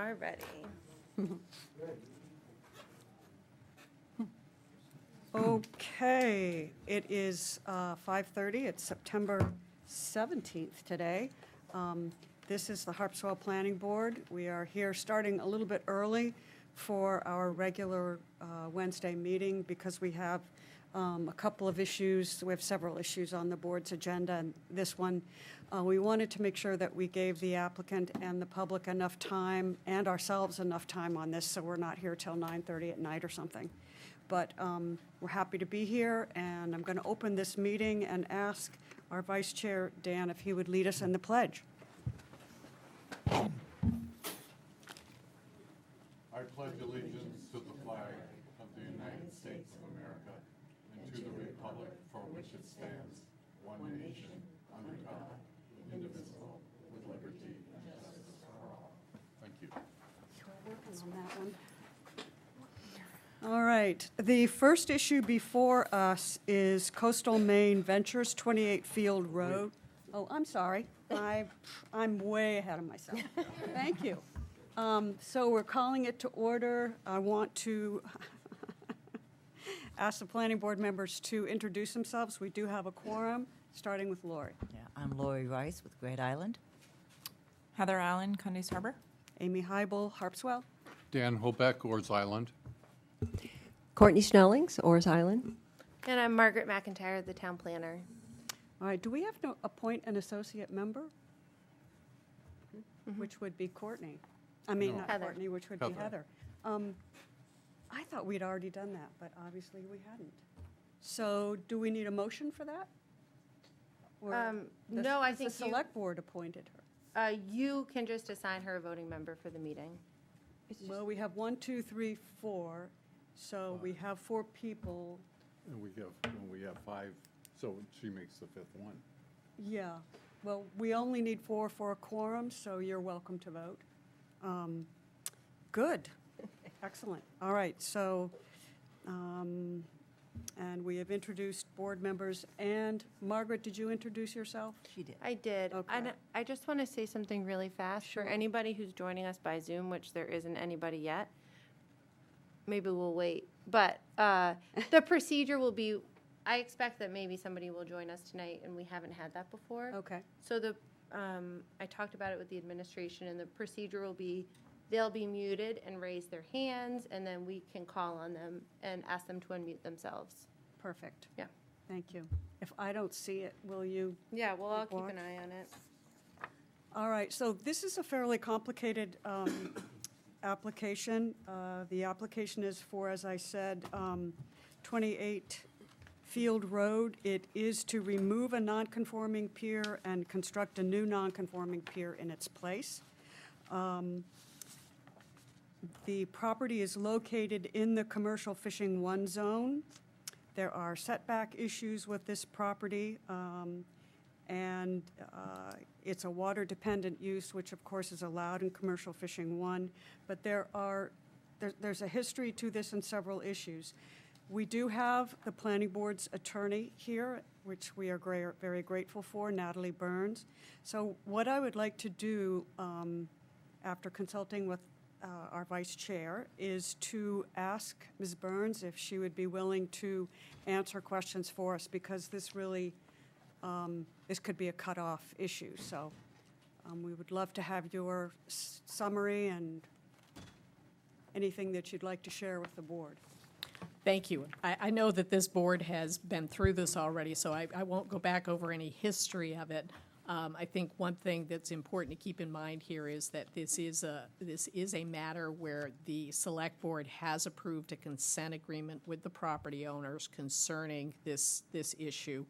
are ready. Okay, it is 5:30. It's September 17th today. This is the Harpswell Planning Board. We are here starting a little bit early for our regular Wednesday meeting because we have a couple of issues. We have several issues on the board's agenda, and this one, we wanted to make sure that we gave the applicant and the public enough time and ourselves enough time on this, so we're not here till 9:30 at night or something. But we're happy to be here, and I'm going to open this meeting and ask our Vice Chair, Dan, if he would lead us in the pledge. I pledge allegiance to the flag of the United States of America and to the republic for which it stands, one nation, under God, indivisible, with liberty and justice for all. Thank you. On that one. All right, the first issue before us is Coastal Maine Ventures, 28 Field Road. Oh, I'm sorry, I'm way ahead of myself. Thank you. So we're calling it to order. I want to ask the planning board members to introduce themselves. We do have a quorum, starting with Lori. Yeah, I'm Lori Rice with Great Island. Heather Allen, Cundy's Harbor. Amy Hybel, Harpswell. Dan Hobeck, Orr's Island. Courtney Snellings, Orr's Island. And I'm Margaret McIntyre, the town planner. All right, do we have to appoint an associate member? Which would be Courtney. I mean, No. not Heather. Courtney, which would be Heather. Heather. I thought we'd already done that, but obviously we hadn't. So do we need a motion for that? Or the- No, I the think select board appointed her. you can just assign her a voting member for the meeting. Well, we have 1, 2, 3, 4, so we have 4 people. And we have 5, so she makes the 5th one. Yeah, well, we only need 4 for a quorum, so you're welcome to vote. Good, excellent. All right, so, and we have introduced board members. And Margaret, did you introduce yourself? She did. I did. Okay. And I just want to say something really fast. Sure. For anybody who's joining us by Zoom, which there isn't anybody yet, maybe we'll wait. But the procedure will be, I expect that maybe somebody will join us tonight, and we haven't had that before. Okay, So I talked about it with the administration, and the procedure will be, they'll be muted and raise their hands, and then we can call on them and ask them to unmute themselves. perfect. Yeah. Thank you. If I don't see it, will you? Yeah, well, I'll keep Watch. an eye on it. All right, so this is a fairly complicated application. The application is for, as I said, 28 Field Road. It is to remove a nonconforming pier and construct a new nonconforming pier in its place. The property is located in the Commercial Fishing 1 zone. There are setback issues with this property, and it's a water-dependent use, which of course is allowed in Commercial Fishing 1, but there's a history to this and several issues. We do have the planning board's attorney here, which we are very grateful for, Natalie Burns. So what I would like to do, after consulting with our vice chair, is to ask Ms. Burns if she would be willing to answer questions for us, because this really, this could be a cutoff issue. So we would love to have your summary and anything that you'd like to share with the board. Thank you. I know that this board has been through this already, so I won't go back over any history of it. I think one thing that's important to keep in mind here is that this is a matter where the select board has approved a consent agreement with the property owners concerning this issue.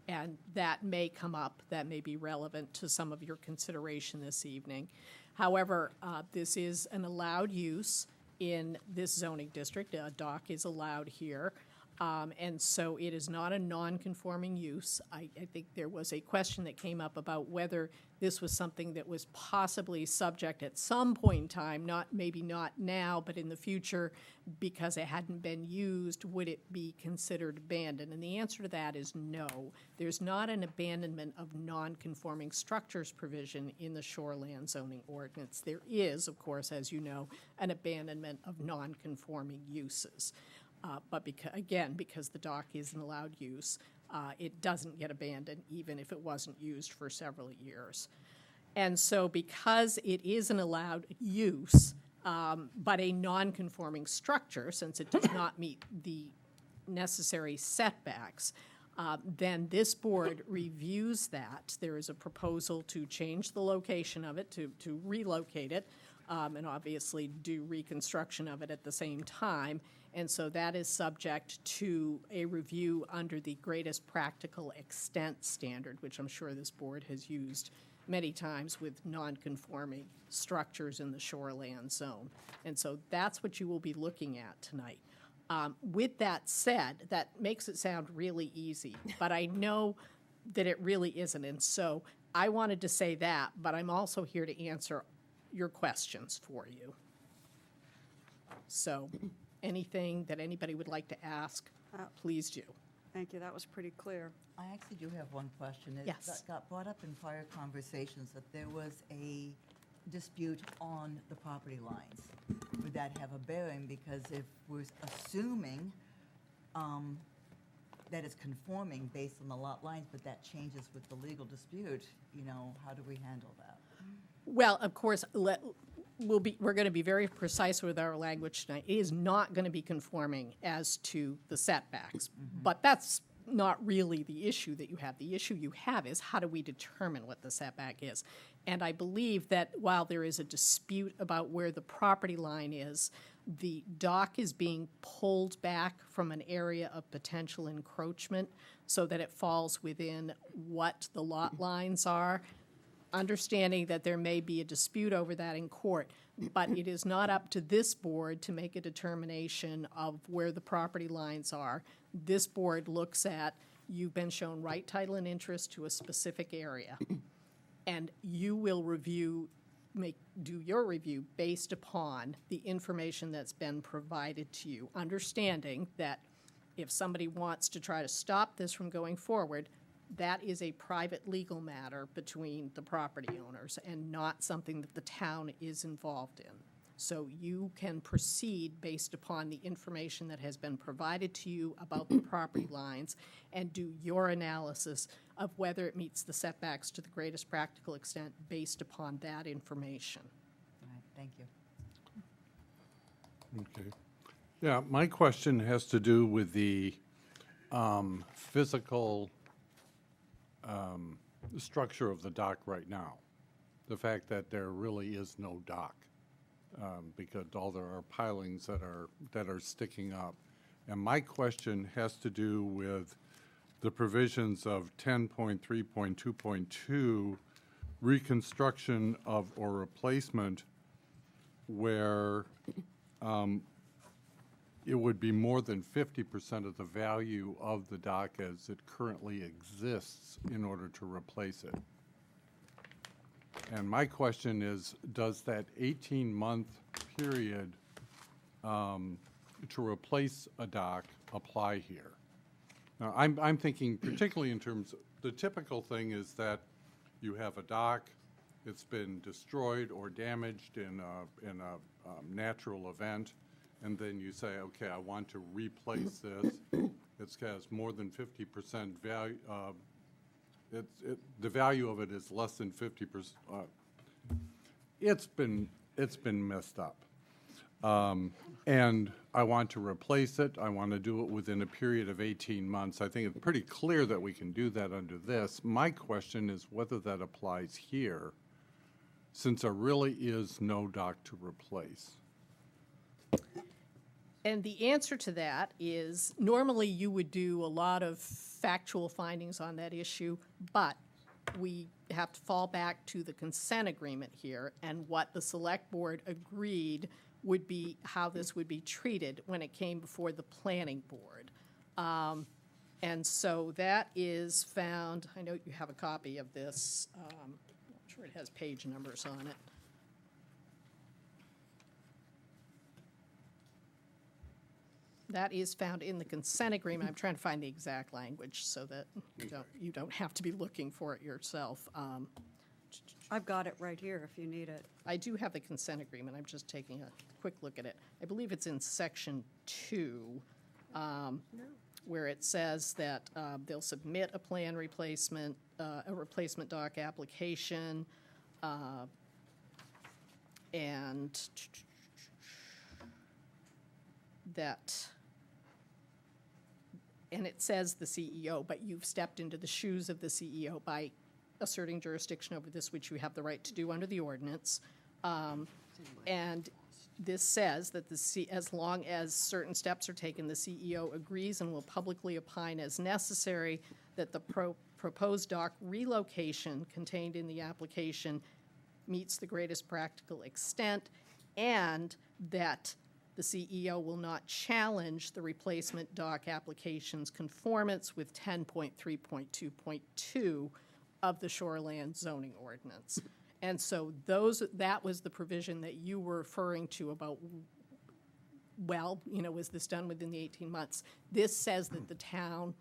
And that may come up, that may be relevant to some of your consideration this evening. However, this is an allowed use in this zoning district. A dock is allowed here. And so it is not a non-conforming use. I think there was a question that came up about whether this was something that was possibly subject at some point in time, maybe not now, but in the future, because it hadn't been used, would it be considered abandoned? And the answer to that is no. There's not an abandonment of non-conforming structures provision in the shoreland zoning ordinance. There is, of course, as you know, an abandonment of non-conforming uses. But because the dock is an allowed use, it doesn't get abandoned even if it wasn't used for several years. And so because it is an allowed use, but a non-conforming structure, since it does not meet the necessary setbacks, then this board reviews that. There is a proposal to change the location of it, to relocate it, and obviously do reconstruction of it at the same time. And so that is subject to a review under the greatest practical extent standard, which I'm sure this board has used many times with non-conforming structures in the shoreland zone. And so that's what you will be looking at tonight. With that said, that makes it sound really easy, but I know that it really isn't. And so I wanted to say that, but I'm also here to answer your questions for you. So anything that anybody would like to ask, please do. Thank you, that was pretty clear. I actually do have one question. Yes. That got brought up in prior conversations that there was a dispute on the property lines. Would that have a bearing? Because if we're assuming that it's conforming based on the lot lines, but that changes with the legal dispute, how do we handle that? Well, of course, we're going to be very precise with our language tonight. It is not going to be conforming as to the setbacks, but that's not really the issue that you have. The issue you have is how do we determine what the setback is? And I believe that while there is a dispute about where the property line is, the dock is being pulled back from an area of potential encroachment so that it falls within what the lot lines are, understanding that there may be a dispute over that in court, but it is not up to this board to make a determination of where the property lines are. This board looks at, you've been shown right title and interest to a specific area, and you will do your review based upon the information that's been provided to you, understanding that if somebody wants to try to stop this from going forward, that is a private legal matter between the property owners and not something that the town is involved in. So you can proceed based upon the information that has been provided to you about the property lines and do your analysis of whether it meets the setbacks to the greatest practical extent based upon that information. All right, thank you. Okay. Yeah, my question has to do with the physical structure of the dock right now. The fact that there really is no dock, because all there are pilings that are sticking up. And my question has to do with the provisions of 10.3.2.2, reconstruction of or replacement, where it would be more than 50% of the value of the dock as it currently exists in order to replace it. And my question is, does that 18-month period to replace a dock apply here? Now, I'm thinking particularly in terms, the typical thing is that you have a dock, it's been destroyed or damaged in a natural event, and then you say, okay, I want to replace this. It has more than 50% value. The value of it is less than 50%. It's been messed up, and I want to replace it. I want to do it within a period of 18 months. I think it's pretty clear that we can do that under this. My question is whether that applies here, since there really is no dock to replace. And the answer to that is, normally you would do a lot of factual findings on that issue, but we have to fall back to the consent agreement here and what the select board agreed would be how this would be treated when it came before the planning board. And so that is found, I know you have a copy of this. I'm sure it has page numbers on it. That is found in the consent agreement. I'm trying to find the exact language so that you don't have to be looking for it yourself. I've got it right here if you need it. I do have the consent agreement. I'm just taking a quick look at it. I believe it's in section 2, where it says that they'll submit a plan replacement, a replacement dock application, and that, and it says the CEO, but you've stepped into the shoes of the CEO by asserting jurisdiction over this, which you have the right to do under the ordinance. And this says that as long as certain steps are taken, the CEO agrees and will publicly opine as necessary that the proposed dock relocation contained in the application meets the greatest practical extent, and that the CEO will not challenge the replacement dock application's conformance with 10.3.2.2 of the shoreland zoning ordinance. And so that was the provision that you were referring to about, well, was this done within the 18 months? This says that the town,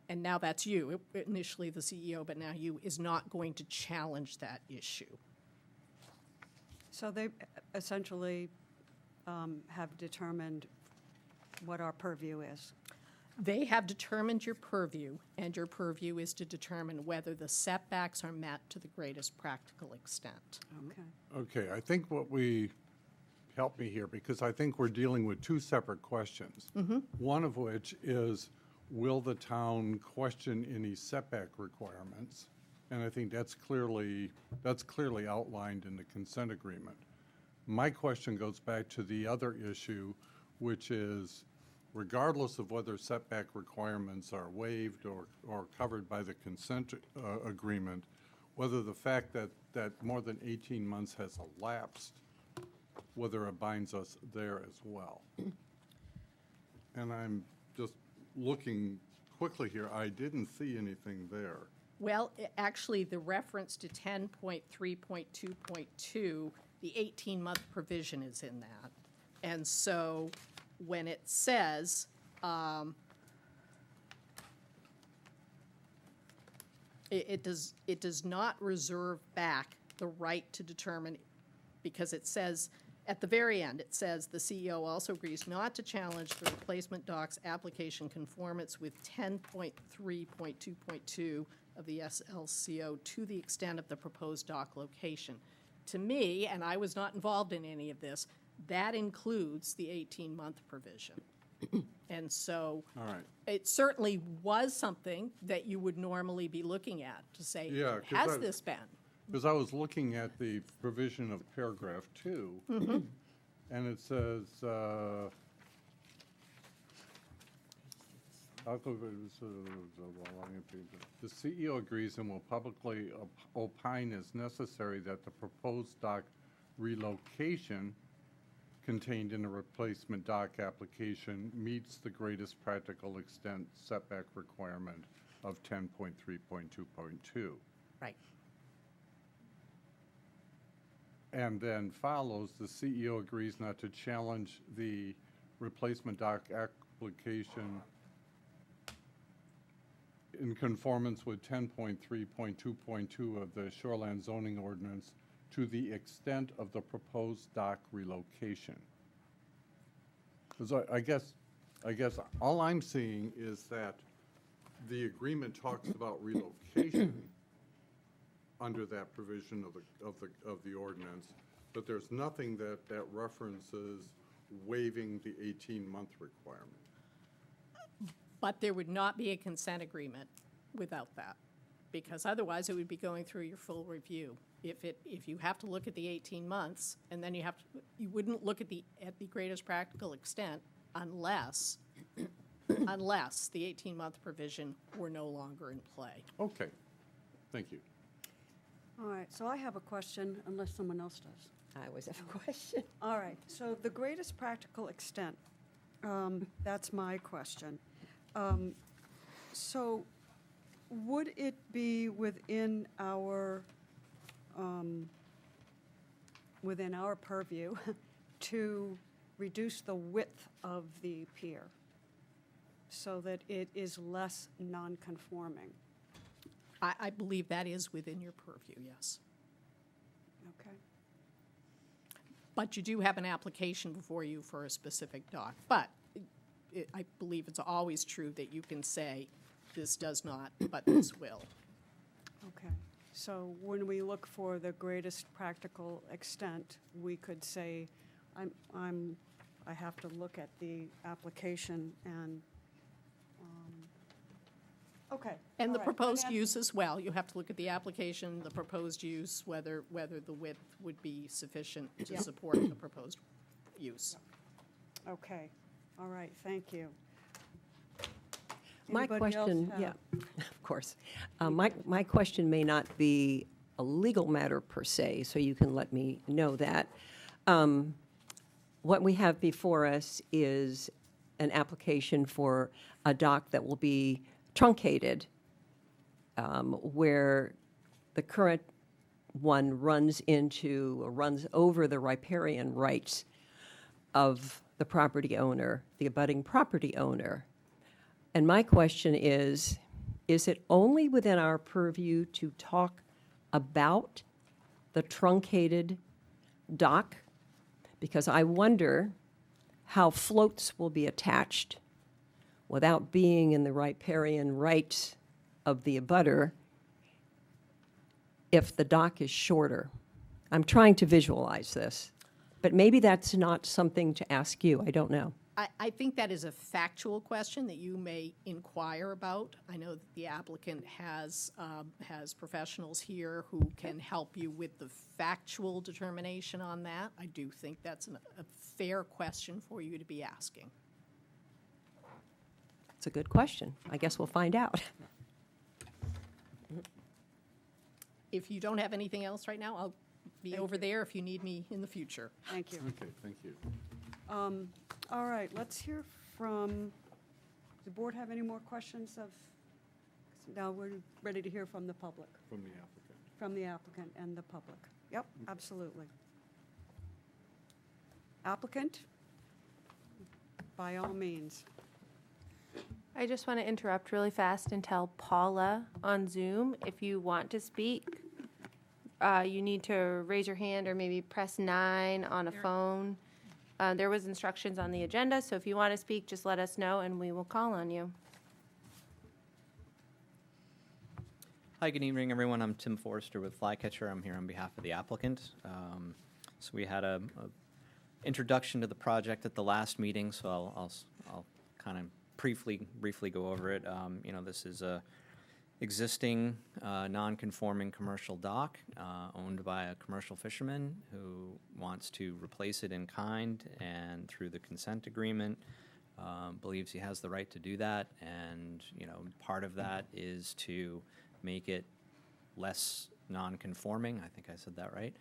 and now that's you, initially the CEO, but now you, is not going to challenge that issue. So they essentially have determined what our purview is. They have determined your purview, and your purview is to determine whether the setbacks are met to the greatest practical extent. Okay. Okay, I think help me here, because I think we're dealing with two separate questions. One of which is, will the town question any setback requirements? And I think that's clearly outlined in the consent agreement. My question goes back to the other issue, which is, regardless of whether setback requirements are waived or covered by the consent agreement, whether the fact that more than 18 months has elapsed, whether it binds us there as well. And I'm just looking quickly here, I didn't see anything there. Well, actually, the reference to 10.3.2.2, the 18-month provision is in that. And so when it says, it does not reserve back the right to determine, because it says, at the very end, it says, the CEO also agrees not to challenge the replacement dock's application conformance with 10.3.2.2 of the SLCO to the extent of the proposed dock location. To me, and I was not involved in any of this, that includes the 18-month provision. And so All right. it certainly was something that you would normally be looking at to say, Yeah, 'cause has this been? Because I was looking at the provision of paragraph 2, and it says, the CEO agrees and will publicly opine as necessary that the proposed dock relocation contained in the replacement dock application meets the greatest practical extent setback requirement of 10.3.2.2. Right. And then follows, the CEO agrees not to challenge the replacement dock application in conformance with 10.3.2.2 of the shoreland zoning ordinance to the extent of the proposed dock relocation. Because I guess all I'm seeing is that the agreement talks about relocation under that provision of the ordinance, but there's nothing that references waiving the 18-month requirement. But there would not be a consent agreement without that, because otherwise it would be going through your full review. If you have to look at the 18 months, and then you wouldn't look at the greatest practical extent unless the 18-month provision were no longer in play. Okay, thank you. All right, so I have a question, unless someone else does. I always have a question. All right, so the greatest practical extent, that's my question. So would it be within our purview to reduce the width of the pier so that it is less non-conforming? I believe that is within your purview, yes. Okay. But you do have an application before you for a specific dock. But I believe it's always true that you can say, this does not, but this will. Okay. So when we look for the greatest practical extent, we could say, I have to look at the application and, okay. And the all right. proposed And use as well. You have to look at the application, the proposed use, whether the width would be sufficient to Yeah. support the proposed use. Okay, all right, thank you. My Anybody else question, have- yeah, of course. My question may not be a legal matter per se, so you can let me know that. What we have before us is an application for a dock that will be truncated, where the current one runs over the riparian rights of the property owner, the abutting property owner. And my question is it only within our purview to talk about the truncated dock? Because I wonder how floats will be attached without being in the riparian rights of the abutter if the dock is shorter. I'm trying to visualize this, but maybe that's not something to ask you. I don't know. I think that is a factual question that you may inquire about. I know that the applicant has professionals here who can help you with the factual determination on that. I do think that's a fair question for you to be asking. It's a good question. I guess we'll find out. If you don't have anything else right now, I'll be over there if you need me in the future. Thank you. Okay, thank you. All right, let's hear from, does the board have any more questions of, now we're ready to hear from the public, From the applicant. from the applicant and the public. Yep, absolutely. Applicant, by all means. I just want to interrupt really fast and tell Paula on Zoom, if you want to speak, you need to raise your hand or maybe press 9 on a phone. There was instructions on the agenda, so if you want to speak, just let us know and we will call on you. Hi, good evening, everyone. I'm Tim Forrester with Flycatcher. I'm here on behalf of the applicant. So we had a introduction to the project at the last meeting, so I'll kind of briefly go over it. This is a existing non-conforming commercial dock owned by a commercial fisherman who wants to replace it in kind, and through the consent agreement believes he has the right to do that. And part of that is to make it less non-conforming. I think I said that right.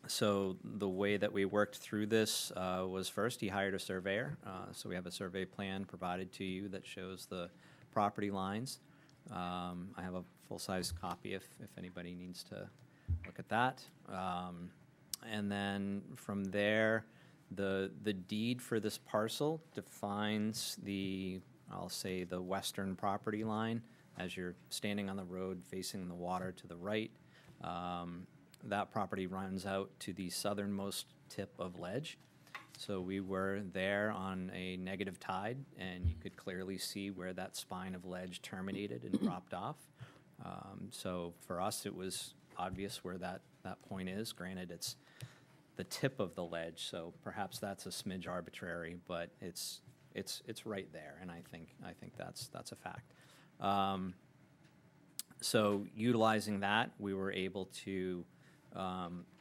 So the way that we worked through this was, first he hired a surveyor. So we have a survey plan provided to you that shows the property lines. I have a full-size copy if anybody needs to look at that. And then from there, the deed for this parcel defines I'll say the western property line as you're standing on the road facing the water to the right. That property runs out to the southernmost tip of ledge. So we were there on a negative tide, and you could clearly see where that spine of ledge terminated and dropped off. So for us, it was obvious where that point is. Granted, it's the tip of the ledge, so perhaps that's a smidge arbitrary, but it's right there, and I think that's a fact. So utilizing that, we were able to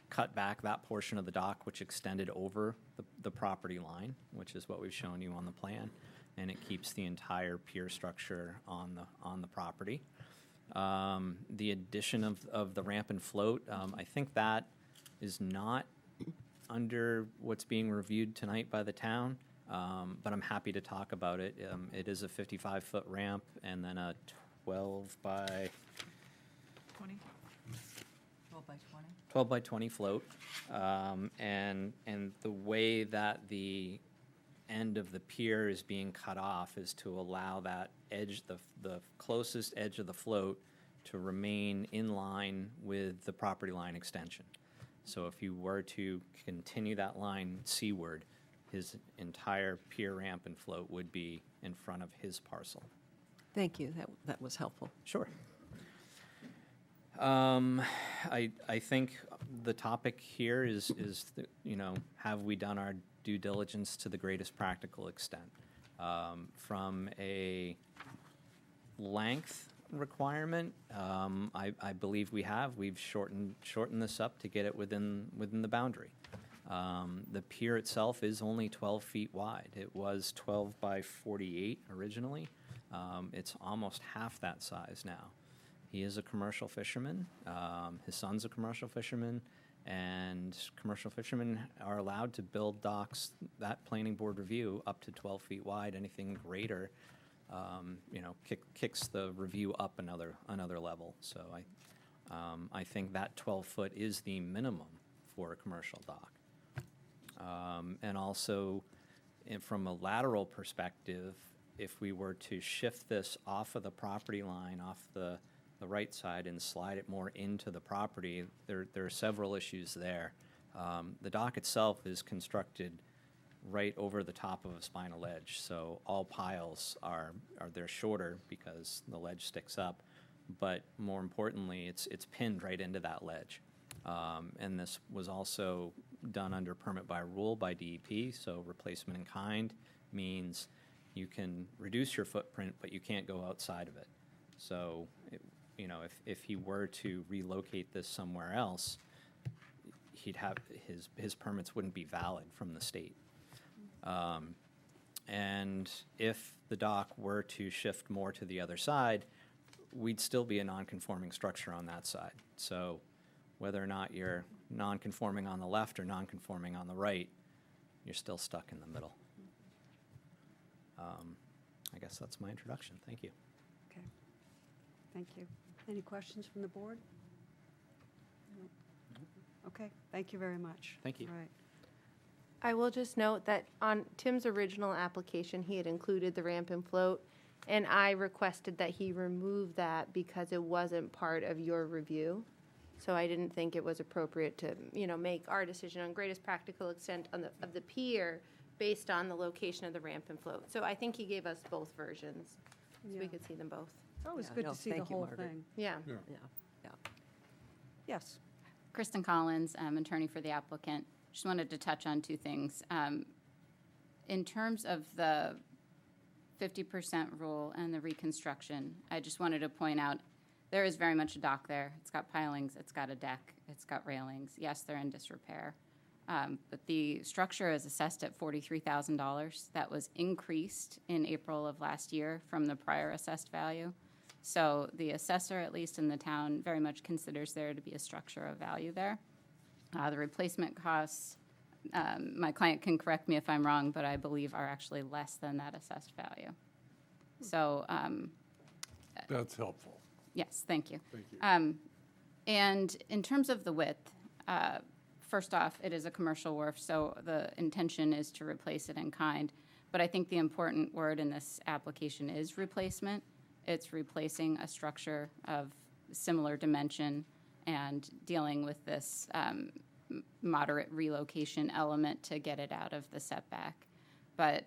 cut back that portion of the dock which extended over the property line, which is what we've shown you on the plan, and it keeps the entire pier structure on the property. The addition of the ramp and float, I think that is not under what's being reviewed tonight by the town. but I'm happy to talk about it. It is a 55-foot ramp and then a 12 by 12 by 20? 12 by 20 float. And the way that the end of the pier is being cut off is to allow that edge, the closest edge of the float to remain in line with the property line extension. So if you were to continue that line seaward, his entire pier ramp and float would be in front of his parcel. Thank you, that was helpful. Sure. I think the topic here is have we done our due diligence to the greatest practical extent? From a length requirement, I believe we have. We've shortened this up to get it within the boundary. The pier itself is only 12 feet wide. It was 12 by 48 originally. It's almost half that size now. He is a commercial fisherman. His son's a commercial fisherman, and commercial fishermen are allowed to build docks, that planning board review, up to 12 feet wide. Anything greater, kicks the review up another level. So I think that 12 foot is the minimum for a commercial dock. And also, from a lateral perspective, if we were to shift this off of the property line, off the right side, and slide it more into the property, there are several issues there. The dock itself is constructed right over the top of a spinal ledge, so all piles they're shorter because the ledge sticks up, but more importantly, it's pinned right into that ledge. And this was also done under permit by rule by DEP, so replacement in kind means you can reduce your footprint, but you can't go outside of it. So, if he were to relocate this somewhere else, he'd have his permits wouldn't be valid from the state. And if the dock were to shift more to the other side, we'd still be a non-conforming structure on that side. So whether or not you're non-conforming on the left or non-conforming on the right, you're still stuck in the middle. I guess that's my introduction. Thank you. Okay, thank you. Any questions from the board? No. Okay, thank you very much. Thank you. All right. I will just note that on Tim's original application, he had included the ramp and float, and I requested that he remove that because it wasn't part of your review. So I didn't think it was appropriate to, make our decision on greatest practical extent of the pier based on the location of the ramp and float. So I think he gave us both versions, so we Yeah. could see them both. It's always Yeah, good no, to see the thank you, whole Margaret. thing. Yeah. Yeah. Yeah. Yes. Kristen Collins, I'm attorney for the applicant. Just wanted to touch on two things. In terms of the 50% rule and the reconstruction, I just wanted to point out there is very much a dock there. It's got pilings, it's got a deck, it's got railings. Yes, they're in disrepair. But the structure is assessed at $43,000. That was increased in April of last year from the prior assessed value. So the assessor, at least in the town, very much considers there to be a structure of value there. The replacement costs, my client can correct me if I'm wrong, but I believe are actually less than that assessed value. So, That's helpful. yes, thank you. Thank you. And in terms of the width, first off, it is a commercial wharf, so the intention is to replace it in kind. But I think the important word in this application is replacement. It's replacing a structure of similar dimension and dealing with this moderate relocation element to get it out of the setback. But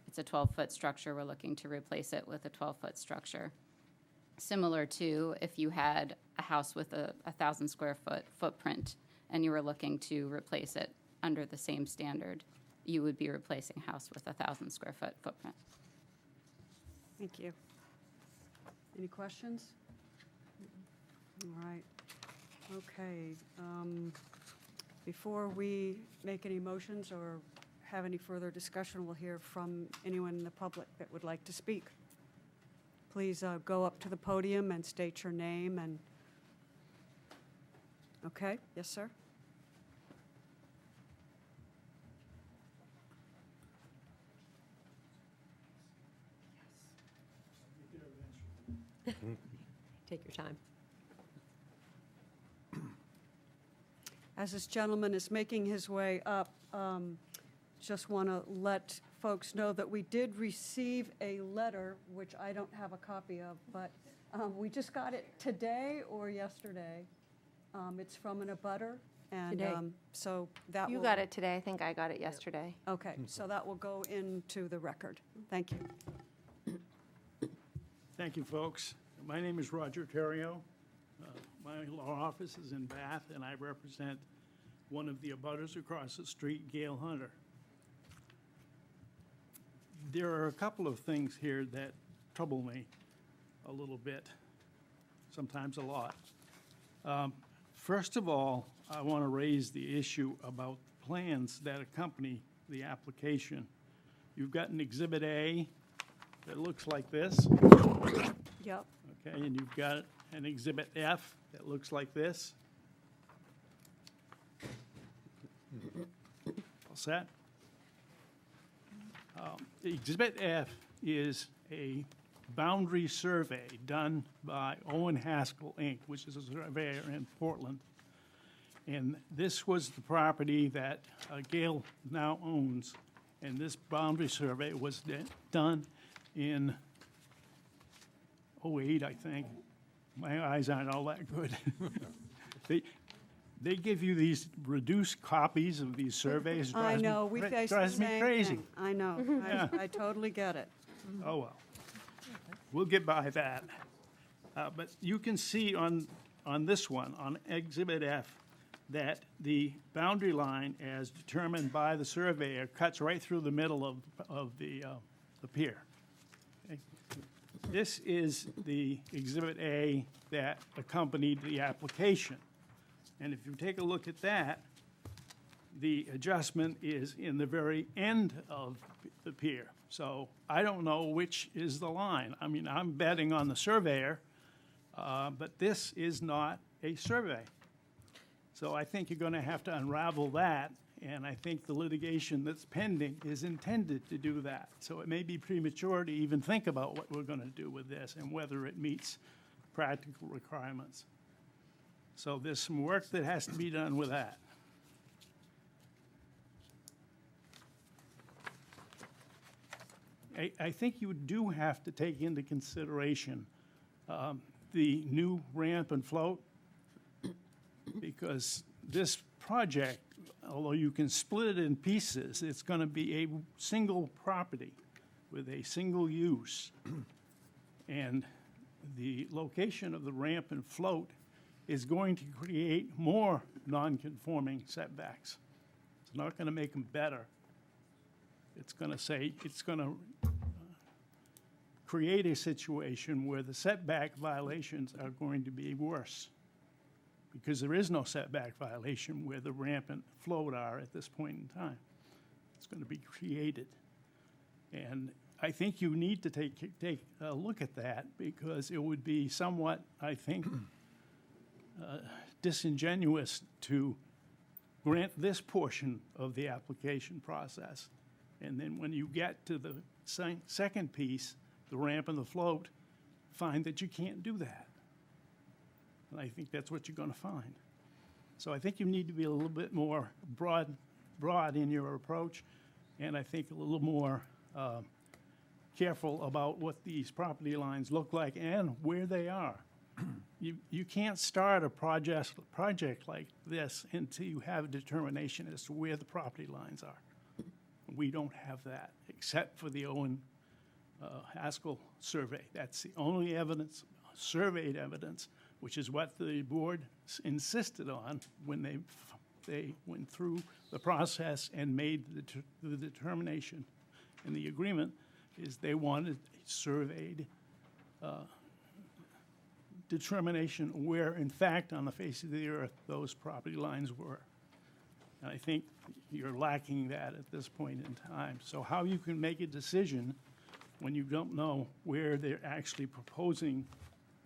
it's a 12-foot structure. We're looking to replace it with a 12-foot structure. Similar to if you had a house with a 1,000 square foot footprint and you were looking to replace it under the same standard, you would be replacing a house with a 1,000 square foot footprint. Thank you. Any questions? All right. Okay. Before we make any motions or have any further discussion, we'll hear from anyone in the public that would like to speak. Please go up to the podium and state your name and, okay, yes, sir? your time. As this gentleman is making his way up, just want to let folks know that we did receive a letter, which I don't have a copy of, but we just got it today or yesterday. It's from an abutter, and Today. so that You will... got it today. I think I got it yesterday. Okay, so that will go into the record. Thank you. Thank you, folks. My name is Roger Terrio. My law office is in Bath, and I represent one of the abutters across the street, Gail Hunter. There are a couple of things here that trouble me a little bit, sometimes a lot. First of all, I want to raise the issue about plans that accompany the application. You've got an Exhibit A that looks like this. Yep. Okay, and you've got an Exhibit F that looks like this. All set? Exhibit F is a boundary survey done by Owen Haskell, Inc., which is a surveyor in Portland. And this was the property that Gail now owns. And this boundary survey was done in '08, I think. My eyes aren't all that good. They give you these reduced copies of these surveys. I know, we face the Drives me same crazy. thing. I know. Yeah. I totally get it. Oh, well. We'll get by that. But you can see on this one, on Exhibit F, that the boundary line as determined by the surveyor cuts right through the middle of the pier. Okay. This is the Exhibit A that accompanied the application. And if you take a look at that, the adjustment is in the very end of the pier. So I don't know which is the line. I mean, I'm betting on the surveyor, but this is not a survey. So I think you're going to have to unravel that, and I think the litigation that's pending is intended to do that. So it may be premature to even think about what we're going to do with this and whether it meets practical requirements. So there's some work that has to be done with that. I think you do have to take into consideration the new ramp and float, because this project, although you can split it in pieces, it's going to be a single property with a single use. And the location of the ramp and float is going to create more non-conforming setbacks. It's not going to make them better. It's going to create a situation where the setback violations are going to be worse, because there is no setback violation where the ramp and float are at this point in time. It's going to be created. And I think you need to take a look at that, because it would be somewhat, I think, disingenuous to grant this portion of the application process. And then when you get to the second piece, the ramp and the float, find that you can't do that. And I think that's what you're going to find. So I think you need to be a little bit more broad in your approach, and I think a little more careful about what these property lines look like and where they are. You can't start a project like this until you have a determination as to where the property lines are. We don't have that, except for the Owen Haskell survey. That's the only evidence, surveyed evidence, which is what the board insisted on when they went through the process and made the determination. And the agreement is they wanted a surveyed determination where, in fact, on the face of the earth, those property lines were. And I think you're lacking that at this point in time. So how you can make a decision when you don't know where they're actually proposing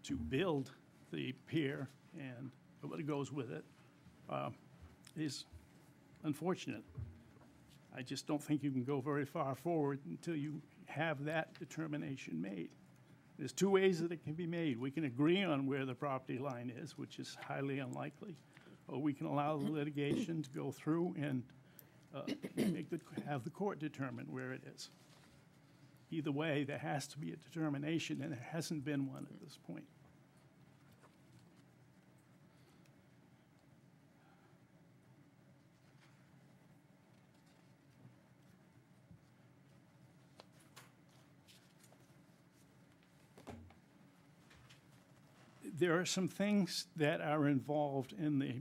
to build the pier and what goes with it is unfortunate. I just don't think you can go very far forward until you have that determination made. There's two ways that it can be made. We can agree on where the property line is, which is highly unlikely, or we can allow the litigation to go through and have the court determine where it is. Either way, there has to be a determination, and there hasn't been one at this point. There are some things that are involved in the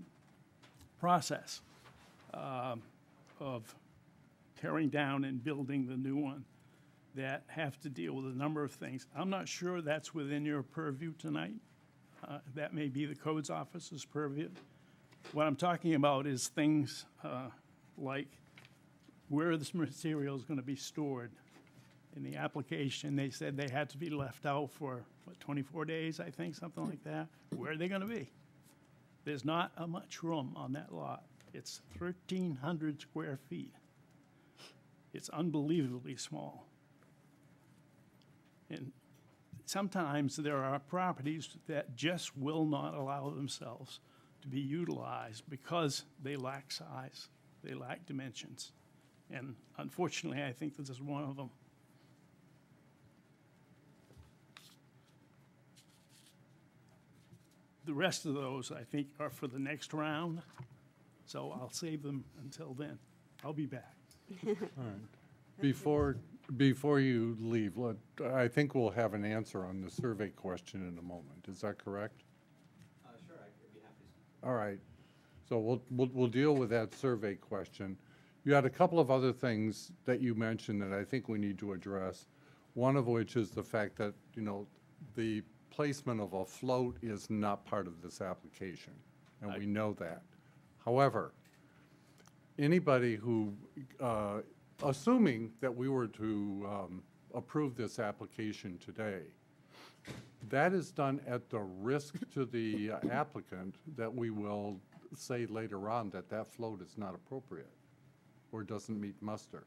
process of tearing down and building the new one that have to deal with a number of things. I'm not sure that's within your purview tonight. That may be the codes office's purview. What I'm talking about is things like where this material is going to be stored. In the application, they said they had to be left out for, 24 days, I think, something like that. Where are they going to be? There's not much room on that lot. It's 1,300 square feet. It's unbelievably small. And sometimes there are properties that just will not allow themselves to be utilized because they lack size, they lack dimensions. And unfortunately, I think this is one of them. The rest of those, I think, are for the next round, so I'll save them until then. I'll be back. Before you leave, I think we'll have an answer on the survey question in a moment. Is that correct? Sure, I'd be happy to. All right. So we'll deal with that survey question. You had a couple of other things that you mentioned that I think we need to address. One of which is the fact that, the placement of a float is not part of this application, and we know that. However, anybody who, assuming that we were to approve this application today, that is done at the risk to the applicant that we will say later on that that float is not appropriate or doesn't meet muster.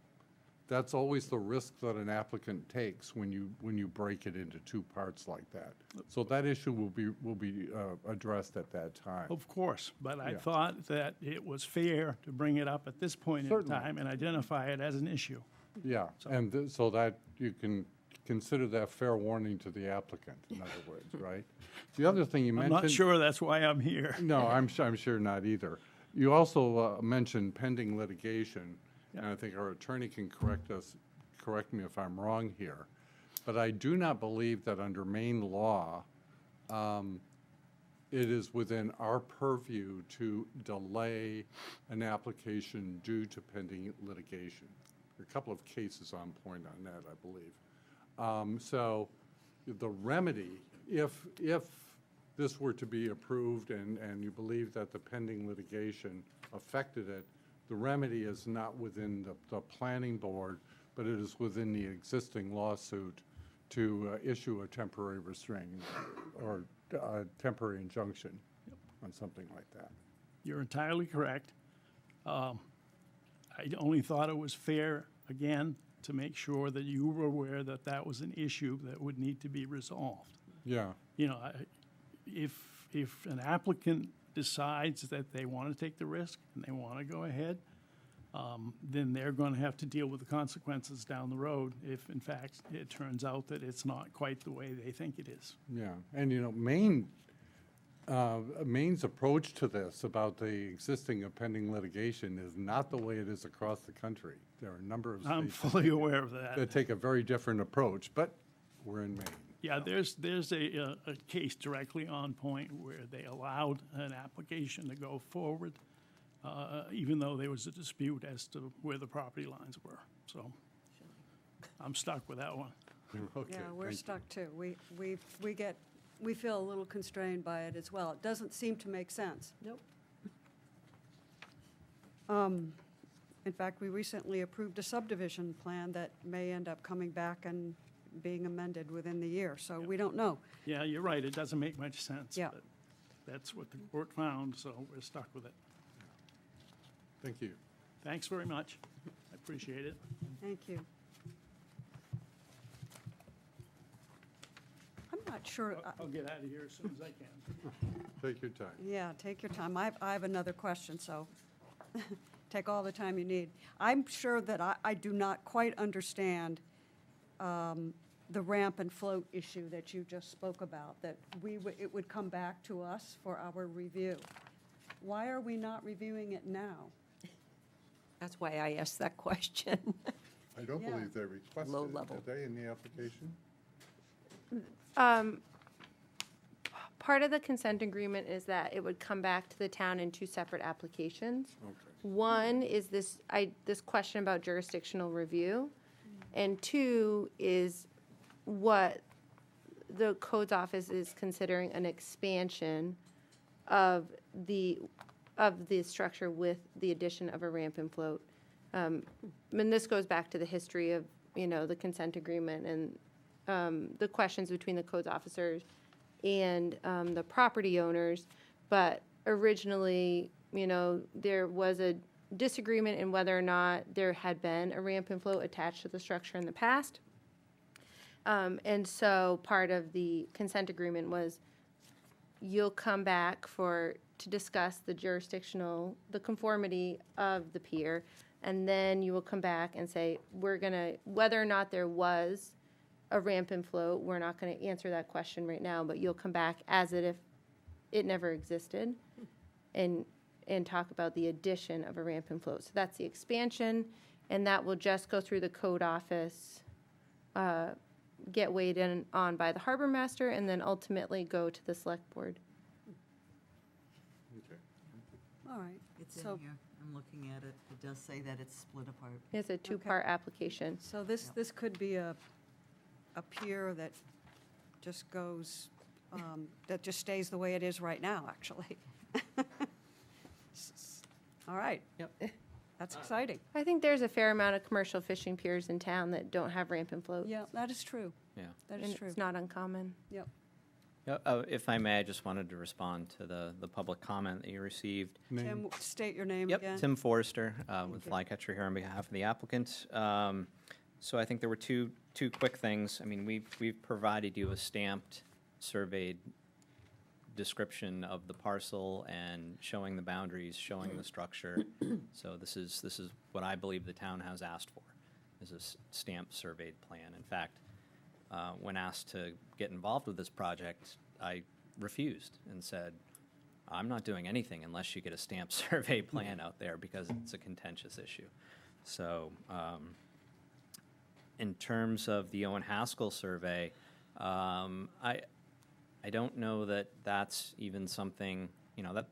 That's always the risk that an applicant takes when you break it into two parts like that. So that issue will be addressed at that time. Of course, but I Yeah. thought that it was fair to bring it up at this point in Certainly. time and identify it as an issue. Yeah, and so that you can consider that fair warning to the applicant, in other words, right? The other thing you I'm mentioned. not sure that's why I'm here. No, I'm sure not either. You also mentioned pending litigation, and I think our attorney can correct me if I'm wrong here. But I do not believe that under Maine law, it is within our purview to delay an application due to pending litigation. There are a couple of cases on point on that, I believe. So the remedy, if this were to be approved and you believe that the pending litigation affected it, the remedy is not within the planning board, but it is within the existing lawsuit to issue a temporary restraining or a temporary injunction on something like that. You're entirely correct. I only thought it was fair, again, to make sure that you were aware that that was an issue that would need to be resolved. Yeah. If an applicant decides that they want to take the risk and they want to go ahead, then they're going to have to deal with the consequences down the road if, in fact, it turns out that it's not quite the way they think it is. Yeah, and Maine's approach to this about the existing and pending litigation is not the way it is across the country. There are a number of I'm states fully aware of that. that take a very different approach, but we're in Maine. Yeah, there's a case directly on point where they allowed an application to go forward, even though there was a dispute as to where the property lines were. So I'm stuck with that one. Okay, Yeah, we're thank you. stuck too. We feel a little constrained by it as well. It doesn't seem to make sense. Nope. In fact, we recently approved a subdivision plan that may end up coming back and being amended within the year, so we don't know. Yeah, you're right, it doesn't make much sense. Yeah. But that's what the court found, so we're stuck with it. Thank you. Thanks very much. I appreciate it. Thank you. not sure. I'll get out of here as soon as I can. Take your time. Yeah, take your time. I have another question, so take all the time you need. I'm sure that I do not quite understand the ramp and float issue that you just spoke about, that it would come back to us for our review. Why are we not reviewing it now? That's why I asked that question. I don't Yeah. believe they requested Low it, level. did they, in the application? Part of the consent agreement is that it would come back to the town in two separate applications. Okay. One is this question about jurisdictional review, and two is what the codes office is considering an expansion of the structure with the addition of a ramp and float. And this goes back to the history of, the consent agreement and the questions between the codes officers and the property owners. But originally, there was a disagreement in whether or not there had been a ramp and float attached to the structure in the past. And so part of the consent agreement was you'll come back to discuss the conformity of the pier, and then you will come back and say, whether or not there was a ramp and float, we're not gonna answer that question right now, but you'll come back as if it never existed, and talk about the addition of a ramp and float. So that's the expansion, and that will just go through the code office, get weighed in on by the harbor master, and then ultimately go to the select board. Okay. It's in So- here. I'm looking at it. It does say that it's split apart. It's a two-part application. So this could be a pier that just goes, that just stays the way it is right now, actually. All right. Yep. That's exciting. I think there's a fair amount of commercial fishing piers in town that don't have ramp and floats. Yeah, that is true. Yeah. That And is true. it's not uncommon. Yep. If I may, I just wanted to respond to the public comment that you received. Tim, state your name again. Yep, Tim Forrester with Flycatcher here on behalf of the applicant. So I think there were two quick things. I mean, we've provided you a stamped, surveyed description of the parcel and showing the boundaries, showing the structure. So this is what I believe the town has asked for, is a stamped, surveyed plan. In fact, when asked to get involved with this project, I refused and said, I'm not doing anything unless you get a stamped survey plan out there because it's a contentious issue. So in terms of the Owen Haskell survey, I don't know that that's even something, that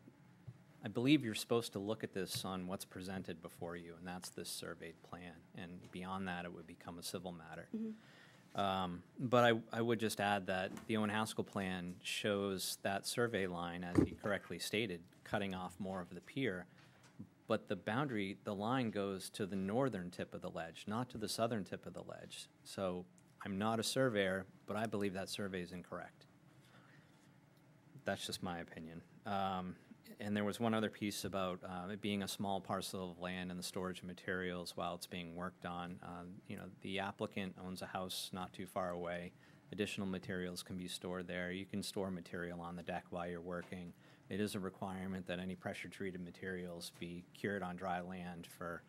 I believe you're supposed to look at this on what's presented before you, and that's this surveyed plan. And beyond that, it would become a civil matter. But I would just add that the Owen Haskell plan shows that survey line, as he correctly stated, cutting off more of the pier. But the line goes to the northern tip of the ledge, not to the southern tip of the ledge. So I'm not a surveyor, but I believe that survey is incorrect. That's just my opinion. And there was one other piece about it being a small parcel of land and the storage of materials while it's being worked on. The applicant owns a house not too far away. Additional materials can be stored there. You can store material on the deck while you're working. It is a requirement that any pressure-treated materials be cured on dry land for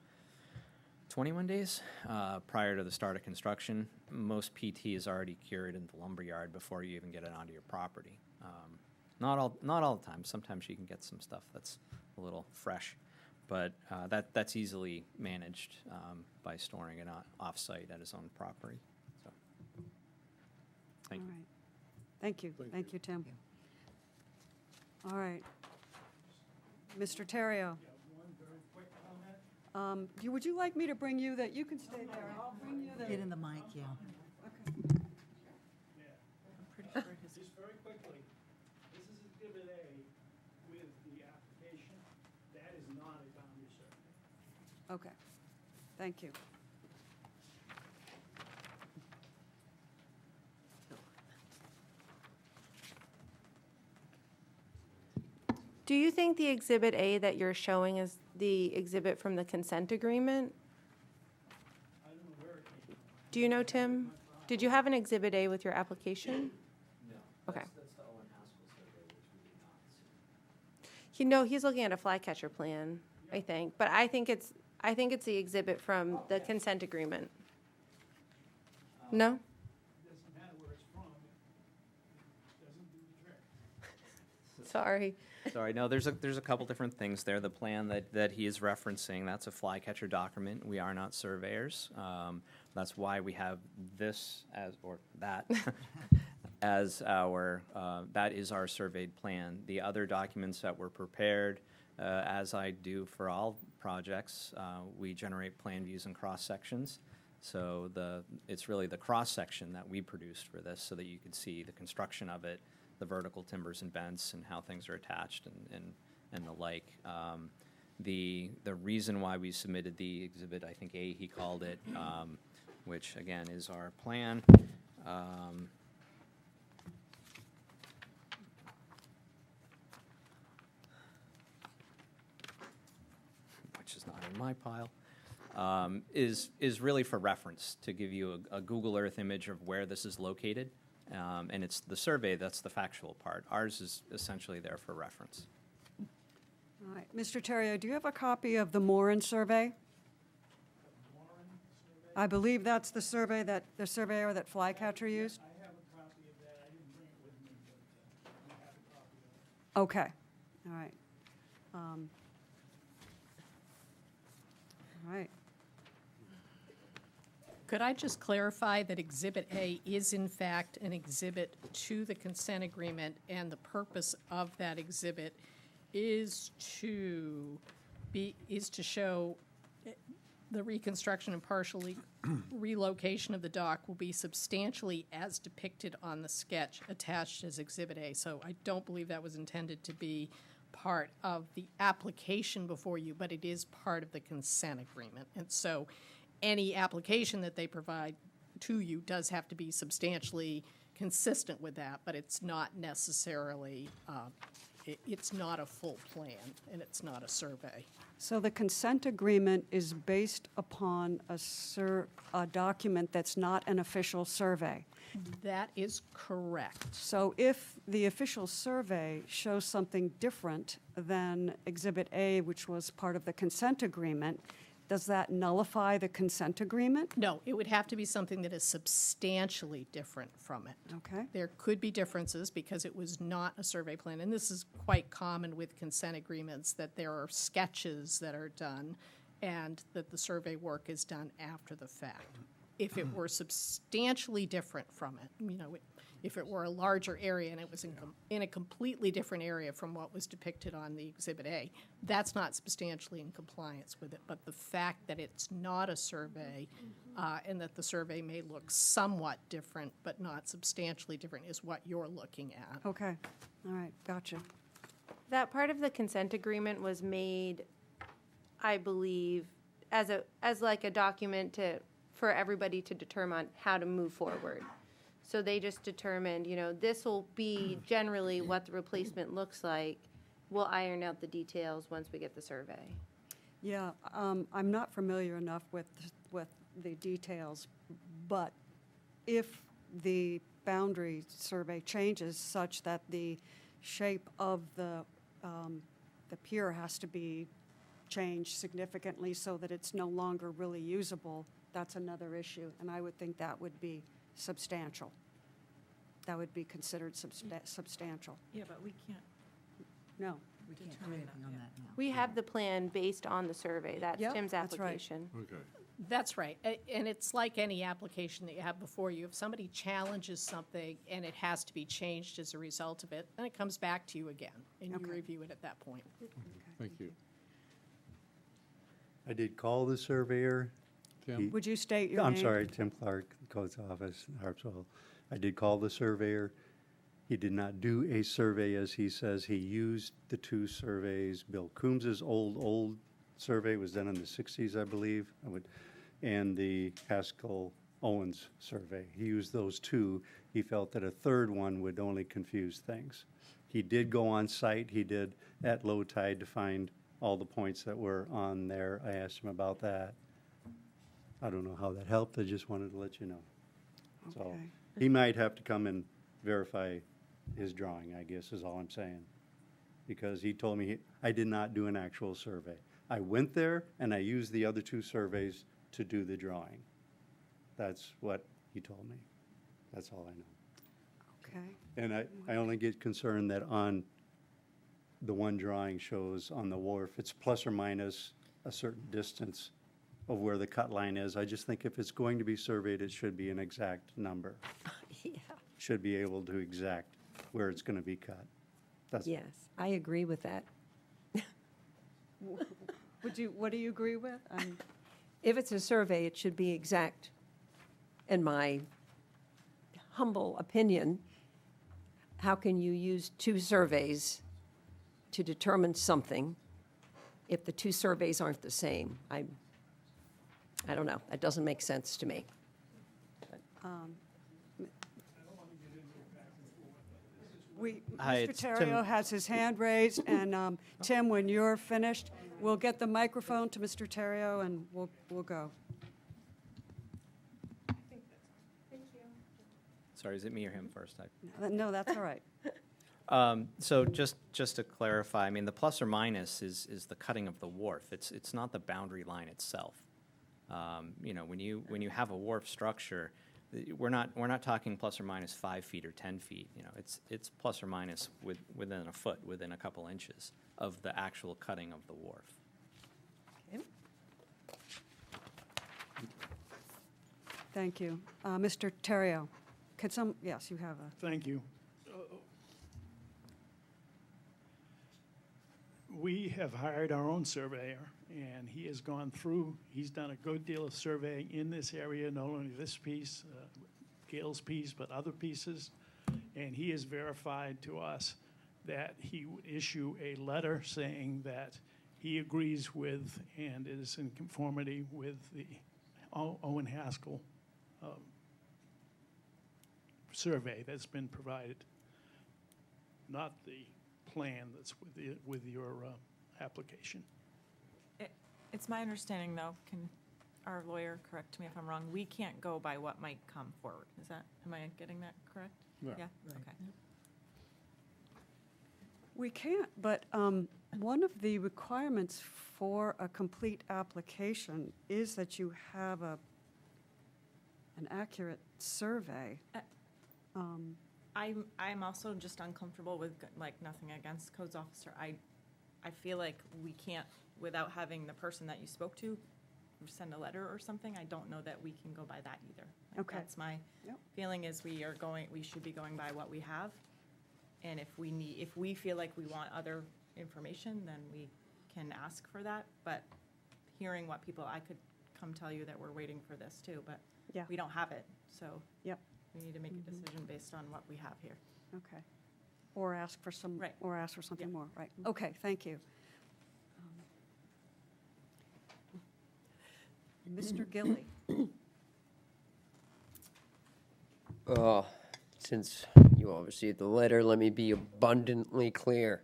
21 days prior to the start of construction. Most PT is already cured in the lumberyard before you even get it onto your property. Not all the time. Sometimes you can get some stuff that's a little fresh, but that's easily managed by storing it off-site at his own property. So, thank All you. right. Thank you. Thank you, Tim. All right. Mr. Terrio. Would you like me to bring you that? You can stay there. I'll bring you Get in the mic, yeah. Just very quickly, this is Exhibit A with the application. That is not a boundary survey. Okay. Thank you. Do you think the Exhibit A that you're showing is the exhibit from the consent agreement? I don't know where it came from. Do you know, Tim? Did you have an Exhibit A with your application? No. Okay. He's looking at a flycatcher plan, I think, but I think it's the exhibit from the consent agreement. No? Doesn't matter where it's from, it doesn't do the trick. Sorry. Sorry, no, there's a couple different things there. The plan that he is referencing, that's a flycatcher document. We are not surveyors. That's why we have this as, or that, as our, that is our surveyed plan. The other documents that were prepared, as I do for all projects, we generate plan views and cross-sections. So it's really the cross-section that we produced for this so that you could see the construction of it, the vertical timbers and bents and how things are attached and the like. The reason why we submitted the exhibit, I think A, he called it, which again is our plan. Which is not in my pile. Is really for reference, to give you a Google Earth image of where this is located. And it's the survey that's the factual part. Ours is essentially there for reference. All right. Mr. Terrio, do you have a copy of the Moran survey? I believe that's the survey that the surveyor that Flycatcher used? I have a copy of that. I didn't bring it with me, but I have a copy of it. Okay, all right. All right. Could I just clarify that Exhibit A is in fact an exhibit to the consent agreement, and the purpose of that exhibit is to show the reconstruction and partially relocation of the dock will be substantially as depicted on the sketch attached as Exhibit A. So I don't believe that was intended to be part of the application before you, but it is part of the consent agreement. And so any application that they provide to you does have to be substantially consistent with that, but it's not necessarily, it's not a full plan, and it's not a survey. So the consent agreement is based upon a document that's not an official survey. That is correct. So if the official survey shows something different than Exhibit A, which was part of the consent agreement, does that nullify the consent agreement? No, it would have to be something that is substantially different from it. Okay. There could be differences because it was not a survey plan, and this is quite common with consent agreements, that there are sketches that are done and that the survey work is done after the fact. If it were substantially different from it, if it were a larger area and it was in a completely different area from what was depicted on the Exhibit A, that's not substantially in compliance with it. But the fact that it's not a survey and that the survey may look somewhat different but not substantially different is what you're looking at. Okay, all right, gotcha. That part of the consent agreement was made, I believe, as like a document for everybody to determine how to move forward. So they just determined, this will be generally what the replacement looks like. We'll iron out the details once we get the survey. Yeah, I'm not familiar enough with the details, but if the boundary survey changes such that the shape of the pier has to be changed significantly so that it's no longer really usable, that's another issue, and I would think that would be substantial. That would be considered substantial. Yeah, but we can't. No. We can't do anything on that now. We have the plan based on the survey. That's Yep, Tim's that's right. application. Okay. That's right. And it's like any application that you have before you. If somebody challenges something and it has to be changed as a result of it, then it comes back to you again, and you Okay. review it at that point. Thank you. I did call the surveyor. Tim? Would you state your name? I'm sorry, Tim Clark, Codes Office, Harpswell. I did call the surveyor. He did not do a survey, as he says. He used the two surveys. Bill Coombs's old survey was done in the 60s, I believe, and the Haskell Owens survey. He used those two. He felt that a third one would only confuse things. He did go on site. He did at low tide to find all the points that were on there. I asked him about that. I don't know how that helped. I just wanted to let you know. So Okay. he might have to come and verify his drawing, I guess is all I'm saying. Because he told me I did not do an actual survey. I went there and I used the other two surveys to do the drawing. That's what he told me. That's all I know. Okay. And I only get concerned that on the one drawing shows on the wharf, it's plus or minus a certain distance of where the cut line is. I just think if it's going to be surveyed, it should be an exact number. Yeah. Should be able to exact where it's going to be cut. That's Yes, I agree with that. What do you agree with? If it's a survey, it should be exact. In my humble opinion, how can you use two surveys to determine something if the two surveys aren't the same? I don't know. That doesn't make sense to me. Hi, Mr. it's Terrio Tim. has his hand raised, and Tim, when you're finished, we'll get the microphone to Mr. Terrio, and we'll go. Sorry, is it me or him first? No, that's all right. So just to clarify, I mean, the plus or minus is the cutting of the wharf. It's not the boundary line itself. You know, when you have a wharf structure, we're not talking plus or minus 5 feet or 10 feet. You know, it's plus or minus within a foot, within a couple inches of the actual cutting of the wharf. Thank you. Mr. Terrio, yes, you have a, Thank you. We have hired our own surveyor, and he has gone through, he's done a good deal of surveying in this area, not only this piece, Gail's piece, but other pieces. And he has verified to us that he would issue a letter saying that he agrees with and is in conformity with the Owen Haskell survey that's been provided, not the plan that's with your application. It's my understanding, though, can our lawyer correct me if I'm wrong, we can't go by what might come forward. Am I getting that correct? Yeah. Yeah, okay. we can't, but one of the requirements for a complete application is that you have an accurate survey. I'm also just uncomfortable with, like, nothing against codes officer. I feel like we can't, without having the person that you spoke to send a letter or something, I don't know that we can go by that either. Like, Okay. That's my Yep. feeling is we should be going by what we have. And if we feel like we want other information, then we can ask for that. But hearing what people, I could come tell you that we're waiting for this too, but Yeah. we don't have it. So Yep, we need to make a decision based on what we have here. okay. Or ask for some, Right. or ask for something Yep. more, right. Okay, thank you. Mr. Gilly, Since you all received the letter, let me be abundantly clear.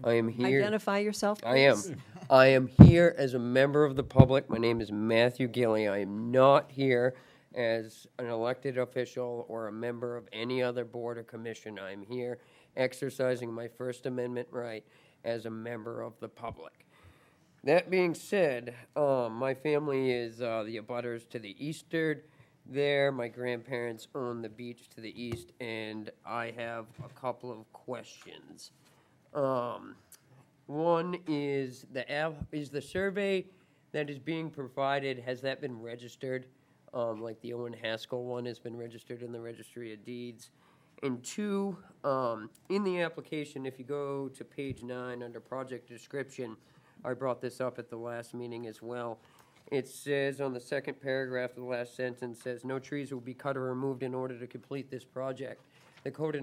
I am here. Identify yourself, I am. please. I am here as a member of the public. My name is Matthew Gilly. I am not here as an elected official or a member of any other board or commission. I am here exercising my First Amendment right as a member of the public. That being said, my family is the abutters to the eastern there. My grandparents own the beach to the east, and I have a couple of questions. One is the survey that is being provided, has that been registered? Like the Owen Haskell one has been registered in the Registry of Deeds. And two, in the application, if you go to page 9 under project description, I brought this up at the last meeting as well. It says on the second paragraph of the last sentence says, no trees will be cut or removed in order to complete this project. The code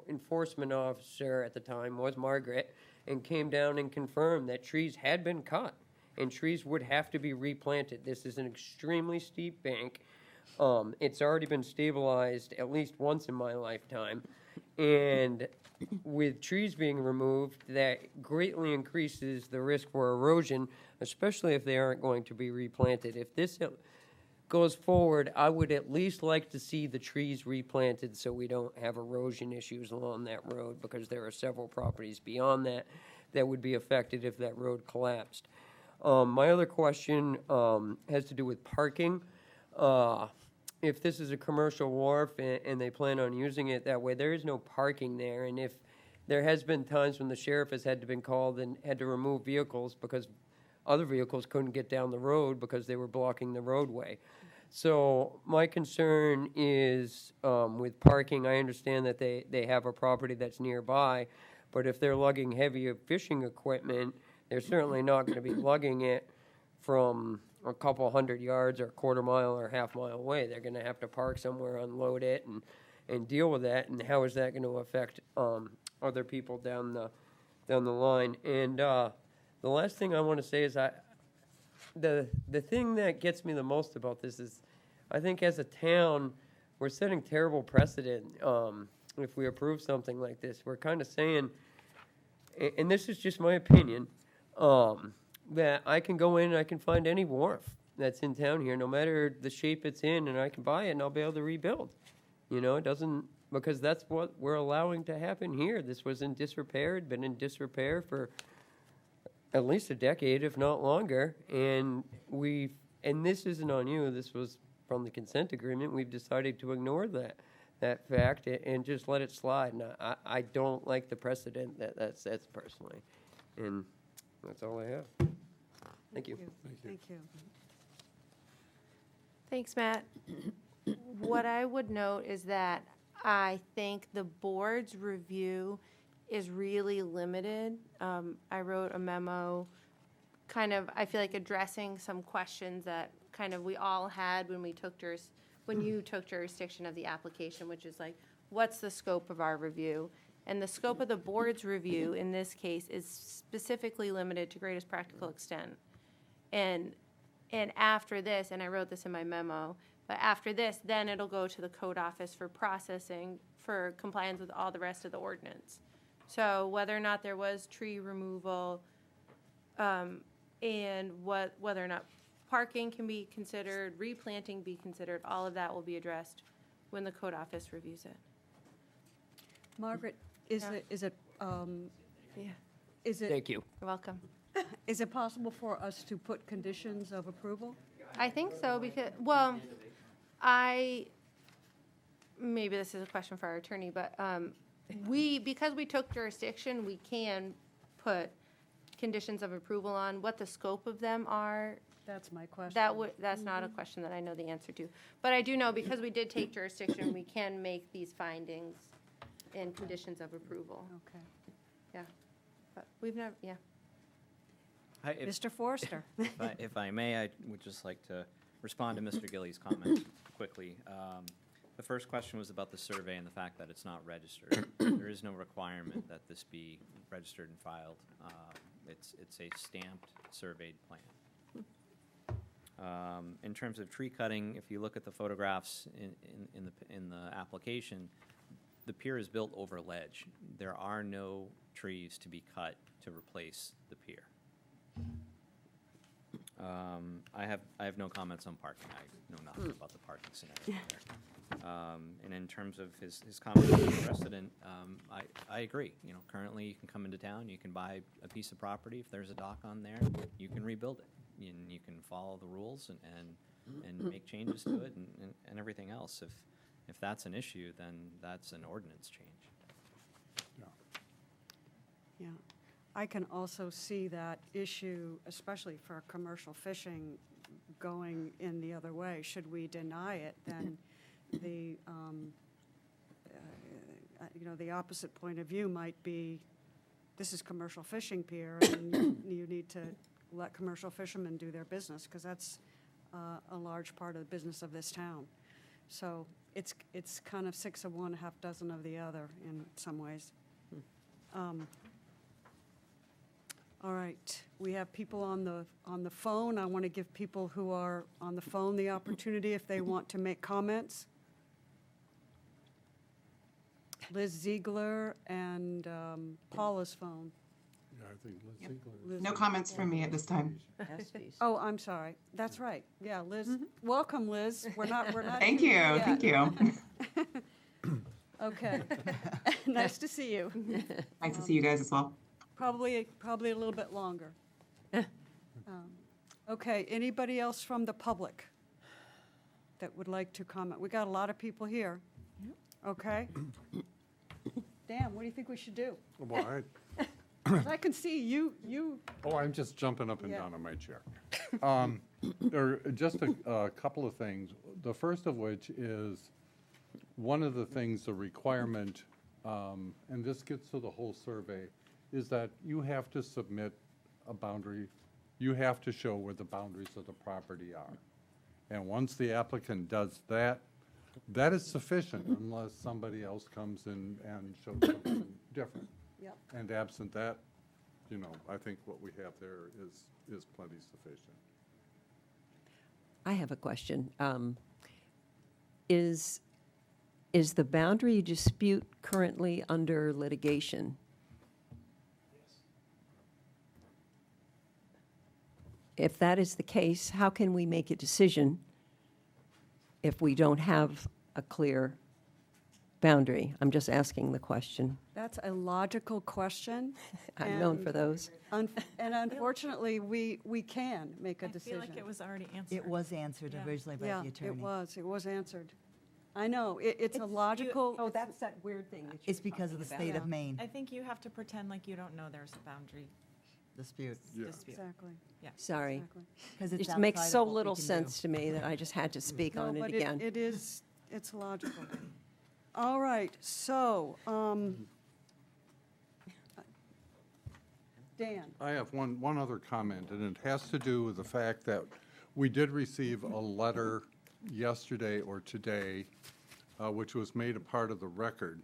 enforcement officer at the time was Margaret and came down and confirmed that trees had been cut and trees would have to be replanted. This is an extremely steep bank. It's already been stabilized at least once in my lifetime. And with trees being removed, that greatly increases the risk for erosion, especially if they aren't going to be replanted. If this goes forward, I would at least like to see the trees replanted so we don't have erosion issues along that road, because there are several properties beyond that that would be affected if that road collapsed. My other question has to do with parking. If this is a commercial wharf and they plan on using it that way, there is no parking there. And if there has been times when the sheriff has had to been called and had to remove vehicles because other vehicles couldn't get down the road because they were blocking the roadway. So my concern is with parking. I understand that they have a property that's nearby, but if they're lugging heavy fishing equipment, they're certainly not going to be lugging it from a couple 100 yards or a quarter mile or half mile away. They're going to have to park somewhere, unload it, and deal with that. And how is that going to affect other people down the line? And the last thing I want to say is the thing that gets me the most about this is I think as a town we're setting terrible precedent if we approve something like this. We're kind of saying, and this is just my opinion, that I can go in and I can find any wharf that's in town here, no matter the shape it's in, and I can buy it and I'll be able to rebuild. You know, it doesn't, because that's what we're allowing to happen here. This was in disrepair, had been in disrepair for at least a decade, if not longer, and this isn't on you, this was from the consent agreement. We've decided to ignore that fact and just let it slide. And I don't like the precedent that sets personally. And that's all I have. Thank you. Thank you. Thanks, Matt. What I would note is that I think the board's review is really limited. I wrote a memo kind of, I feel like addressing some questions that kind of we all had when you took jurisdiction of the application, which is like, what's the scope of our review? And the scope of the board's review in this case is specifically limited to greatest practical extent. And after this, and I wrote this in my memo, but after this, then it'll go to the code office for processing for compliance with all the rest of the ordinance. So whether or not there was tree removal, and whether or not parking can be considered, replanting be considered, all of that will be addressed when the code office reviews it. Margaret, Yeah. is it Thank you. You're welcome. is it possible for us to put conditions of approval? I think so because, maybe this is a question for our attorney, but because we took jurisdiction, we can put conditions of approval on. What the scope of them are, That's my question. that's not a question that I know the answer to. But I do know because we did take jurisdiction, we can make these findings and conditions of approval. Okay. Yeah. But we've never, yeah. Mr. Forster? If I may, I would just like to respond to Mr. Gillies' comment quickly. The first question was about the survey and the fact that it's not registered. There is no requirement that this be registered and filed. It's a stamped, surveyed plan. In terms of tree cutting, if you look at the photographs in the application, the pier is built over ledge. There are no trees to be cut to replace the pier. I have no comments on parking. I know nothing about the parking scenario there. And in terms of his comments on precedent, I agree. You know, currently you can come into town, you can buy a piece of property. If there's a dock on there, you can rebuild it. And you can follow the rules and make changes to it and everything else. If that's an issue, then that's an ordinance change. Yeah. I can also see that issue, especially for commercial fishing, going in the other way. Should we deny it, then the opposite point of view might be, this is commercial fishing pier, and you need to let commercial fishermen do their business, because that's a large part of the business of this town. So it's kind of 6 of one, half dozen of the other in some ways. All right, we have people on the phone. I want to give people who are on the phone the opportunity if they want to make comments. Liz Ziegler and Paula's phone. I think Liz Ziegler. Liz- No comments from me at this time. Estes. Oh, I'm sorry. That's right. Yeah, Liz, welcome, Liz. We're not. Thank you, Yeah. thank you. Okay. Nice to see you. Nice to see you guys as well. Probably a little bit longer. Okay, anybody else from the public that would like to comment? We got a lot of people here. Okay. Dan, what do you think we should do? Well, 'Cause I can see you, I'm just jumping up and Yeah. down on my chair. There are just a couple of things. The first of which is, one of the things, the requirement, and this gets to the whole survey, is that you have to submit a boundary, you have to show where the boundaries of the property are. And once the applicant does that, that is sufficient unless somebody else comes in and shows something different. Yep. And absent that, I think what we have there is plenty sufficient. I have a question. Is the boundary dispute currently under litigation? If that is the case, how can we make a decision if we don't have a clear boundary? I'm just asking the question. that's a logical question. I'm known for and those. And unfortunately, we can make a I feel decision. like it was already answered. It was answered Yeah. originally by Yeah, the attorney. it was answered. I know, it's a logical. Oh, that's that weird thing that It's because of the state of Maine I think you have to pretend like you don't know there's a boundary dispute. Yeah. dispute. Exactly, Sorry. exactly. Because It it's just makes outside of so what we little can do. sense to me that I just had to speak No, on it but again. it's logical. All right, so, Dan, I have one other comment, and it has to do with the fact that we did receive a letter yesterday or today, which was made a part of the record.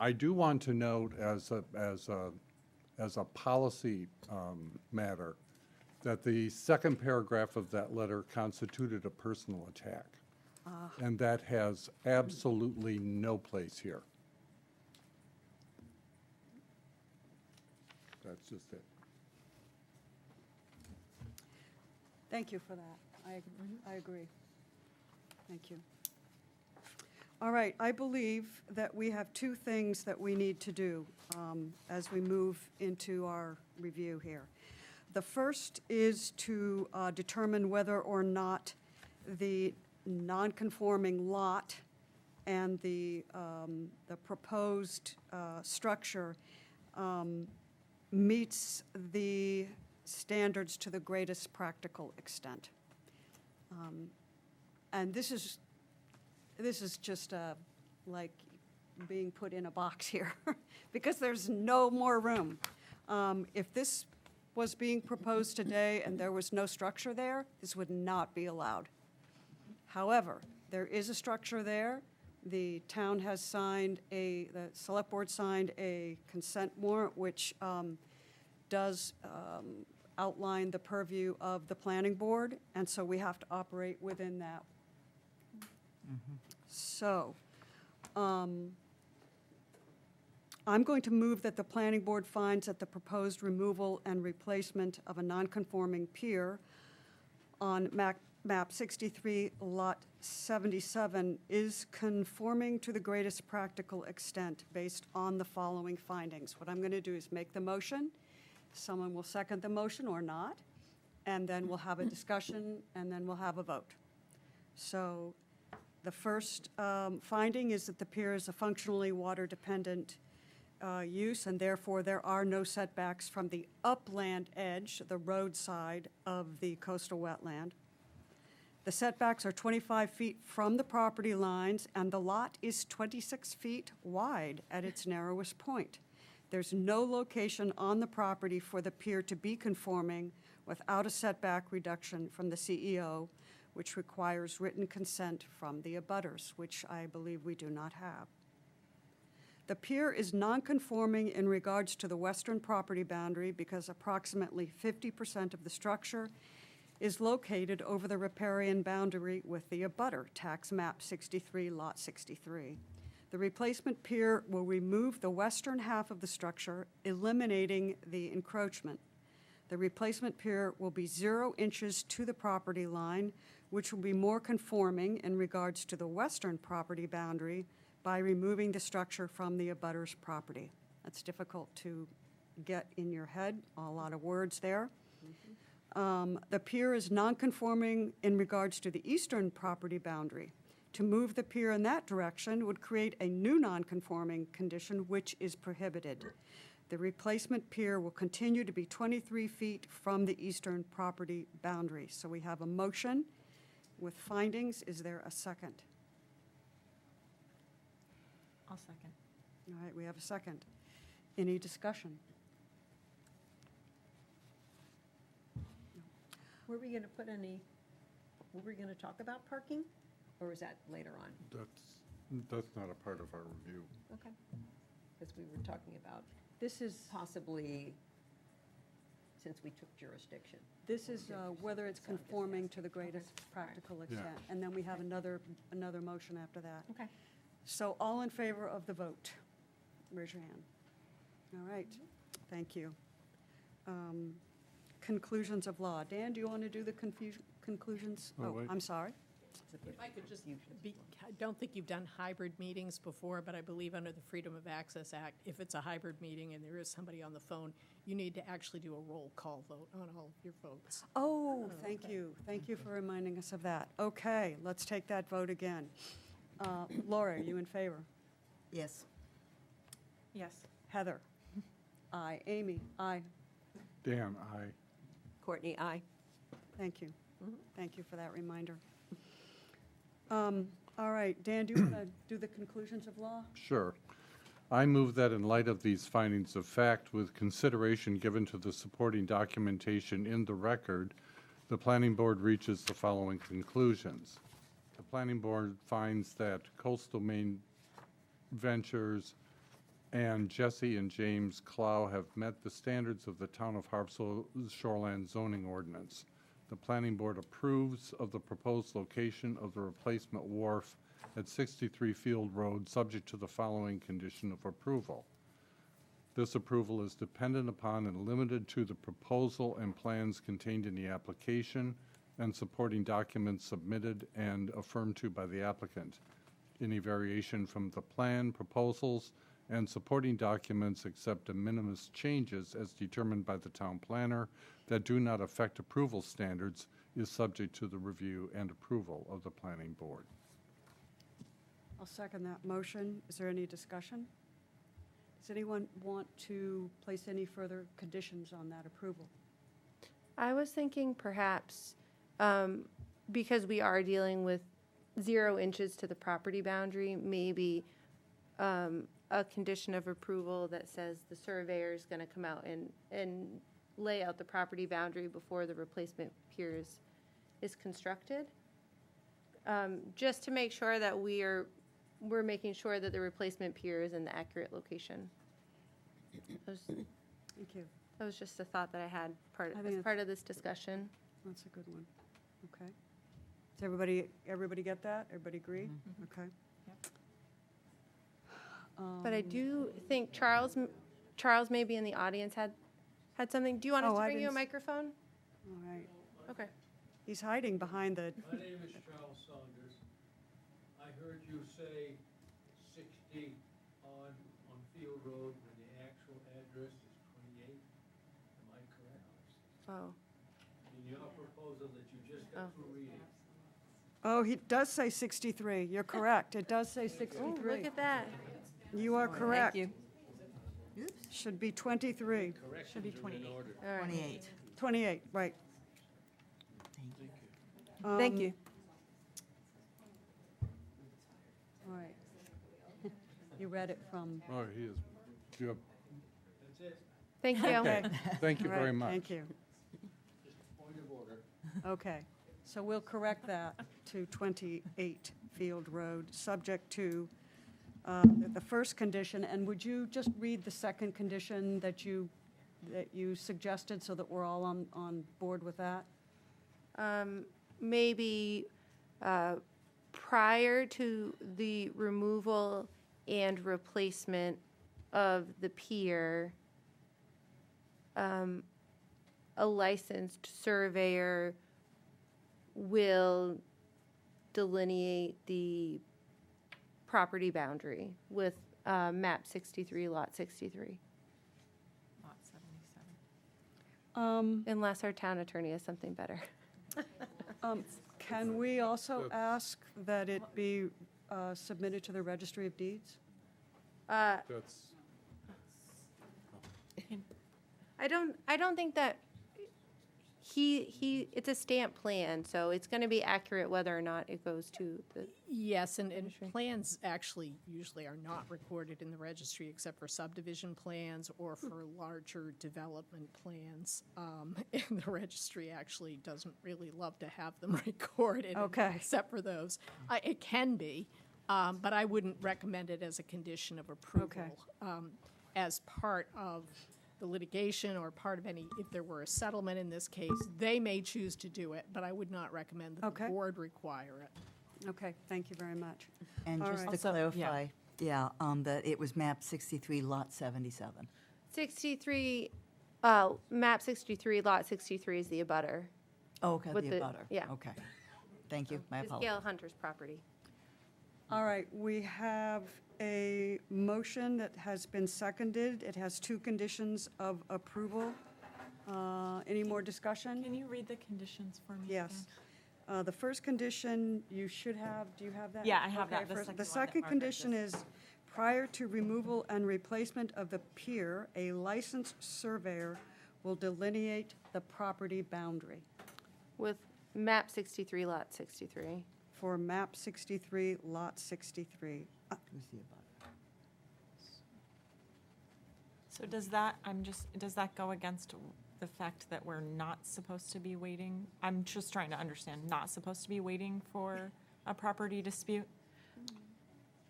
I do want to note as a policy matter, that the second paragraph of that letter constituted a personal attack. And that has absolutely no place here. That's just it. thank you for that. I agree. Thank you. All right, I believe that we have two things that we need to do as we move into our review here. The first is to determine whether or not the non-conforming lot and the proposed structure meets the standards to the greatest practical extent. And this is just like being put in a box here, because there's no more room. If this was being proposed today and there was no structure there, this would not be allowed. However, there is a structure there. The town has signed the select board signed a consent warrant, which does outline the purview of the planning board, and so we have to operate within that. So, I'm going to move that the planning board finds that the proposed removal and replacement of a non-conforming pier on map 63, lot 77, is conforming to the greatest practical extent based on the following findings. What I'm going to do is make the motion. Someone will second the motion or not, and then we'll have a discussion, and then we'll have a vote. So the first finding is that the pier is a functionally water-dependent use, and therefore there are no setbacks from the upland edge, the roadside of the coastal wetland. The setbacks are 25 feet from the property lines, and the lot is 26 feet wide at its narrowest point. There's no location on the property for the pier to be conforming without a setback reduction from the CEO, which requires written consent from the abutters, which I believe we do not have. The pier is non-conforming in regards to the western property boundary because approximately 50% of the structure is located over the riparian boundary with the abutter, tax map 63, lot 63. The replacement pier will remove the western half of the structure, eliminating the encroachment. The replacement pier will be 0 inches to the property line, which will be more conforming in regards to the western property boundary by removing the structure from the abutter's property. That's difficult to get in your head, a lot of words there. The pier is non-conforming in regards to the eastern property boundary. To move the pier in that direction would create a new non-conforming condition, which is prohibited. The replacement pier will continue to be 23 feet from the eastern property boundary. So we have a motion with findings. Is there a second? I'll second. All right, we have a second. Any discussion? Were we going to put any, were we going to talk about parking? Or was that later on? That's not a part of our review. Okay. Because we were talking about. This is possibly, since we took jurisdiction. This is whether it's conforming to the greatest practical extent. And then we have another motion after that. Okay. So all in favor of the vote? Raise your hand. All right, thank you. Conclusions of law. Dan, do you want to do the conclusions? Oh, wait. I'm sorry. If I could just I don't think you've done hybrid meetings before, but I believe under the Freedom of Access Act, if it's a hybrid meeting and there is somebody on the phone, you need to actually do a roll call vote on all of your votes. Oh, thank you. Thank you for reminding us of that. Okay, let's take that vote again. Laura, are you in favor? Yes. Yes. Heather? Aye. Amy? Aye. Dan, aye. Courtney, aye. Thank you. Thank you for that reminder. All right, Dan, do you want to do the conclusions of law? Sure. I move that in light of these findings of fact, with consideration given to the supporting documentation in the record, the planning board reaches the following conclusions. The planning board finds that Coastal Maine Ventures and Jesse and James Clow have met the standards of the Town of Harpswell Shoreland zoning ordinance. The planning board approves of the proposed location of the replacement wharf at 63 Field Road, subject to the following condition of approval. This approval is dependent upon and limited to the proposal and plans contained in the application and supporting documents submitted and affirmed to by the applicant. Any variation from the plan, proposals, and supporting documents except de minimis changes as determined by the town planner that do not affect approval standards is subject to the review and approval of the planning board. I'll second that motion. Is there any discussion? Does anyone want to place any further conditions on that approval? I was thinking perhaps, because we are dealing with 0 inches to the property boundary, maybe a condition of approval that says the surveyor is going to come out and lay out the property boundary before the replacement pier is constructed. Just to make sure that we're making sure that the replacement pier is in the accurate location. Thank you. That was just a thought that I had I think as part of this discussion. That's a good one. Okay. Does everybody get that? Everybody agree? Okay. But I do think Charles maybe in the audience had something. Do you want us Oh, to I bring you a didn't microphone? All right. Okay. He's hiding behind the, My name is Charles Saunders. I heard you say 60 on Field Road when the actual address is 28. Am I correct? Oh. In your proposal that you just got through reading. oh, he does say 63. You're correct. It does say Oh, 63. look at that. You are correct. Thank you. Should be 23. Should be 28. All right. 28. 28, right. Thank you. All right. You read it from. Oh, he is. You have, Thank you. Okay. thank you All right, very much. Thank you. Point of order. Okay. So we'll correct that to 28 Field Road, subject to the first condition. And would you just read the second condition that you suggested so that we're all on board with that? Maybe prior to the removal and replacement of the pier, a licensed surveyor will delineate the property boundary with map 63, lot 63. Lot 77. Unless our town attorney has something better. Can we also ask that it be submitted to the Registry of Deeds? That's, I don't think that it's a stamp plan, so it's gonna be accurate whether or not it goes to the, Yes, and plans actually usually are not recorded in the registry except for subdivision plans or for larger development plans. And the registry actually doesn't really love to have them recorded. Okay. Except for those. It can be, but I wouldn't recommend it as a condition of approval. As part of the litigation or part of any, if there were a settlement in this case, they may choose to do it, but I would not recommend that the Okay. board require it. Okay, thank you very much. And All just right. to clarify, that it was map 63, lot 77. 63, map 63, lot 63 is the abutter. Oh, okay, With the the- abutter. yeah. Okay. Thank you, my It's apologies. Gail Hunter's property. All right, we have a motion that has been seconded. It has two conditions of approval. Any more discussion? Can you read the conditions for me? Yes. The first condition, you should have, do you have that? Yeah, I have Okay, that, the first- second The one that second Margaret condition is, prior to removal and replacement of the pier, a licensed surveyor will delineate the property boundary With map 63, lot 63. for map 63, lot 63. Who's the abutter? So does that go against the fact that we're not supposed to be waiting? I'm just trying to understand, not supposed to be waiting for a property dispute?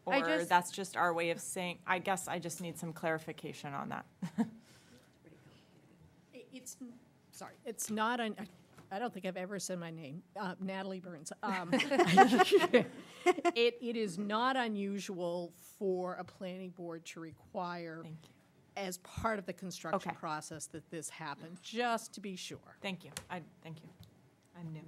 I Or just- that's just our way of saying, I guess I just need some clarification on that. It's, sorry, it's not, I don't think I've ever said my name, Natalie Burns. It is not unusual for a planning board to require, Thank you. as part of the construction Okay. process, that this happen, just to be sure. Thank you, thank you. I'm new.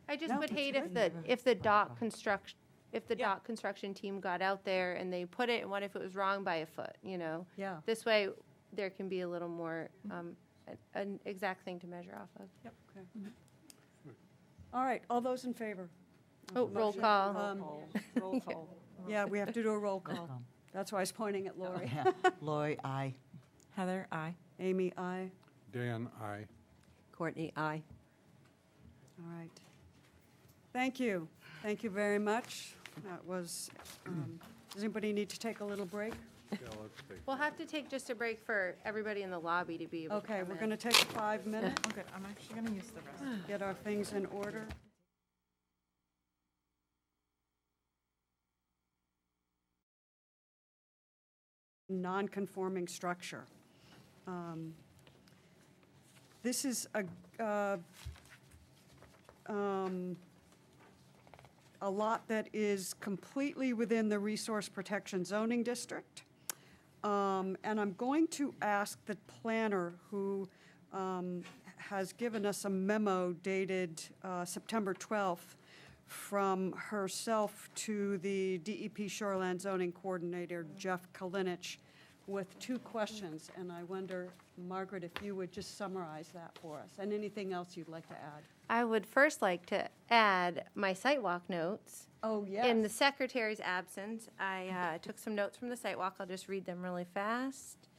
I just No, would that's hate great. if the dock construction, if the Yeah. dock construction team got out there and they put it, and what if it was wrong by a foot, you know? Yeah. This way, there can be a little more, an exact thing to measure off of. All right, all those in favor? Oh, roll Motion. call. Roll call. Yeah, we have to do a roll call. That's why I was pointing at Lori. Yeah. Lori, aye. Heather, aye. Amy, aye. Dan, aye. Courtney, aye. All right. Thank you. Thank you very much. That was, does anybody need to take a little break? Yeah, let's take. We'll have to take just a break for everybody in the lobby to be able to Okay, come we're in. going to take 5 minutes, Oh, good, I'm actually gonna use the rest. get our things in order. Non-conforming structure. This is a lot that is completely within the Resource Protection Zoning District. And I'm going to ask the planner, who has given us a memo dated September 12th from herself to the DEP Shoreland Zoning Coordinator, Jeff Kalinich, with 2 questions. And I wonder, Margaret, if you would just summarize that for us, and anything else you'd like to add. I would first like to add my site walk notes. Oh, yes. In the secretary's absence, I took some notes from the site walk. I'll just read them really fast.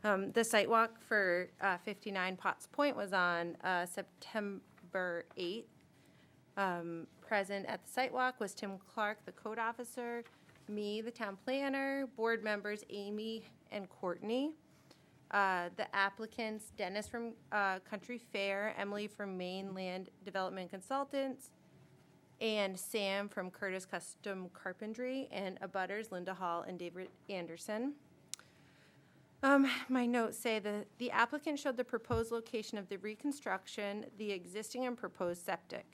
The site walk for 59 Potts Point was on September 8th. Present at the site walk was Tim Clark, the code officer, me, the town planner, board members Amy and Courtney, the applicants Dennis from Country Fair, Emily from Mainland Development Consultants, and Sam from Curtis Custom Carpentry, and abutters Linda Hall and David Anderson. My notes say that the applicant showed the proposed location of the reconstruction, the existing and proposed septic.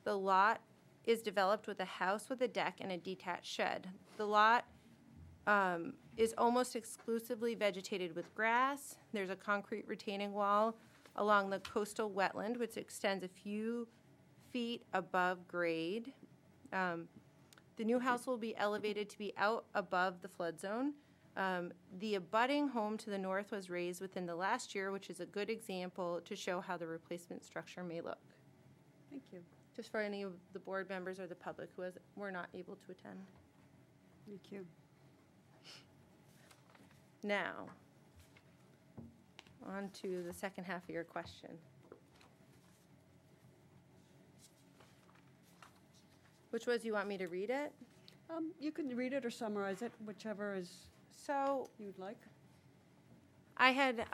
The lot is developed with a house with a deck and a detached shed. The lot is almost exclusively vegetated with grass. There's a concrete retaining wall along the coastal wetland, which extends a few feet above grade. The new house will be elevated to be out above the flood zone. The abutting home to the north was raised within the last year, which is a good example to show how the replacement structure may look. Thank you. Just for any of the board members or the public who were not able to attend. Thank you. Now, on to the second half of your question. Which was, you want me to read it? You can read it or summarize it, whichever is So you'd like. I had,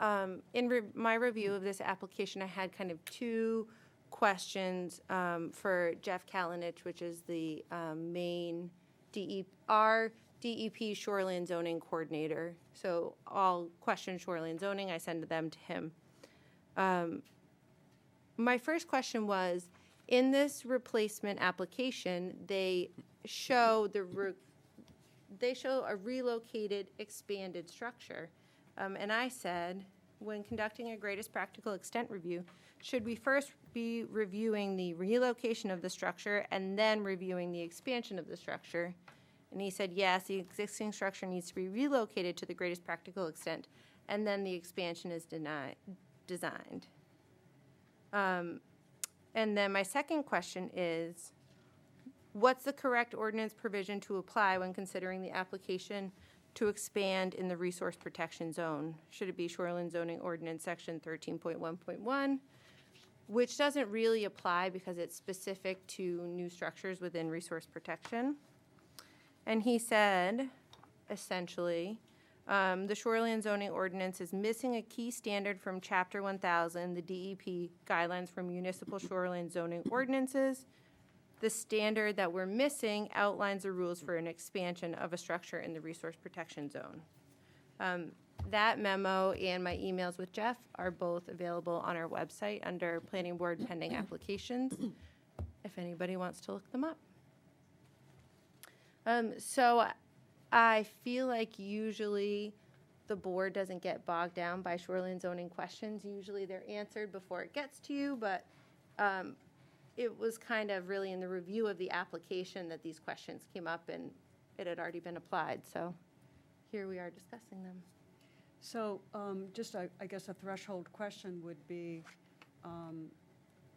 in my review of this application, I had kind of two questions for Jeff Kalinich, which is the main our DEP shoreline zoning coordinator. So all questions shoreline zoning, I send them to him. My first question was, in this replacement application, they show a relocated, expanded structure. And I said, when conducting a greatest practical extent review, should we first be reviewing the relocation of the structure and then reviewing the expansion of the structure? And he said, yes, the existing structure needs to be relocated to the greatest practical extent, and then the expansion is designed. And then my second question is, what's the correct ordinance provision to apply when considering the application to expand in the resource protection zone? Should it be shoreline zoning ordinance section 13.1.1, which doesn't really apply because it's specific to new structures within resource protection? And he said, essentially, the shoreline zoning ordinance is missing a key standard from Chapter 1000, the DEP Guidelines for Municipal Shoreline Zoning Ordinances. The standard that we're missing outlines the rules for an expansion of a structure in the resource protection zone. That memo and my emails with Jeff are both available on our website under Planning Board Pending Applications, if anybody wants to look them up. So I feel like usually the board doesn't get bogged down by shoreline zoning questions. Usually they're answered before it gets to you, but it was kind of really in the review of the application that these questions came up and it had already been applied. So here we are discussing them. So just, I guess, a threshold question would be,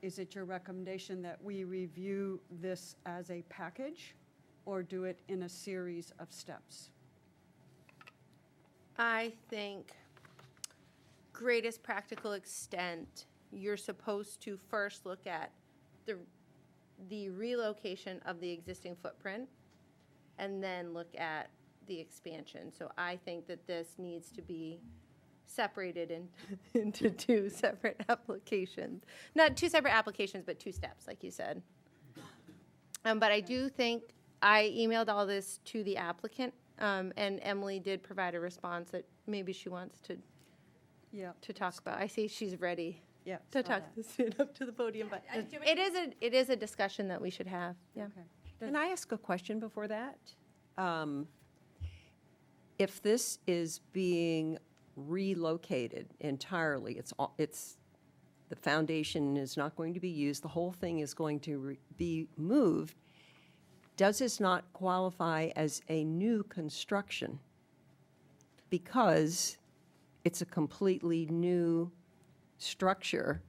is it your recommendation that we review this as a package or do it in a series of steps? I think greatest practical extent, you're supposed to first look at the relocation of the existing footprint and then look at the expansion. So I think that this needs to be separated into two separate applications. Not two separate applications, but two steps, like you said. But I do think I emailed all this to the applicant, and Emily did provide a response that maybe she wants to talk about. I see she's ready to talk, stand up to the podium, but it is a discussion that we should have. Yeah. Okay. Can I ask a question before that? If this is being relocated entirely, it's the foundation is not going to be used, the whole thing is going to be moved, does this not qualify as a new construction? Because it's a completely new structure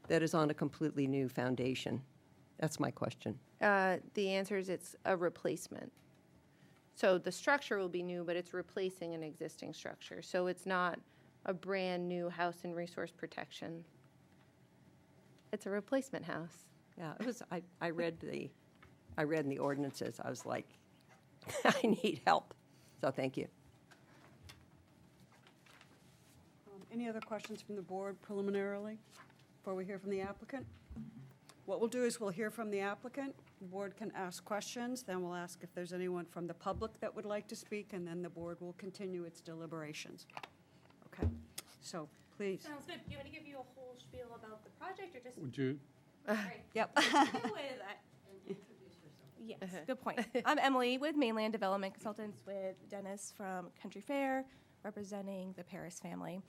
that is on a completely new foundation. That's my question. The answer is it's a replacement. So the structure will be new, but it's replacing an existing structure. So it's not a brand-new house in resource protection. It's a replacement house. Yeah, it was, I read in the ordinances, I was like, I need help. So thank you. Any other questions from the board preliminarily before we hear from the applicant? What we'll do is we'll hear from the applicant. The board can ask questions, then we'll ask if there's anyone from the public that would like to speak, and then the board will continue its deliberations. Okay, so please. Sounds good. Do you want to give you a whole spiel about the project or just? Would you? Right. Yep. Go with it. Yes, good point. I'm Emily with Mainland Development Consultants with Dennis from Country Fair, representing the Paris family.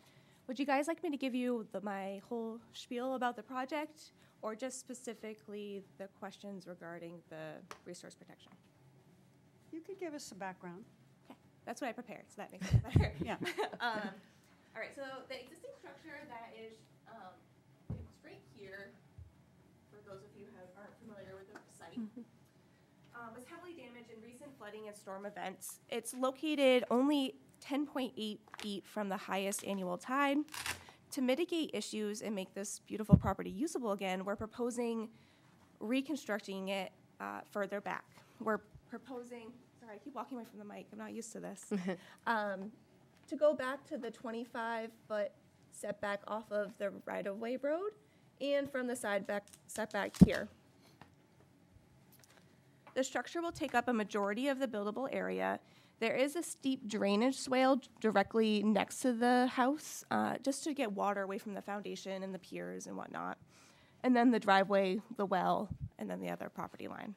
Would you guys like me to give you my whole spiel about the project, or just specifically the questions regarding the resource protection? You could give us a background. Okay, that's what I prepared, so that makes it better. Yeah. All right, so the existing structure that is, it's right here, for those of you who aren't familiar with the site, was heavily damaged in recent flooding and storm events. It's located only 10.8 feet from the highest annual tide. To mitigate issues and make this beautiful property usable again, we're proposing reconstructing it further back. We're proposing, sorry, I keep walking away from the mic, I'm not used to this, to go back to the 25-foot setback off of the right-of-way road and from the setback here. The structure will take up a majority of the buildable area. There is a steep drainage swale directly next to the house, just to get water away from the foundation and the piers and whatnot. And then the driveway, the well, and then the other property line.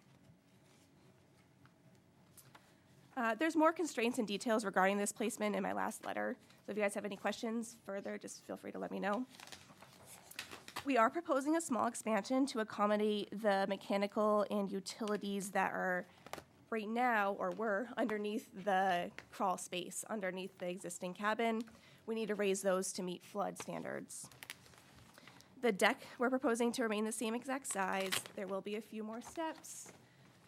There's more constraints and details regarding this placement in my last letter. So if you guys have any questions further, just feel free to let me know. We are proposing a small expansion to accommodate the mechanical and utilities that are right now, or were, underneath the crawl space, underneath the existing cabin. We need to raise those to meet flood standards. The deck, we're proposing to remain the same exact size. There will be a few more steps.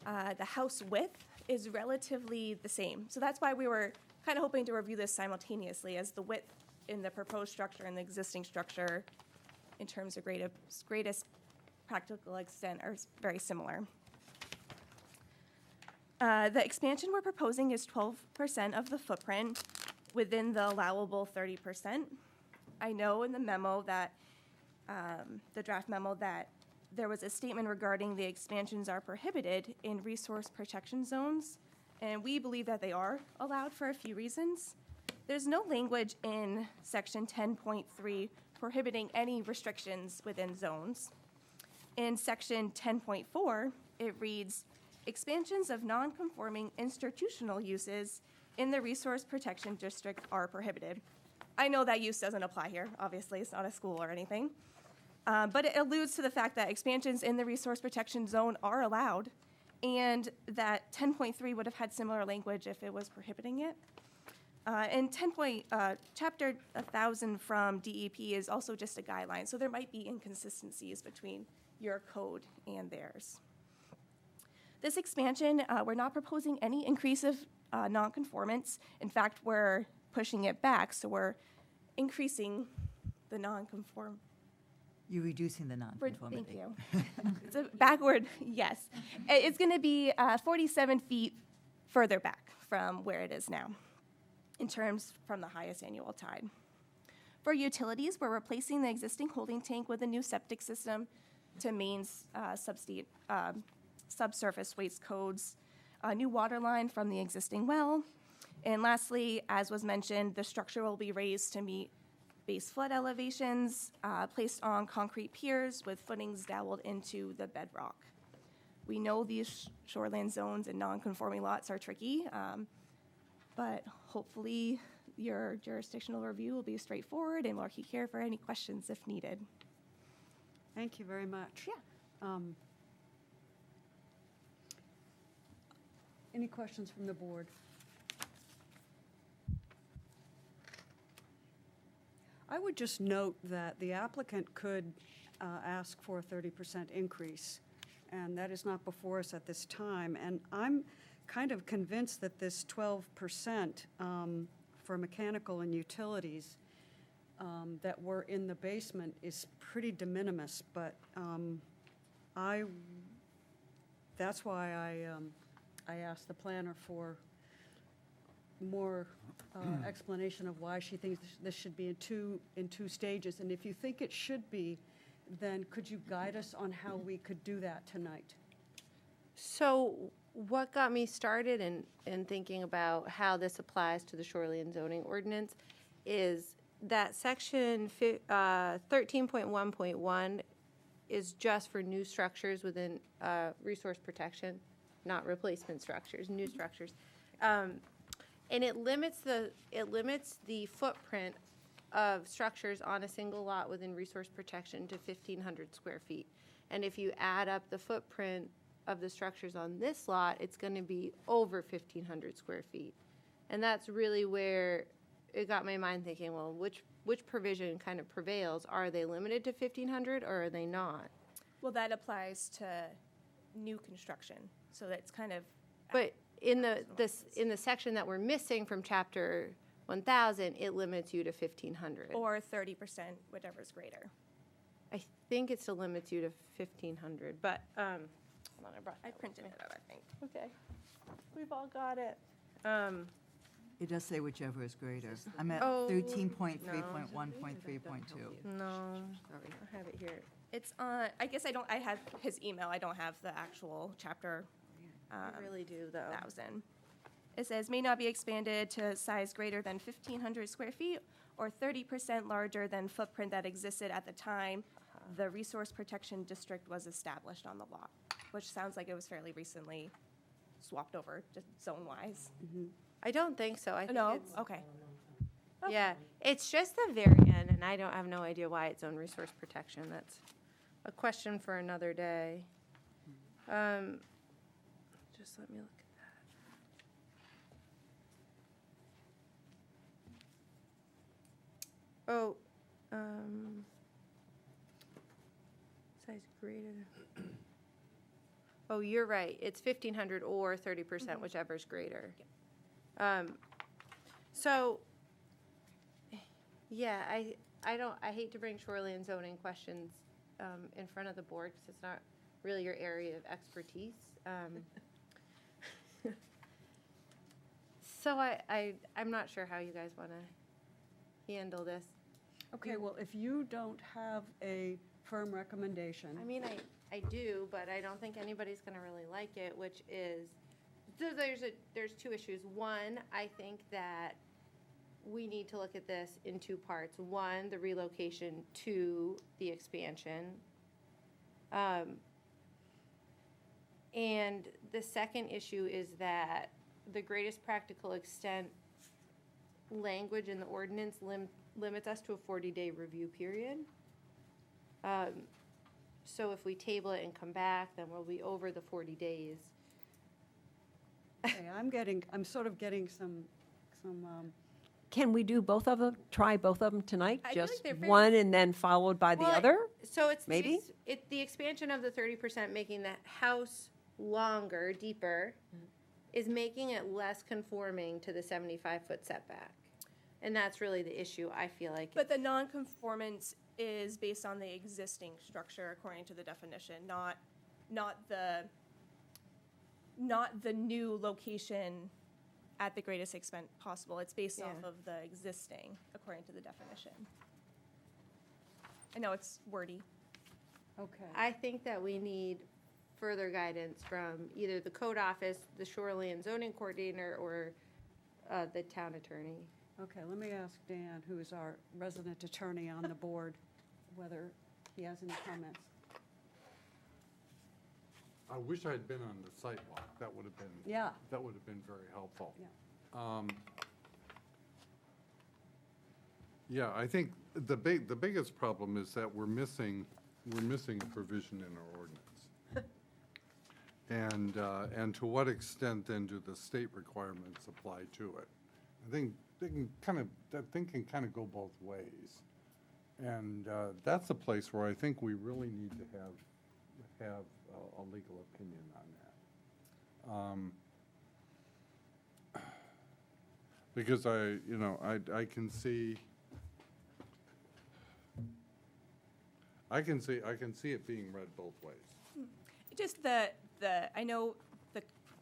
The house width is relatively the same. So that's why we were kind of hoping to review this simultaneously, as the width in the proposed structure and the existing structure in terms of greatest practical extent are very similar. The expansion we're proposing is 12% of the footprint within the allowable 30%. I know in the memo that, the draft memo, that there was a statement regarding the expansions are prohibited in resource protection zones, and we believe that they are allowed for a few reasons. There's no language in section 10.3 prohibiting any restrictions within zones. In section 10.4, it reads, expansions of non-conforming institutional uses in the resource protection district are prohibited. I know that use doesn't apply here, obviously, it's not a school or anything. But it alludes to the fact that expansions in the resource protection zone are allowed, and that 10.3 would have had similar language if it was prohibiting it. And chapter 1000 from DEP is also just a guideline, so there might be inconsistencies between your code and theirs. This expansion, we're not proposing any increase of nonconformance. In fact, we're pushing it back, so we're increasing the nonconform. You're reducing the nonconformity. Thank you. It's a backward, yes. It's going to be 47 feet further back from where it is now, in terms from the highest annual tide. For utilities, we're replacing the existing holding tank with a new septic system to mains subsurface waste codes, a new water line from the existing well, and lastly, as was mentioned, the structure will be raised to meet base flood elevations, placed on concrete piers with footings doweled into the bedrock. We know these shoreland zones and non-conforming lots are tricky, but hopefully your jurisdictional review will be straightforward, and we'll keep here for any questions if needed. Thank you very much. Yeah. Any questions from the board? I would just note that the applicant could ask for a 30% increase, and that is not before us at this time. And I'm kind of convinced that this 12% for mechanical and utilities that were in the basement is pretty de minimis, but that's why I asked the planner for more explanation of why she thinks this should be in two stages. And if you think it should be, then could you guide us on how we could do that tonight? So what got me started in thinking about how this applies to the shoreline zoning ordinance is that section 13.1.1 is just for new structures within resource protection. not replacement structures, new structures. And it limits the footprint of structures on a single lot within resource protection to 1,500 square feet. And if you add up the footprint of the structures on this lot, it's gonna be over 1,500 square feet. And that's really where it got my mind thinking, well, which provision kind of prevails? Are they limited to 1,500 or are they not? Well, that applies to new construction, so that's kind of. But in the section that we're missing from chapter 1,000, it limits you to 1,500. Or 30%, whatever's greater. I think it still limits you to 1,500, but, hold on, I printed it out, I think. Okay, we've all got it. It does say whichever is greater. I'm at Oh, 13.3.1.3.2. No, I have it here. It's on, I guess I have his email, I don't have the actual chapter. I really do, though. 1,000. It says, may not be expanded to size greater than 1,500 square feet or 30% larger than footprint that existed at the time the Resource Protection District was established on the lot, which sounds like it was fairly recently swapped over, just zone-wise. I don't think so. I think No? it's, Okay. yeah, it's just the very end, and I have no idea why it's own resource protection. That's a question for another day. Just let me look at that. Oh, size greater. Oh, you're right. It's 1,500 or 30%, whichever's greater. So, yeah, I hate to bring shoreline zoning questions in front of the board because it's not really your area of expertise. So I'm not sure how you guys want to handle this. Okay, well, if you don't have a firm recommendation. I mean, I do, but I don't think anybody's going to really like it, which is, so there's two issues. One, I think that we need to look at this in two parts. One, the relocation, two, the expansion. And the second issue is that the greatest practical extent language in the ordinance limits us to a 40-day review period. So if we table it and come back, then we'll be over the 40 days. Okay, I'm sort of getting some, Can we do both of them, try both of them tonight? I feel like Just they're very- one and then followed by the Well, other? So it's Maybe? the expansion of the 30%, making the house longer, deeper, is making it less conforming to the 75-foot setback. And that's really the issue, I feel like. But the nonconformance is based on the existing structure according to the definition, not the new location at the greatest extent possible. It's based off Yeah. of the existing according to the definition. I know it's wordy. okay. I think that we need further guidance from either the code office, the shoreline zoning coordinator, or the town attorney. Okay, let me ask Dan, who is our resident attorney on the board, whether he has any comments. I wish I'd been on the sidewalk. That would have been. Yeah. That would have been very helpful. Yeah. Yeah, I think the biggest problem is that we're missing a provision in our ordinance. And to what extent then do the state requirements apply to it? I think that thing can kind of go both ways. And that's a place where I think we really need to have a legal opinion on that. Because I can see it being read both ways. Just I know the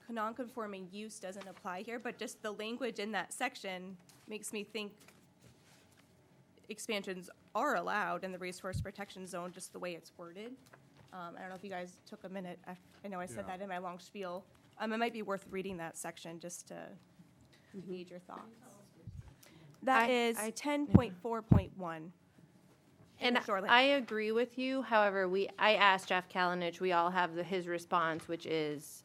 non-conforming use doesn't apply here, but just the language in that section makes me think expansions are allowed in the resource protection zone, just the way it's worded. I don't know if you guys took a minute. I know I said Yeah. that in my long spiel. It might be worth reading that section just to gauge your thoughts. That is 10.4.1. And Shoreline. I agree with you. However, I asked Jeff Kalinich, we all have his response, which is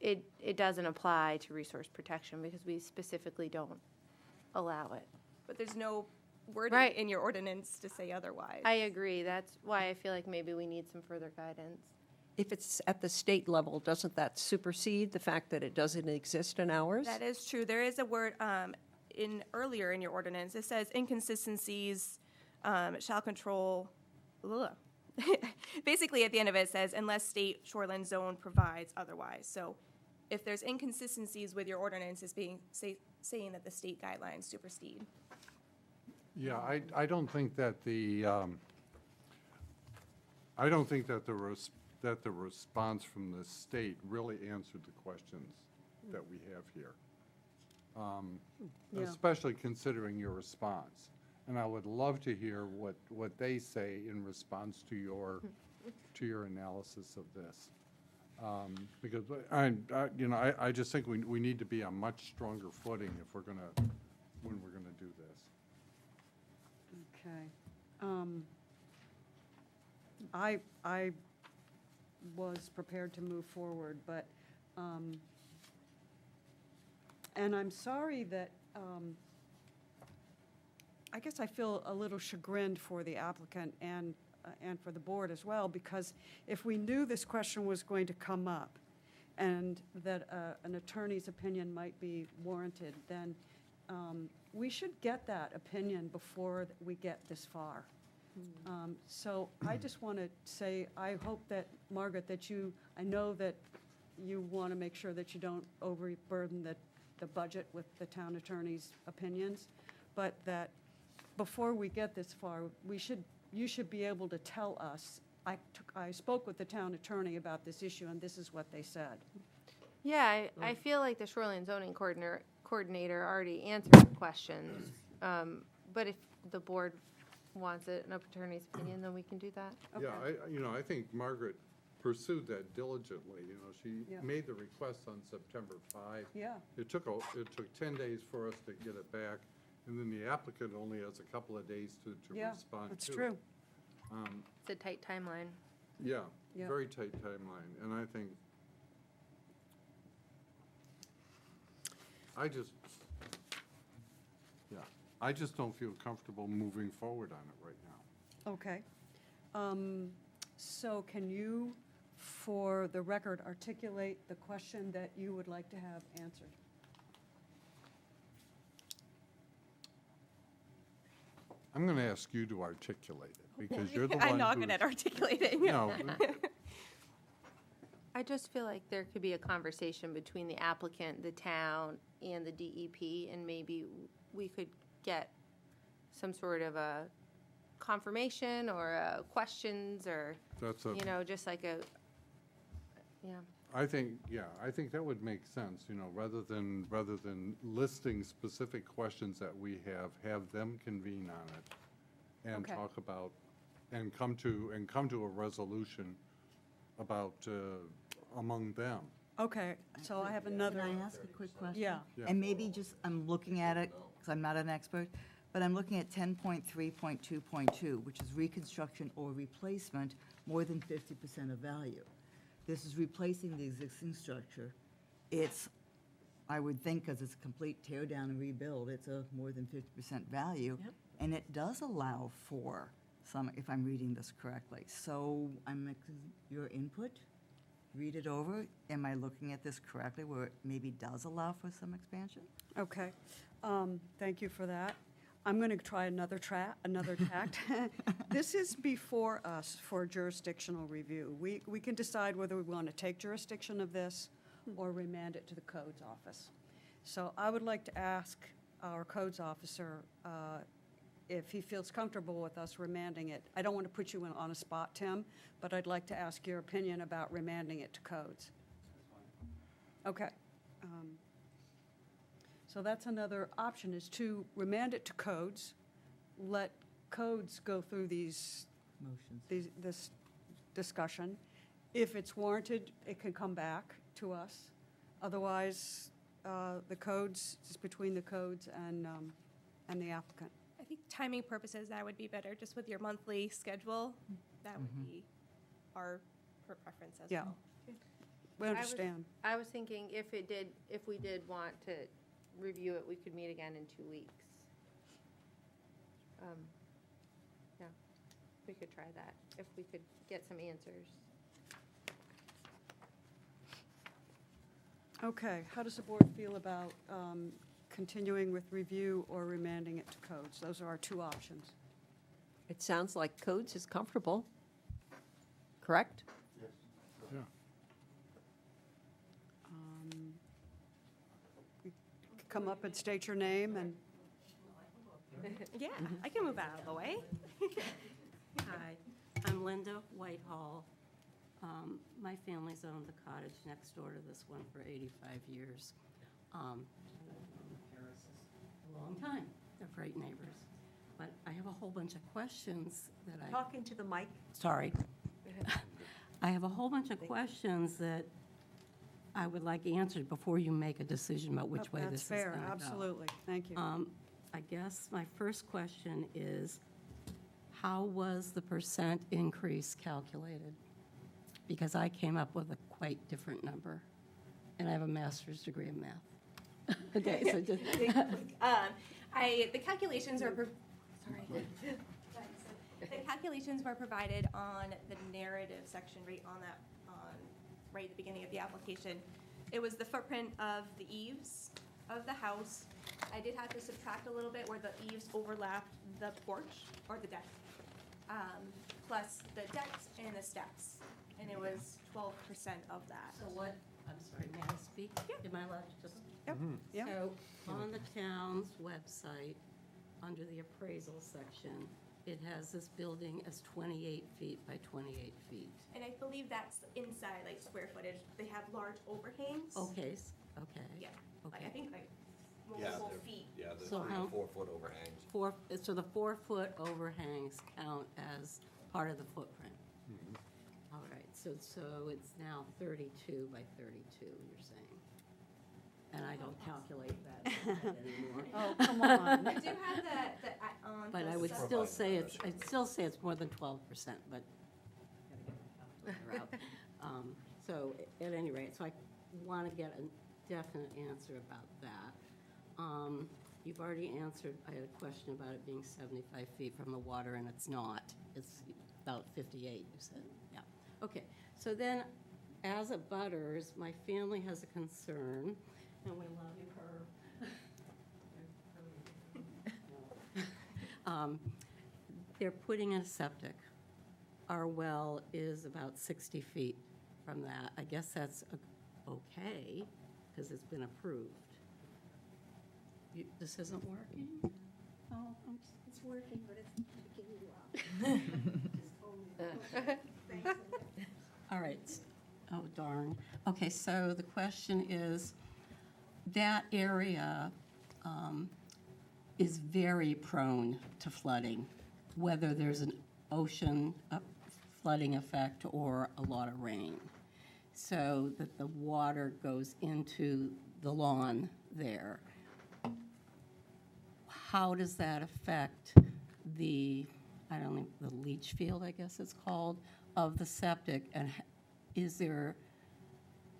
it doesn't apply to resource protection because we specifically don't allow it. But there's no wording Right. in your ordinance to say otherwise. I agree. That's why I feel like maybe we need some further guidance. If it's at the state level, doesn't that supersede the fact that it doesn't exist in ours? That is true. There is a word earlier in your ordinance. It says inconsistencies shall control. Ugh. Basically, at the end of it, it says unless state shoreline zone provides otherwise. So, if there's inconsistencies with your ordinance, it's saying that the state guidelines supersede. Yeah, I don't think that the, I don't think that the response from the state really answered the questions that we have here. Yeah. Especially considering your response. And I would love to hear what they say in response to your analysis of this. Because I just think we need to be on much stronger footing if we're when we're gonna do this. Okay. I was prepared to move forward, but, and I'm sorry that, I guess I feel a little chagrined for the applicant and for the board as well, because if we knew this question was going to come up and that an attorney's opinion might be warranted, then we should get that opinion before we get this far. So I just want to say, I hope that, Margaret, that I know that you want to make sure that you don't overburden the budget with the town attorney's opinions, but that before we get this far, you should be able to tell us. I spoke with the town attorney about this issue, and this is what they said. Yeah, I feel like the shoreline zoning coordinator already answered the questions. But if the board wants an attorney's opinion, then we can do that. Yeah, I think Margaret pursued that diligently. She Yeah. made the request on September 5. Yeah. It took 10 days for us to get it back, and then the applicant only has a couple of days to Yeah, respond to it. that's true. It's a tight timeline. Yeah, Yeah. very tight timeline, and I think, I just don't feel comfortable moving forward on it right now. Okay. So can you, for the record, articulate the question that you would like to have answered? I'm going to ask you to articulate it, because you're the one I'm not who's- good at articulating. No, I just feel like there could be a conversation between the applicant, the town, and the DEP, and maybe we could get some sort of a confirmation or questions or, that's a, just like a, yeah. I think that would make sense, rather than listing specific questions that we have them convene on it and Okay. talk about, and come to a resolution about, among them. Okay, so I have another. Can I ask a quick question? Yeah. Yeah. And maybe just, I'm looking at it, because I'm not an expert, but I'm looking at 10.3.2.2, which is reconstruction or replacement more than 50% of value. This is replacing the existing structure. It's, I would think, because it's a complete tear down and rebuild, it's a more than 50% value. Yep. And it does allow for some, if I'm reading this correctly. So your input, read it over. Am I looking at this correctly, where it maybe does allow for some expansion? Okay, thank you for that. I'm going to try another tact. This is before us for jurisdictional review. We can decide whether we want to take jurisdiction of this or remand it to the codes office. So I would like to ask our codes officer if he feels comfortable with us remanding it. I don't want to put you on a spot, Tim, but I'd like to ask your opinion about remanding it to codes. Okay. So that's another option, is to remand it to codes, let codes go through Motions. this discussion. If it's warranted, it can come back to us. Otherwise, the codes, it's between the codes and the applicant. I think timing purposes, that would be better, just with your monthly schedule. That would be our preference as Yeah. well. we understand. I was thinking if we did want to review it, we could meet again in 2 weeks. Yeah, we could try that, if we could get some answers. Okay, how does the board feel about continuing with review or remanding it to codes? Those are our two options. It sounds like codes is comfortable, correct? Yeah. Come up and state your name and, Yeah, I can move out of the way. Hi, I'm Linda Whitehall. My family's owned the cottage next door to this one for 85 years. I've known the Harrises a long time. They're great neighbors. But I have a whole bunch of questions that I... Talking to the mic. Sorry. I have a whole bunch of questions that I would like answered before you make a decision about which way this is going to go. That's fair, absolutely. Thank you. I guess my first question is, how was the percent increase calculated? Because I came up with a quite different number, and I have a master's degree in math. Okay, so just... The calculations are, the calculations were provided on the narrative section right on that, right at the beginning of the application. It was the footprint of the eaves of the house. I did have to subtract a little bit where the eaves overlapped the porch or the deck, plus the decks and the steps, and it was 12% of that. So what, I'm sorry, may I speak? Am I allowed to just? Yep, yep. So on the town's website, under the appraisal section, it has this building as 28 feet by 28 feet. And I believe that's inside, like, square footage. They have large overhangs. Okay, okay. Yeah, like, Okay. I think like multiple feet. Yeah, the So how- 4-foot overhangs. So the 4-foot overhangs count as part of the footprint? All right, so it's now 32 by 32, you're saying? And I don't calculate that anymore. Oh, come on. I do have the on. But the I would sub- still say I'd still say it's more than 12%, but gotta get the calculator out. So at any rate, so I want to get a definite answer about that. You've already answered, I had a question about it being 75 feet from the water, and it's not. It's about 58, you said, yeah. Okay, so then, as a butters, my family has a concern, and we love you, Herb. They're putting in a septic. Our well is about 60 feet from that. I guess that's okay, because it's been approved. This isn't working? Oh, it's working, but it's kicking you out. All right. Oh, darn. Okay, so the question is, that area is very prone to flooding, whether there's an ocean flooding effect or a lot of rain. So that the water goes into the lawn there. How does that affect the, I don't know, the leach field, I guess it's called, of the septic? And is there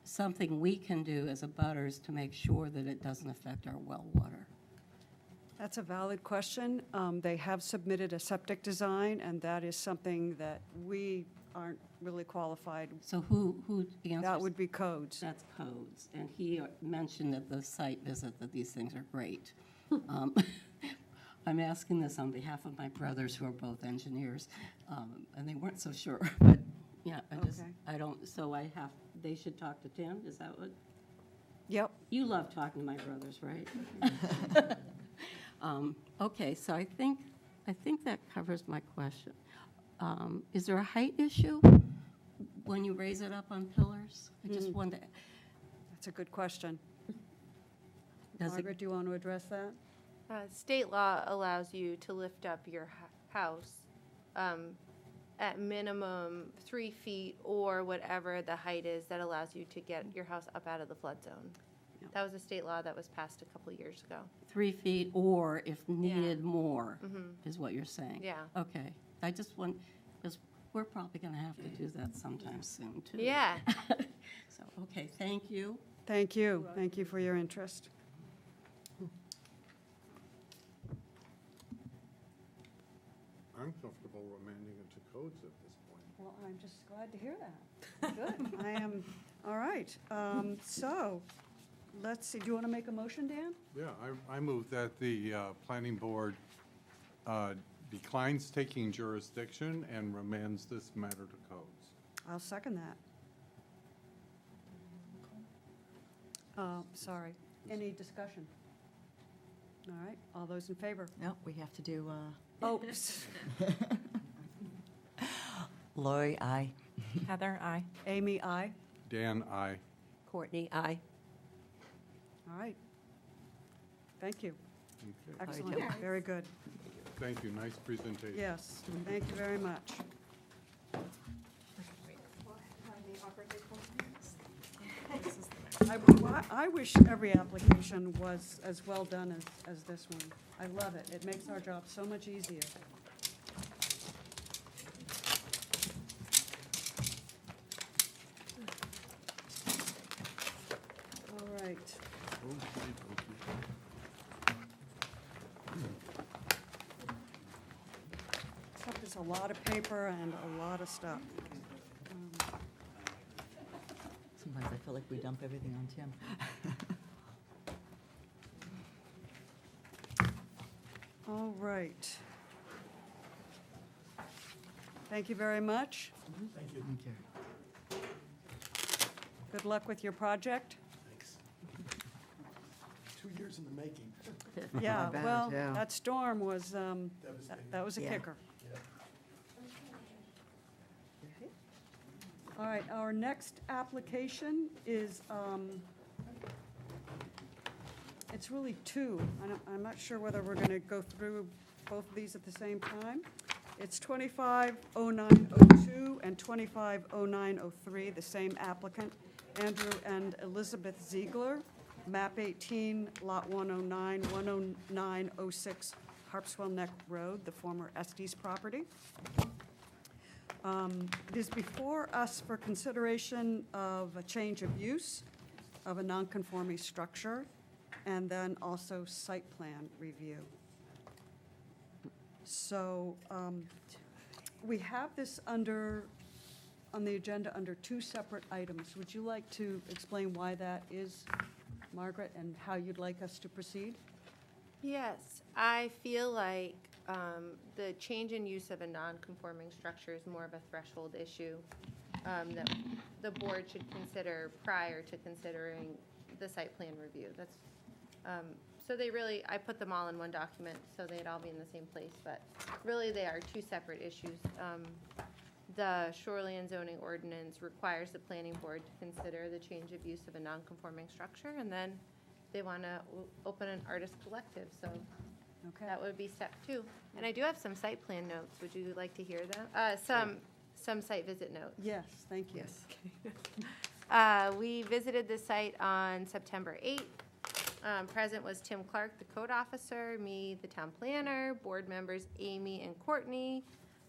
something we can do as a butters to make sure that it doesn't affect our well water? That's a valid question. They have submitted a septic design, and that is something that we aren't really qualified. So who answers? That would be codes. That's codes. And he mentioned at the site visit that these things are great. I'm asking this on behalf of my brothers who are both engineers, and they weren't so sure. But, yeah, I don't, so they should talk to Tim, is that what? Yep. You love talking to my brothers, right? Okay, so I think that covers my question. Is there a height issue when you raise it up on pillars? I just wanted to. That's a good question. Does it- Margaret, do you want to address that? State law allows you to lift up your house at minimum 3 feet or whatever the height is that allows you to get your house up out of the flood zone. Yep. That was a state law that was passed a couple years ago. 3 feet, or if needed more, is what you're saying? Yeah. Okay. I just want, because we're probably going to have to do that sometime soon, too. Yeah. So, okay, thank you. Thank you. Thank you for your interest. I'm comfortable remanding it to codes at this point. Well, I'm just glad to hear that. Good. I am, all right. So, let's see, do you want to make a motion, Dan? Yeah, I move that the planning board declines taking jurisdiction and remands this matter to codes. I'll second that. Sorry. Any discussion? All right, all those in favor? No, we have to do, Oh, Lori, aye. Heather, aye. Amy, aye. Dan, aye. Courtney, aye. All right. Thank you. Okay. Excellent, very good. Thank you, nice presentation. Yes, thank you very much. I wish every application was as well done as this one. I love it. It makes our job so much easier. All right. Except it's a lot of paper and a lot of stuff. Sometimes I feel like we dump everything on Tim. All right. Thank you very much. Thank you. Thank you. Good luck with your project. Thanks. 2 years in the making. Yeah, bet, well, yeah. that storm was, that was a Yeah. kicker. All right, our next application is, it's really two. I'm not sure whether we're going to go through both of these at the same time. It's 250902 and 250903, the same applicant, Andrew and Elizabeth Ziegler, map 18, lot 109, 10906 Harpswell Neck Road, the former Estes property. It is before us for consideration of a change of use of a nonconforming structure, and then also site plan review. So we have this on the agenda under two separate items. Would you like to explain why that is, Margaret, and how you'd like us to proceed? Yes, I feel like the change in use of a non-conforming structure is more of a threshold issue that the board should consider prior to considering the site plan review. That's, so they really, I put them all in one document so they'd all be in the same place, but really they are two separate issues. The shoreline zoning ordinance requires the planning board to consider the change of use of a non-conforming structure, and then they want to open an artist collective, so Okay. that would be step two. And I do have some site plan notes. Would you like to hear them? Some site visit notes. Yes, thank you. We visited the site on September 8th. Present was Tim Clark, the code officer, me, the town planner, board members Amy and Courtney,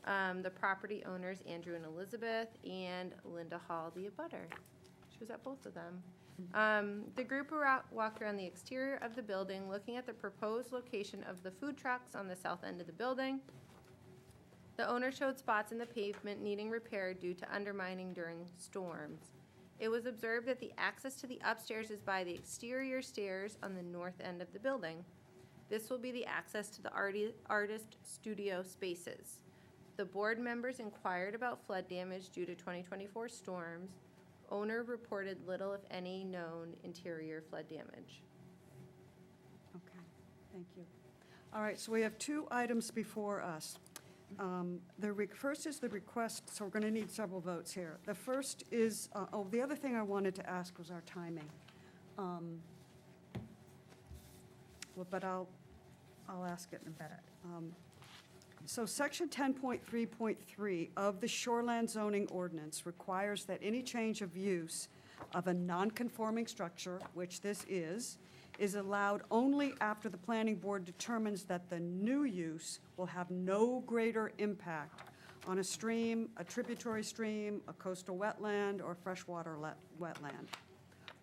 the property owners Andrew and Elizabeth, and Linda Hall, the abutter. She was at both of them. The group walked around the exterior of the building, looking at the proposed location of the food trucks on the south end of the building. The owner showed spots in the pavement needing repair due to undermining during storms. It was observed that the access to the upstairs is by the exterior stairs on the north end of the building. This will be the access to the artist studio spaces. The board members inquired about flood damage due to 2024 storms. Owner reported little, if any, known interior flood damage. Okay, thank you. All right, so we have two items before us. First is the request, so we're going to need several votes here. The first is, the other thing I wanted to ask was our timing. But I'll ask it in a minute. So section 10.3.3 of the Shoreland zoning ordinance requires that any change of use of a non-conforming structure, which this is allowed only after the planning board determines that the new use will have no greater impact on a stream, a tributary stream, a coastal wetland, or freshwater wetland,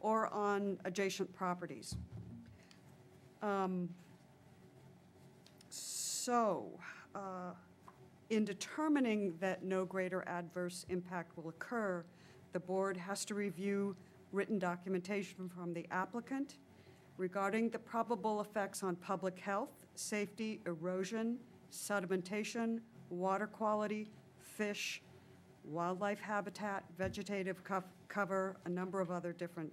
or on adjacent properties. In determining that no greater adverse impact will occur, the board has to review written documentation from the applicant regarding the probable effects on public health, safety, erosion, sedimentation, water quality, fish, wildlife habitat, vegetative cover, a number of other different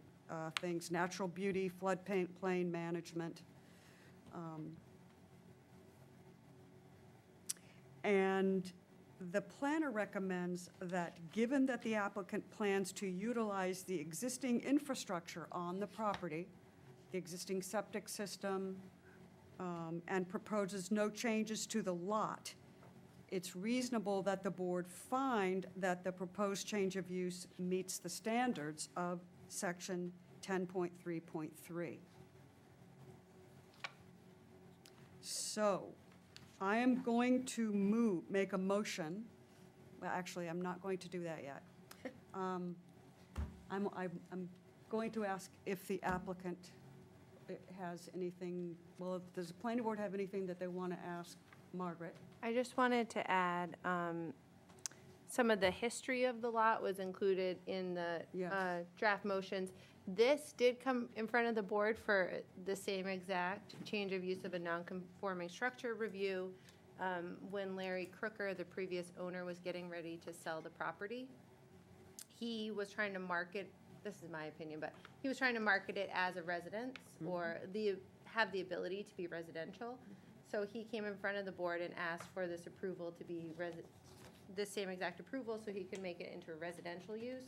things, natural beauty, floodplain management. And the planner recommends that, given that the applicant plans to utilize the existing infrastructure on the property, the existing septic system, and proposes no changes to the lot, it's reasonable that the board find that the proposed change of use meets the standards of section 10.3.3. So, I am going to make a motion. Well, actually, I'm not going to do that yet. I'm going to ask if the applicant has anything, well, does the planning board have anything that they want to ask Margaret? I just wanted to add, some of the history of the lot was included in the draft motions. This did come in front of the board for the same exact change of use of a non-conforming structure review when Larry Crooker, the previous owner, was getting ready to sell the property. He was trying to market, this is my opinion, but he was trying to market it as a residence or have the ability to be residential. So he came in front of the board and asked for this approval to be the same exact approval so he could make it into a residential use,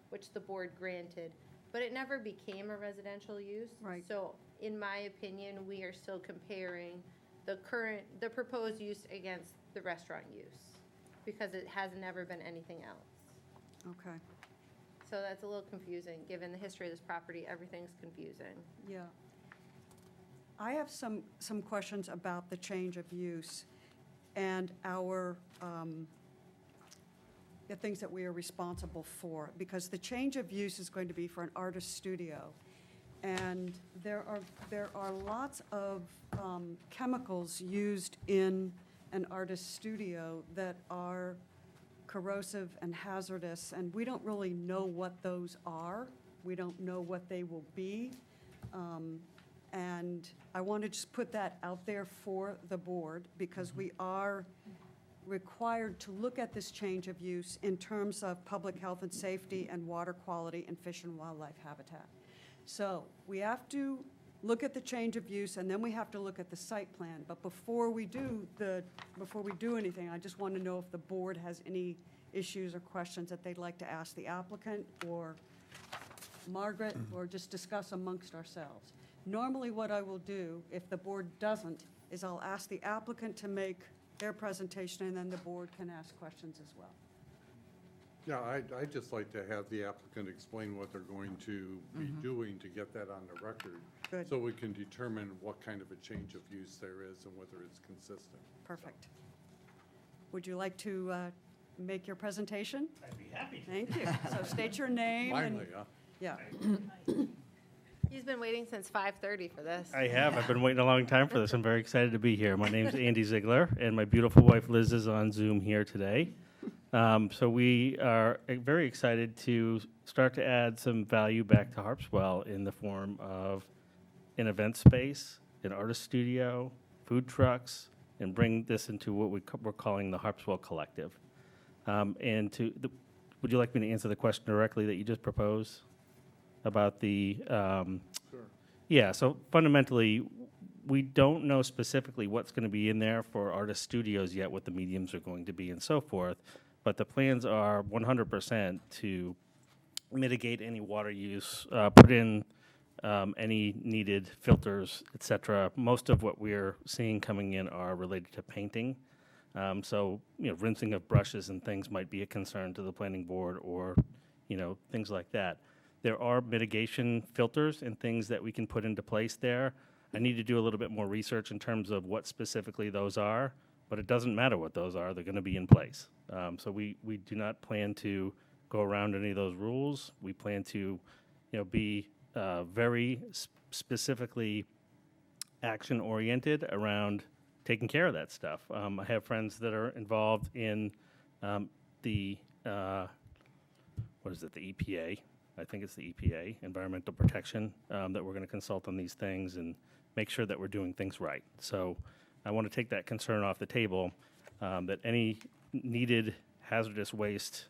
which the board granted. But it never became a residential use. Right. So in my opinion, we are still comparing the proposed use against the restaurant use because it has never been anything else. Okay, So that's a little confusing. Given the history of this property, everything's confusing. yeah. I have some questions about the change of use and the things that we are responsible for, because the change of use is going to be for an artist studio. And there are lots of chemicals used in an artist studio that are corrosive and hazardous, and we don't really know what those are. We don't know what they will be. And I want to just put that out there for the board, because we are required to look at this change of use in terms of public health and safety and water quality and fish and wildlife habitat. So we have to look at the change of use, and then we have to look at the site plan. But before we do anything, I just want to know if the board has any issues or questions that they'd like to ask the applicant or Margaret, or just discuss amongst ourselves. Normally, what I will do, if the board doesn't, is I'll ask the applicant to make their presentation, and then the board can ask questions as well. Yeah, I'd just like to have the applicant explain what they're going to be doing to get that on the record. Good. So we can determine what kind of a change of use there is and whether it's consistent. Perfect. Would you like to make your presentation? I'd be happy to. Thank you. So state your name. Finally, huh? Yeah. He's been waiting since 5:30 for this. I have. I've been waiting a long time for this. I'm very excited to be here. My name's Andy Ziegler, and my beautiful wife Liz is on Zoom here today. So we are very excited to start to add some value back to Harpswell in the form of an event space, an artist studio, food trucks, and bring this into what we're calling the Harpswell Collective. Would you like me to answer the question directly that you just proposed about the? Sure. Yeah. So fundamentally, we don't know specifically what's going to be in there for artist studios yet, what the mediums are going to be, and so forth. But the plans are 100% to mitigate any water use, put in any needed filters, et cetera. Most of what we're seeing coming in are related to painting. So, rinsing of brushes and things might be a concern to the planning board, or, things like that. There are mitigation filters and things that we can put into place there. I need to do a little bit more research in terms of what specifically those are. but it doesn't matter what those are, they're going to be in place. So we do not plan to go around any of those rules. We plan to, be very specifically action-oriented around taking care of that stuff. I have friends that are involved in the EPA. I think it's the EPA, Environmental Protection, that we're going to consult on these things and make sure that we're doing things right. So I want to take that concern off the table, that any needed hazardous waste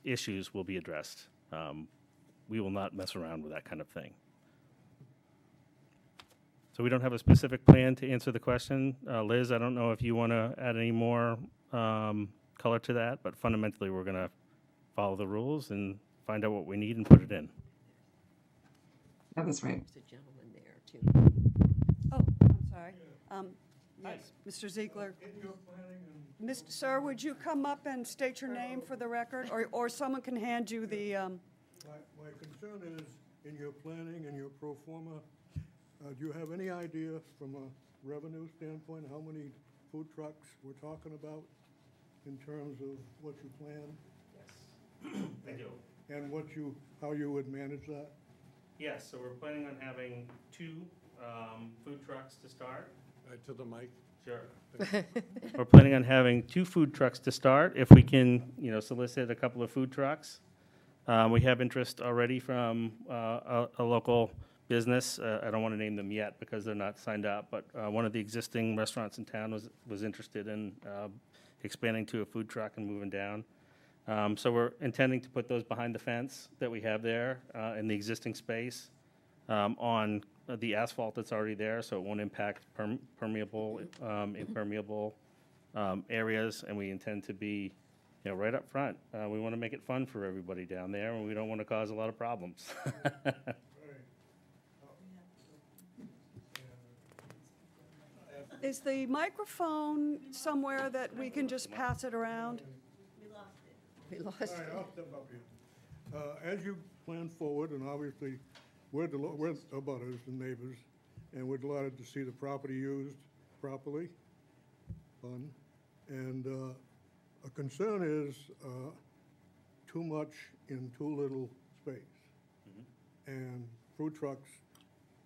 issues will be addressed. We will not mess around with that kind of thing. So we don't have a specific plan to answer the question. Liz, I don't know if you want to add any more color to that, but fundamentally, we're going to follow the rules and find out what we need and put it in. Yeah, that's right. There's a gentleman there, too. Oh, I'm sorry. Yes, Mr. Ziegler. Sir, would you come up and state your name for the record, or someone can hand you the, My concern is, in your planning and your pro forma, do you have any idea from a revenue standpoint, how many food trucks we're talking about in terms of what you plan? Yes, I do. And how you would manage that? Yes, so we're planning on having 2 food trucks to start. To the mic. Sure. We're planning on having 2 food trucks to start. If we can, solicit a couple of food trucks. We have interest already from a local business. I don't want to name them yet because they're not signed up, but one of the existing restaurants in town was interested in expanding to a food truck and moving down. So we're intending to put those behind the fence that we have there in the existing space on the asphalt that's already there, so it won't impact permeable, impermeable areas, and we intend to be, right up front. We want to make it fun for everybody down there, and we don't want to cause a lot of problems. is the microphone somewhere that we can just pass it around? We lost All right, I'll step up here. As you plan forward, and obviously, we're abutters and neighbors, and we're delighted to see the property used properly, fun. And a concern is too much in too little space. And food trucks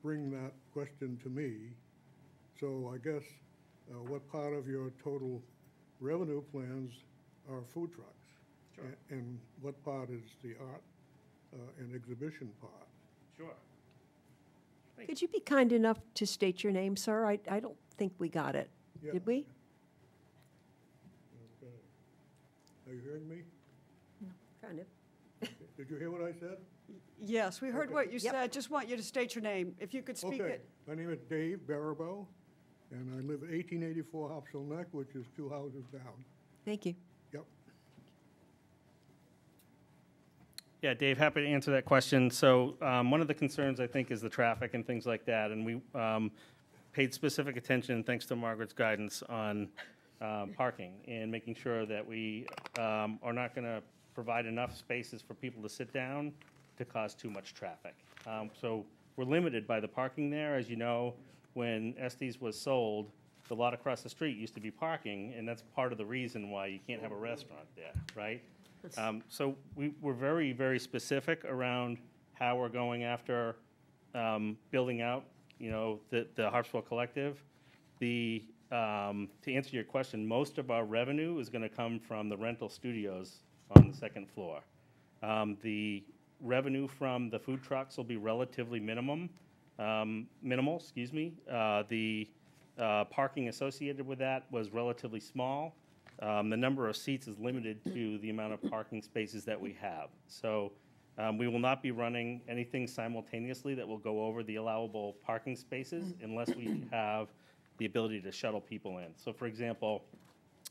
bring that question to me. So I guess what part of your total revenue plans are food trucks? Sure. And what part is the art and exhibition part? Sure. Could you be kind enough to state your name, sir? I don't think we got it. Yeah. Did we? Okay. Are you hearing me? Kind of. Did you hear what I said? Yes, we heard Okay. what you Yep. said. Just want you to state your name. If you could speak Okay, it. my name is Dave Barabo, and I live at 1884 Hopsell Neck, which is 2 houses down. Thank you. Yep. Yeah, Dave, happy to answer that question. So one of the concerns, I think, is the traffic and things like that. And we paid specific attention, thanks to Margaret's guidance, on parking and making sure that we are not going to provide enough spaces for people to sit down to cause too much traffic. So we're limited by the parking there. As you know, when Estes was sold, the lot across the street used to be parking, and that's part of the reason why you can't have a restaurant there, right? So we're very, very specific around how we're going after building out, the Harpswell Collective. To answer your question, most of our revenue is going to come from the rental studios on the second floor. The revenue from the food trucks will be relatively minimal. The parking associated with that was relatively small. The number of seats is limited to the amount of parking spaces that we have. So we will not be running anything simultaneously that will go over the allowable parking spaces unless we have the ability to shuttle people in. So for example,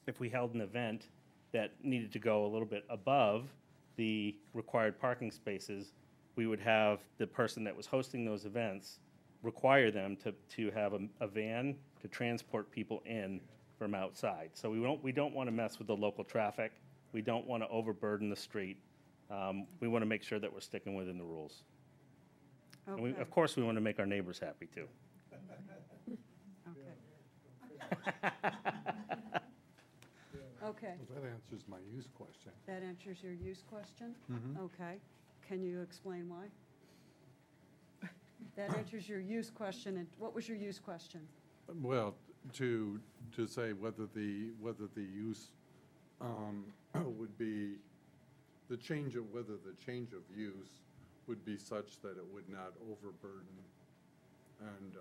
if we held an event that needed to go a little bit above the required parking spaces, we would have the person that was hosting those events require them to have a van to transport people in from outside. So we don't want to mess with the local traffic. We don't want to overburden the street. We want to make sure that we're sticking within the rules. And Okay. of course, we want to make our neighbors happy too. Okay, Well, that answers my use question. that answers your use question? Mhm. Okay, can you explain why? That answers your use question, and what was your use question? Well, to say whether the use would be, whether the change of use would be such that it would not overburden. And,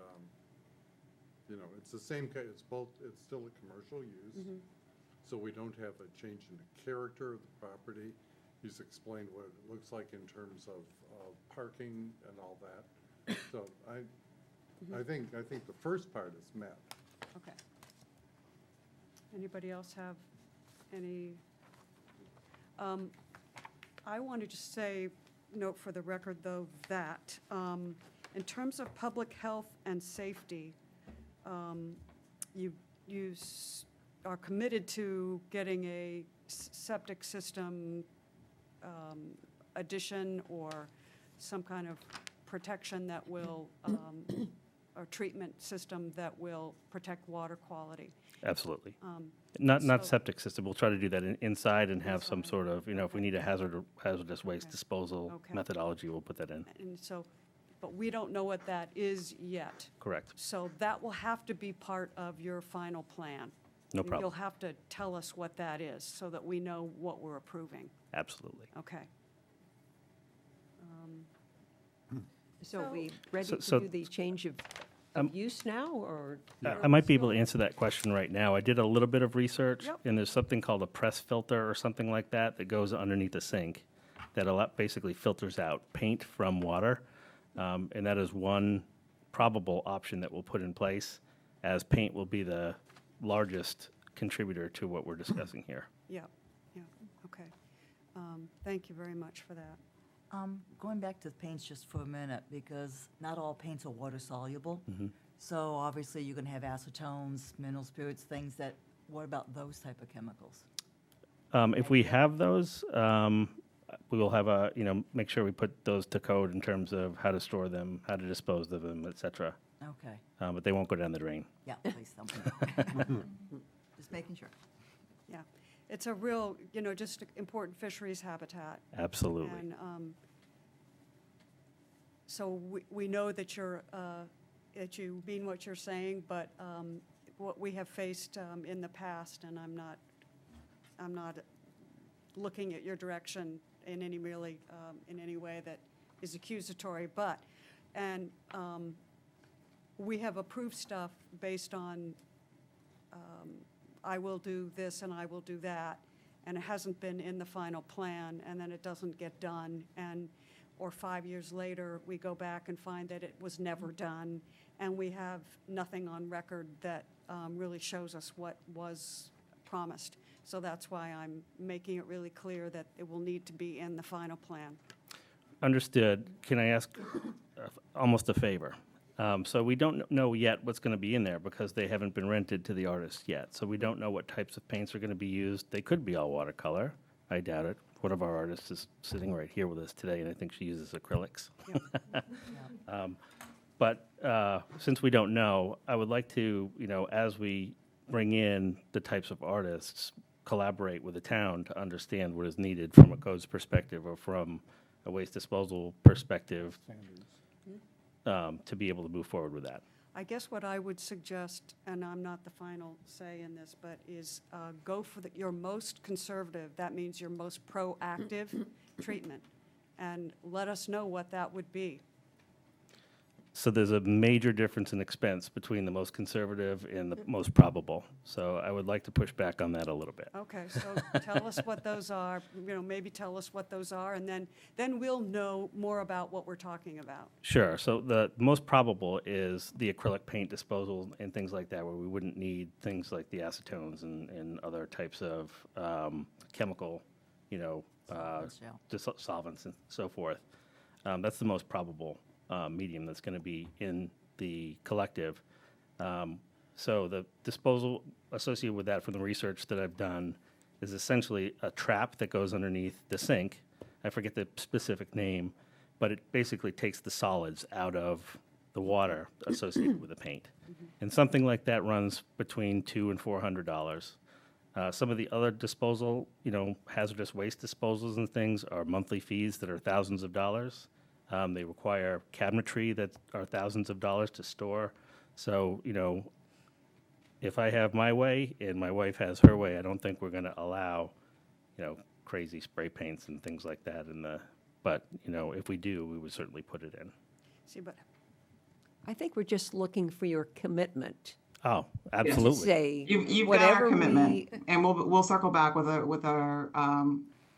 it's the same, it's still a commercial use. So we don't have a change in the character of the property. He's explained what it looks like in terms of parking and all that. So I think the first part is met. Okay. Anybody else have any? I want to just say, note for the record, though, that in terms of public health and safety, you are committed to getting a septic system addition or some kind of protection that will, or treatment system that will protect water quality. Absolutely. Not so- septic system. We'll try to do that inside and have some sort of, if we need a hazardous waste disposal Okay. methodology, we'll put that in. And so, but we don't know what that is yet. Correct. So that will have to be part of your final plan. No problem. You'll have to tell us what that is so that we know what we're approving. Absolutely. Okay. So are we ready So- to so- do the change of use now, or? I might be able to answer that question right now. I did a little bit of research, Yep. and there's something called a press filter or something like that that goes underneath the sink that basically filters out paint from water. And that is one probable option that we'll put in place, as paint will be the largest contributor to what we're discussing here. Yeah, okay. Thank you very much for that. Going back to the paints just for a minute, because not all paints are water soluble. Mhm. So obviously, you're going to have acetones, mineral spirits, things that, what about those type of chemicals? If we have those, we will have make sure we put those to code in terms of how to store them, how to dispose of them, et cetera. Okay. But they won't go down the drain. Yeah, please, don't. Just making sure. Yeah, it's a real, just important fisheries habitat. Absolutely. And so we know that that you mean what you're saying, but what we have faced in the past, and I'm not looking at your direction in any really, in any way that is accusatory, and we have approved stuff based on I will do this and I will do that, and it hasn't been in the final plan, and then it doesn't get done, or 5 years later, we go back and find that it was never done, and we have nothing on record that really shows us what was promised. So that's why I'm making it really clear that it will need to be in the final plan. Understood. Can I ask almost a favor? So we don't know yet what's going to be in there because they haven't been rented to the artists yet. So we don't know what types of paints are going to be used. They could be all watercolor. I doubt it. One of our artists is sitting right here with us today, and I think she uses acrylics. But since we don't know, I would like to, as we bring in the types of artists, collaborate with the town to understand what is needed from a codes perspective or from a waste disposal perspective to be able to move forward with that. I guess what I would suggest, and I'm not the final say in this, but is go for your most conservative, that means your most proactive treatment, and let us know what that would be. So there's a major difference in expense between the most conservative and the most probable. So I would like to push back on that a little bit. Okay, so tell us what those are, maybe tell us what those are, and then we'll know more about what we're talking about. Sure. So the most probable is the acrylic paint disposal and things like that, where we wouldn't need things like the acetones and other types of chemical, Solvents, yeah. solvents and so forth. That's the most probable medium that's going to be in the collective. So the disposal associated with that from the research that I've done is essentially a trap that goes underneath the sink. I forget the specific name, but it basically takes the solids out of the water associated with the paint. And something like that runs between $200 and $400. Some of the other disposal, hazardous waste disposals and things are monthly fees that are thousands of dollars. They require cabinetry that are thousands of dollars to store. So, if I have my way and my wife has her way, I don't think we're going to allow, crazy spray paints and things like that but, if we do, we would certainly put it in. See, but I think we're just looking for your commitment. Oh, absolutely. Say You've got our whatever commitment, and we'll circle back with our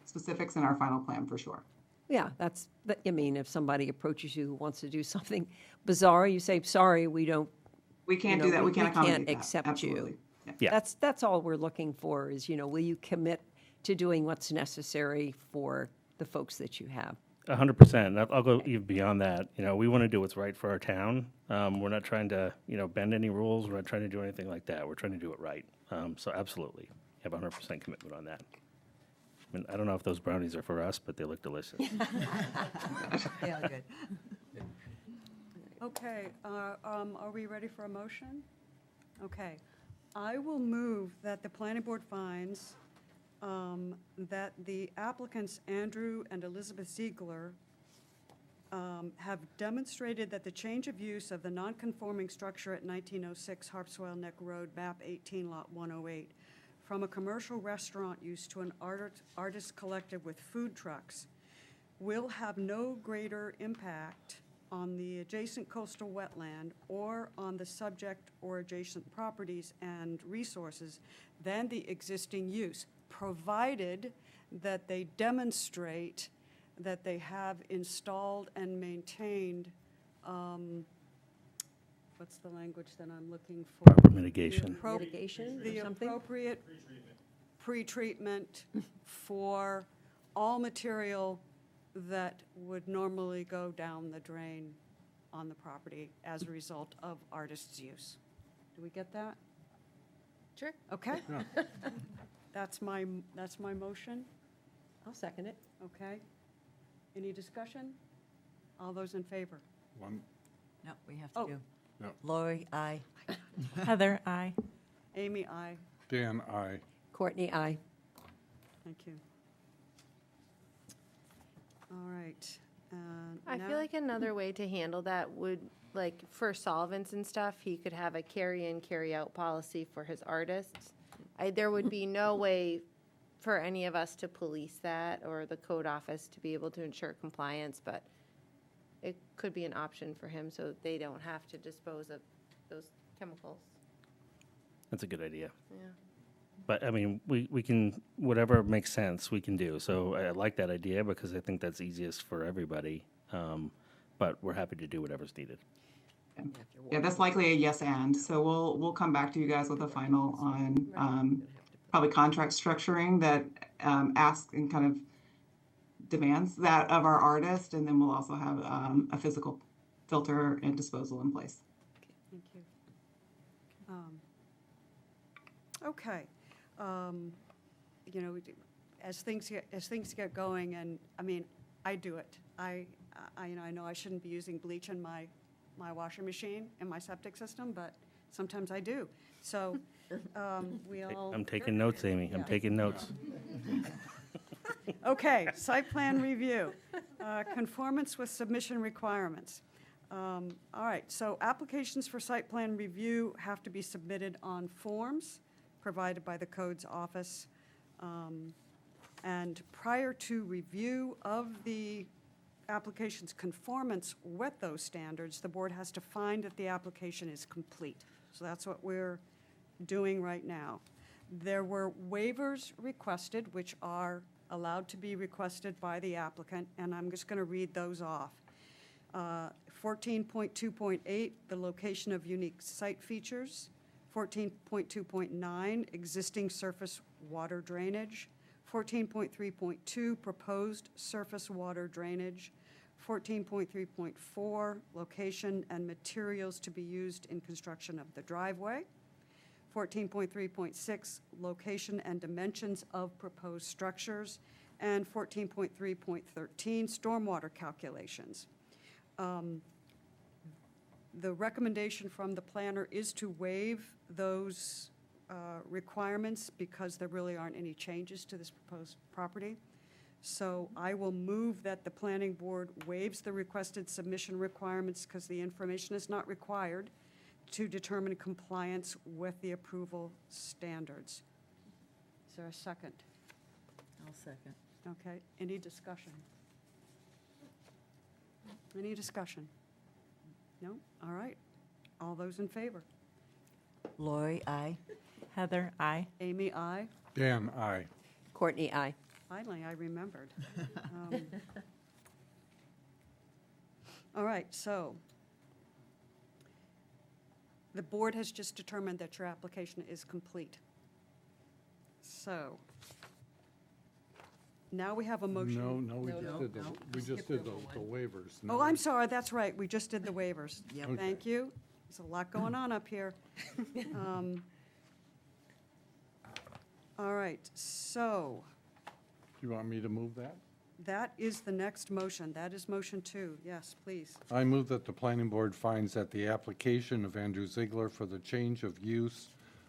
specifics in our final plan for sure. Yeah, if somebody approaches you who wants to do something bizarre, you say, sorry, we don't. We can't do that. We can't accommodate that. accept Absolutely. you. Yeah. That's all we're looking for is, will you commit to doing what's necessary for the folks that you have? 100%. I'll go even beyond that. We want to do what's right for our town. We're not trying to, bend any rules. We're not trying to do anything like that. We're trying to do it right. So absolutely, have 100% commitment on that. I mean, I don't know if those brownies are for us, but they look delicious. They are good. Okay, are we ready for a motion? Okay. I will move that the planning board finds that the applicants Andrew and Elizabeth Ziegler have demonstrated that the change of use of the non-conforming structure at 1906 Harpswell Neck Road, map 18, lot 108, from a commercial restaurant use to an artist collective with food trucks will have no greater impact on the adjacent coastal wetland or on the subject or adjacent properties and resources than the existing use, provided that they demonstrate that they have installed and maintained, what's the language that I'm looking for? Proper mitigation. Mitigation or The something? appropriate pre-treatment for all material that would normally go down the drain on the property as a result of artist's use. Do we get that? Sure. Okay. That's my motion, I'll second it. okay? Any discussion? All those in favor? One, No, we have Oh. to do. no, Lori, aye. Heather, aye. Amy, aye. Dan, I. Courtney, aye. Thank you. All right. I now- feel like another way to handle that would, like, for solvents and stuff, he could have a carry-in, carry-out policy for his artists. There would be no way for any of us to police that or the code office to be able to ensure compliance, but it could be an option for him so they don't have to dispose of those chemicals. That's a good idea. Yeah. But, I mean, we can, whatever makes sense, we can do. So I like that idea because I think that's easiest for everybody. But we're happy to do whatever's needed. Yeah, that's likely a yes and. So we'll come back to you guys with a final on probably contract structuring that asks and kind of demands that of our artist, and then we'll also have a physical filter and disposal in place. Thank you. Okay. As things get going, and, I mean, I do it. I know I shouldn't be using bleach in my washing machine in my septic system, but sometimes I do. So, we all. I'm taking notes, Amy. I'm taking notes. Okay, site plan review, conformance with submission requirements. All right, so applications for site plan review have to be submitted on forms provided by the codes office. And prior to review of the application's conformance with those standards, the board has to find that the application is complete. So that's what we're doing right now. There were waivers requested, which are allowed to be requested by the applicant, and I'm just going to read those off. 14.2.8, the location of unique site features. 14.2.9, existing surface water drainage. 14.3.2, proposed surface water drainage. 14.3.4, location and materials to be used in construction of the driveway. 14.3.6, location and dimensions of proposed structures. And 14.3.13, stormwater calculations. The recommendation from the planner is to waive those requirements because there really aren't any changes to this proposed property. So I will move that the planning board waives the requested submission requirements because the information is not required to determine compliance with the approval standards. Is there a second? I'll second. Okay, any discussion? Any discussion? No? All right. All those in favor? Lori, aye. Heather, aye. Amy, aye. Dan, aye. Courtney, aye. Finally, I remembered. All right, so the board has just determined that your application is complete. So now we have a motion. No, we just did the waivers. Oh, I'm sorry, that's right, we just did the waivers. Yep. Okay. Thank you. There's a lot going on up here. All right, so Do you want me to move that? that is the next motion. That is motion 2. Yes, please. I move that the planning board finds that the application of Andrew Ziegler for the change of use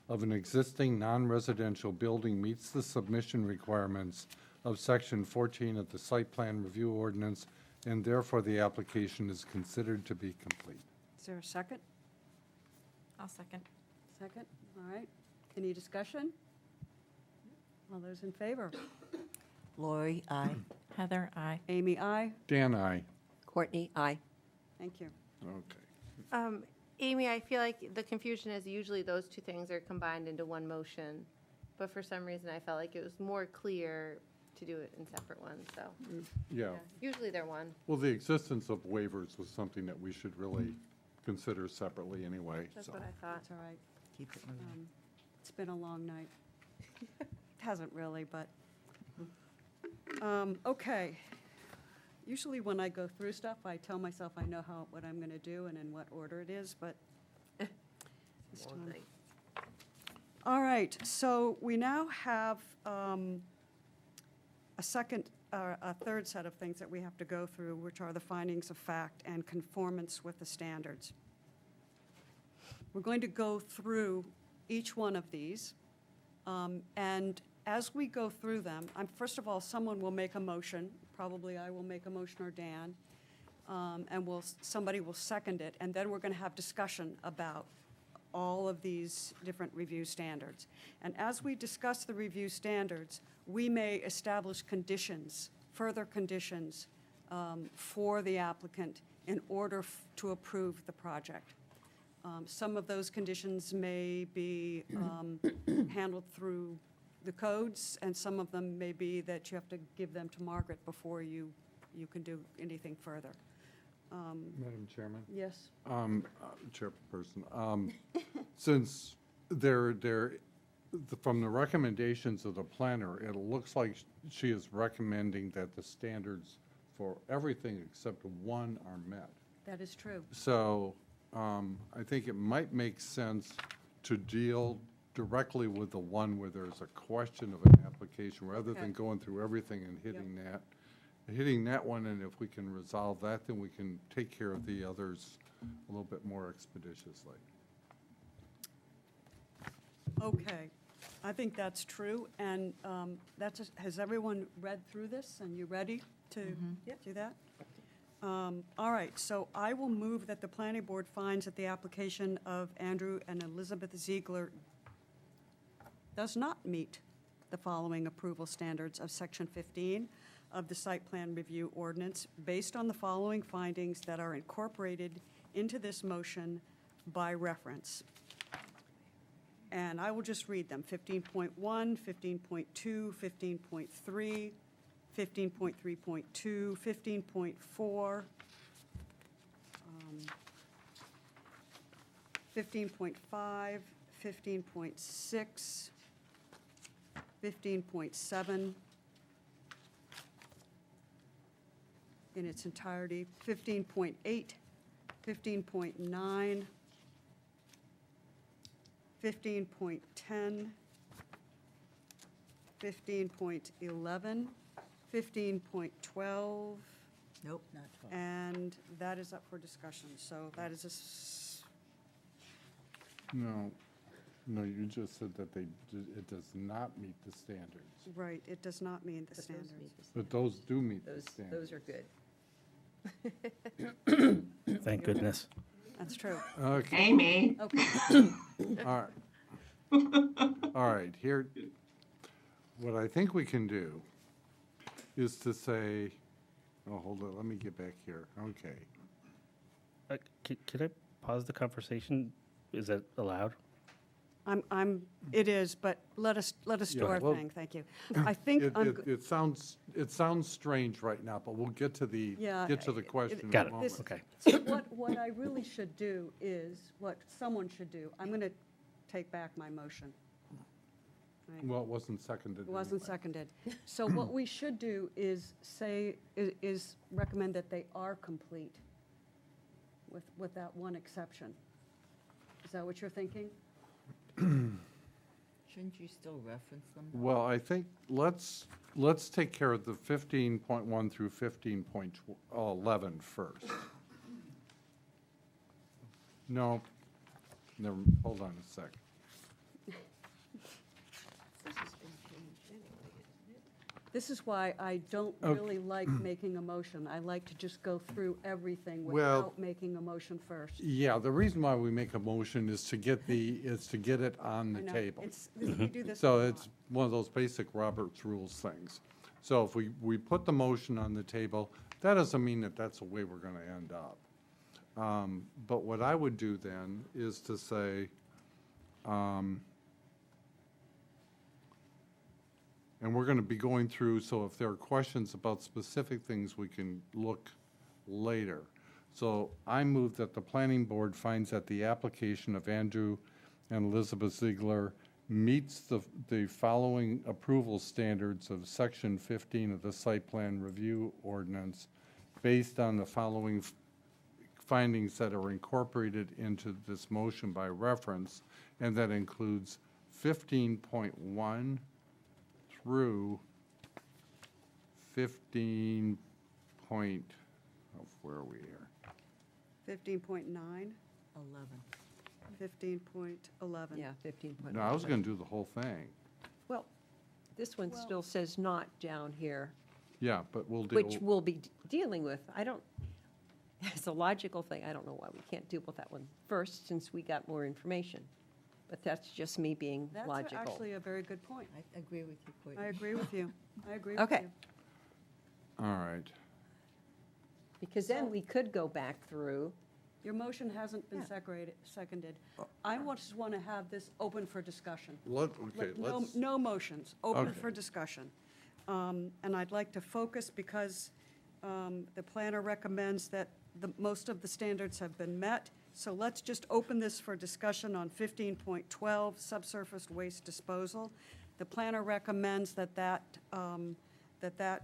of an existing non-residential building meets the submission requirements of section 14 of the site plan review ordinance, and therefore the application is considered to be complete. Is there a second? I'll second. Second, all right. Any discussion? All those in favor? Lori, aye. Heather, aye. Amy, aye. Dan, aye. Courtney, aye. Thank you. Okay. Amy, I feel like the confusion is usually those two things are combined into one motion. But for some reason, I felt like it was more clear to do it in separate ones, so. Yeah. Usually they're one. Well, the existence of waivers was something that we should really consider separately anyway. That's so. what I thought. That's all right. Keep it moving. It's been a long night. It hasn't really, but, okay. Usually when I go through stuff, I tell myself I know what I'm going to do and in what order it is, but this Long time. night. All right, so we now have a third set of things that we have to go through, which are the findings of fact and conformance with the standards. We're going to go through each one of these, and as we go through them, first of all, someone will make a motion, probably I will make a motion or Dan, and somebody will second it, and then we're going to have discussion about all of these different review standards. And as we discuss the review standards, we may establish conditions, further conditions, for the applicant in order to approve the project. Some of those conditions may be handled through the codes, and some of them may be that you have to give them to Margaret before you can do anything further. Madam Chairman? Yes? Chairperson, since from the recommendations of the planner, it looks like she is recommending that the standards for everything except one are met. That is true. So I think it might make sense to deal directly with the one where there's a question of an application, rather Okay. than going through everything and hitting that one, and if we can resolve that, then we can take care of the others a little bit more expeditiously. Okay, I think that's true, and has everyone read through this, and you ready to do that? All right, so I will move that the planning board finds that the application of Andrew and Elizabeth Ziegler does not meet the following approval standards of Section 15 of the Site Plan Review Ordinance, based on the following findings that are incorporated into this motion by reference. And I will just read them: 15.1, 15.2, 15.3, 15.3.2, 15.4, 15.5, 15.6, 15.7 in its entirety, 15.8, 15.9, 15.10, 15.11, 15.12, Nope, not 12. And that is up for discussion, so that is a No, no, you just said that it does not meet the standards. right, it does not meet the But those standards. meet the But those do meet the Those standards. are good. Thank goodness. That's true. Okay. Amy. Okay. All right. All right, here, what I think we can do is to say, oh, hold on, let me get back here. Okay. Could I pause the conversation? Is that allowed? It is, but let us do Yeah, our well, thing, thank you. I think It sounds strange right now, but we'll get to the question. in a Got it. moment. Okay. So what I really should do is, what someone should do, I'm going to take back my motion. Right? Well, it wasn't seconded. It wasn't anyway. seconded. So what we should do is is recommend that they are complete with that one exception. Is that what you're thinking? Shouldn't you still reference them? Well, I think, let's take care of the 15.1 through 15.11 first. No, never, hold on a sec. This is why I don't Okay. really like making a motion. I like to just go through everything Well- without making a motion first. Yeah, the reason why we make a motion is to get it on I the know. table. We do this a So lot. it's one of those basic Robert's Rules things. So if we put the motion on the table, that doesn't mean that that's the way we're going to end up. But what I would do then is to say, and we're going to be going through, so if there are questions about specific things, we can look later. So I move that the planning board finds that the application of Andrew and Elizabeth Ziegler meets the following approval standards of section 15 of the site plan review ordinance based on the following findings that are incorporated into this motion by reference, and that includes 15.1 through 15 point, where are we here? 15.9, 11. 15.11. Yeah, 15.1. No, I was going to do the whole thing. Well, this one still says not down here, Yeah, but we'll do. which we'll be dealing with. It's a logical thing. I don't know why we can't deal with that one first, since we got more information. But that's just me being That's logical. actually a very good point. I agree with you, Courtney. I agree with you. I agree with Okay. you. All right. Because then we could go back through. Your motion hasn't been seconded. I just want to have this open for discussion. No motions, open Okay. for discussion. And I'd like to focus, because the planner recommends that most of the standards have been met. So let's just open this for discussion on 15.12, subsurface waste disposal. The planner recommends that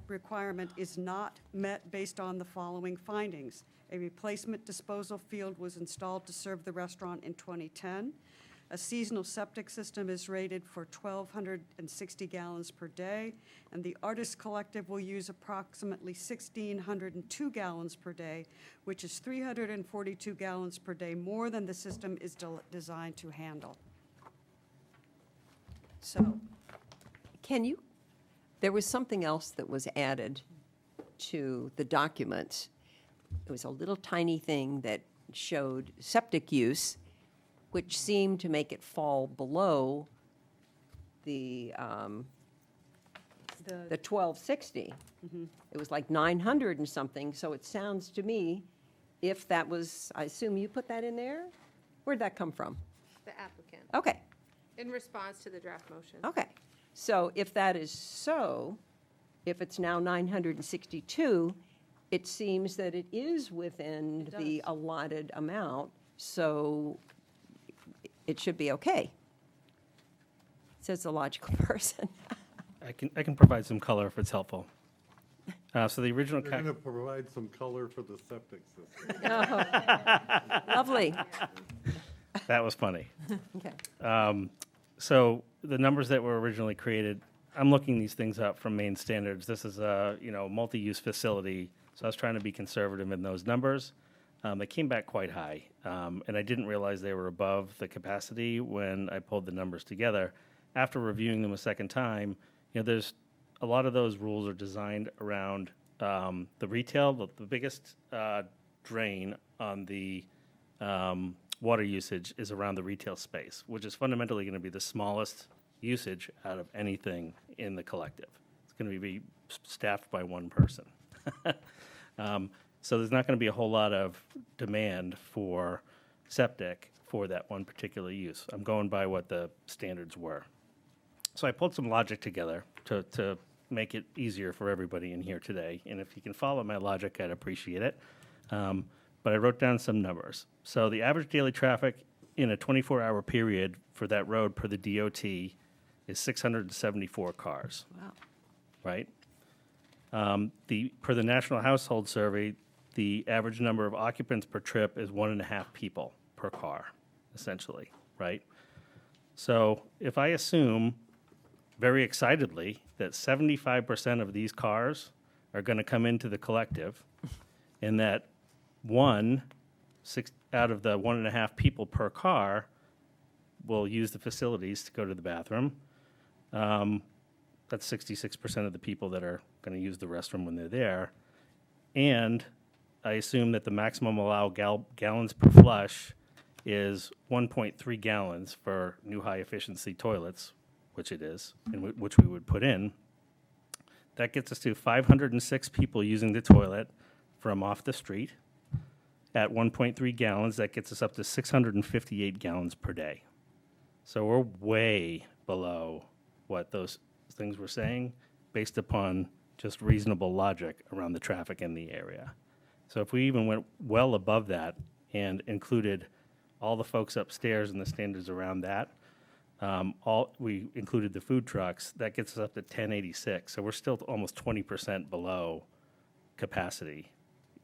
requirement is not met based on the following findings. A replacement disposal field was installed to serve the restaurant in 2010. A seasonal septic system is rated for 1,260 gallons per day, and the Artist Collective will use approximately 1,602 gallons per day, which is 342 gallons per day more than the system is designed to handle. So, There was something else that was added to the documents. It was a little tiny thing that showed septic use, which seemed to make it fall below the 1260. It was like 900 and something, so it sounds to me, if that was, I assume you put that in there? Where'd that come from? The applicant, Okay, in response to the draft motion. okay. So if that is so, if it's now 962, it seems that it is within It the does. allotted amount, so it should be okay. Says the logical person. I can provide some color if it's helpful. So the original. You're going to provide some color for the septic system. Lovely. That was funny. Okay. So the numbers that were originally created, I'm looking these things up from main standards. This is a multi-use facility So I was trying to be conservative in those numbers. They came back quite high, and I didn't realize they were above the capacity when I pulled the numbers together. After reviewing them a second time, there's a lot of those rules are designed around the retail. The biggest drain on the water usage is around the retail space, which is fundamentally going to be the smallest usage out of anything in the collective. It's going to be staffed by one person. So there's not going to be a whole lot of demand for septic for that one particular use. I'm going by what the standards were. So I pulled some logic together to make it easier for everybody in here today. And if you can follow my logic, I'd appreciate it. But I wrote down some numbers. So the average daily traffic in a 24-hour period for that road per the DOT is 674 cars. Wow. Right? Per the National Household Survey, the average number of occupants per trip is 1.5 people per car, essentially, right? So if I assume very excitedly that 75% of these cars are going to come into the collective and that 6 out of the 1.5 people per car will use the facilities to go to the bathroom, that's 66% of the people that are going to use the restroom when they're there. And I assume that the maximum allowed gallons per flush is 1.3 gallons for new high-efficiency toilets, which it is, and which we would put in. That gets us to 506 people using the toilet from off the street. At 1.3 gallons, that gets us up to 658 gallons per day. So we're way below what those things were saying based upon just reasonable logic around the traffic in the area. So if we even went well above that and included all the folks upstairs and the standards around that, we included the food trucks, that gets us up to 1086. So we're still almost 20% below capacity,